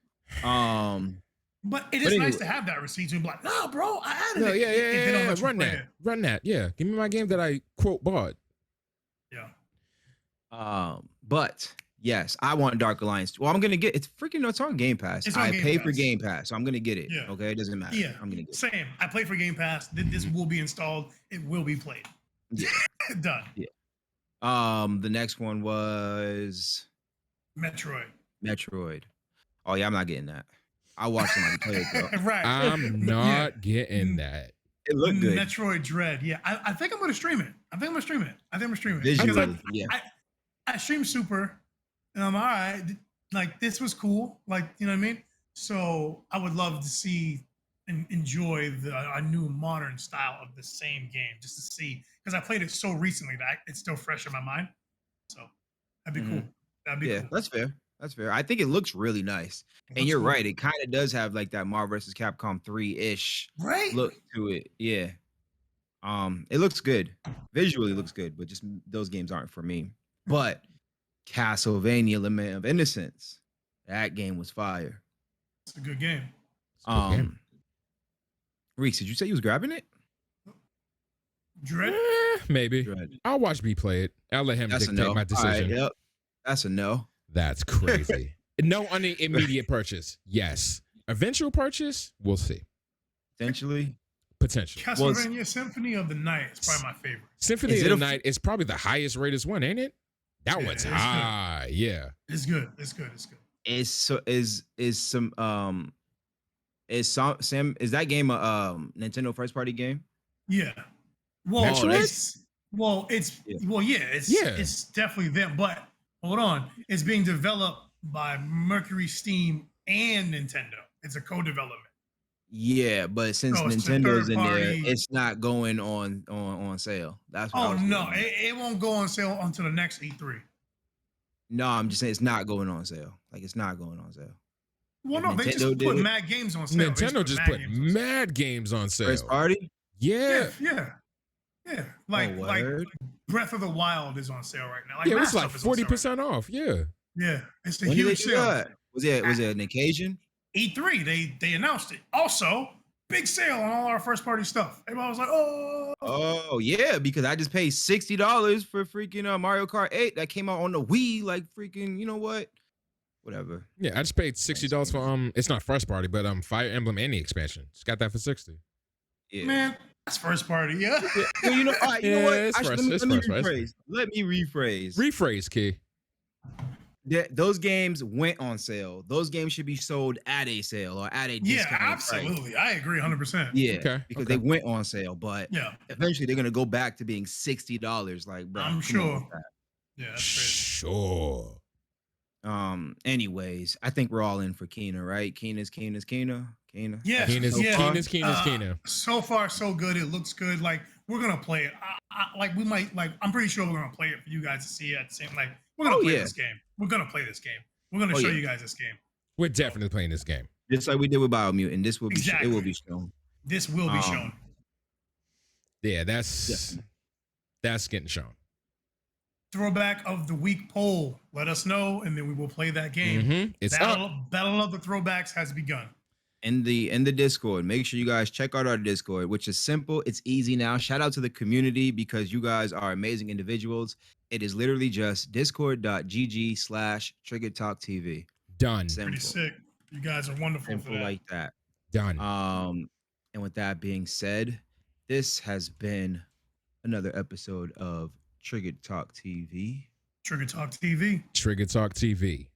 But it But is nice anyway. to have that receipt to be like, no, bro, I added No, it. yeah, If they don't yeah. let you Run play that. it. Run that. Yeah. Give me my game that I quote bought. Yeah. But yes, I want Dark Alliance. Well, I'm gonna get it's freaking no, it's on Game Pass. It's on I Game pay for Pass. Game Pass, so I'm gonna get it. Yeah. Okay, it doesn't matter. Yeah. I'm gonna get it. Same. I play for Game Pass. This will be installed. It will be played. Yeah. Done. Yeah. The next one was Metroid. Oh yeah, I'm not getting that. I watched somebody play it though. Right. I'm But not getting that. It looked good. Metroid Dread. Yeah. I think I'm gonna stream it. Because Visually, yeah. I streamed Super, and I'm all right. Like this was cool. Like you know what I mean. So I would love to see and enjoy a new modern style of the same game, just to see because I played it so recently that it's still fresh in my mind. So that'd be cool. That'd be cool. That's fair. That's fair. I think it looks really nice. And you're right. It kind of does have like that Marvel vs. Capcom 3-ish look to it. Yeah. It looks good. Visually looks good, but just those games aren't for me. But Castlevania Lament of Innocence, that game was fire. It's a good game. Reese, did you say you was grabbing it? Dread? Maybe. Dread. I'll watch B play it. I'll let him That's dictate my decision. Yep. That's a no. That's crazy. No immediate purchase. Yes. Eventual purchase, we'll see. Potentially. Potential. Castlevania Symphony of the Night is probably my favorite. Symphony of the Night is probably the highest rated one, ain't it? That Yeah, one's it's high. Yeah. It's good. It's good. Is that game a Nintendo first party game? Yeah. Well, Metroid? it's definitely them. But hold on, it's being developed by MercurySteam and Nintendo. It's a co-development. Yeah, but since So it's a Nintendo's in there, third-party- it's not going on sale. That's what I Oh was no, getting at. it won't go on sale until the next E3. No, I'm just saying it's not going on sale. Like it's not going on sale. Well, If no, they Nintendo just did put it- mad games on sale. Nintendo just put mad games on sale. First party? Yeah. Yeah. Like word. Breath of the Wild is on sale right now. Like Yeah, it was mad like stuff is on sale right 40% off. Yeah. now. Yeah, it's a When did they huge do sale. that? Was it an occasion? E3, they announced it. Also, big sale on all our first party stuff. Everybody was like, oh. Oh yeah, because I just paid $60 for freaking Mario Kart 8 that came out on the Wii. Like freaking, you know what? Whatever. Yeah, I just paid $60 for it's not first party, but Fire Emblem and the expansion. Just got that for 60. Yeah. Man, that's first party, yeah. Well, you know, all right, you know Yeah, what? it's Actually, first, let me it's first. rephrase. Let me rephrase. Rephrase, Key. Those games went on sale. Those games should be sold at a sale or at a Yeah, discounted price. absolutely. I agree 100%. Yeah, Okay, because okay. they went on sale, but Yeah, eventually they're gonna go back to being $60. Like, bro, I'm come on sure. with that. Yeah, that's crazy. Sure. Anyways, I think we're all in for Kena, right? Kena's Kena. Yes, Keena's yeah. Keena. So far, so good. It looks good. Like, we're going to play it. Like, we might, like, I'm pretty sure we're going to play it for you guys to see at the same, like, we're going to play this game. We're going to play this game. We're going to show you guys this game. We're definitely playing this game. Just like we did with Biomutant. This will be Exactly. it will be shown. This will be shown. Yeah, that's getting shown. Throwback of the week poll. Let us know, and then we will play that game. It's Battle of the Throwbacks has begun. In the Discord, make sure you guys check out our Discord, which is simple. It's easy now. Shout out to the community because you guys are amazing individuals. It is literally just discord.gg/TriggerTalkTV. Done. Simple. Pretty sick. You guys are wonderful Simple for that. like that. Done. And with that being said, this has been another episode of Trigger Talk TV. Trigger Talk TV. Trigger Talk TV.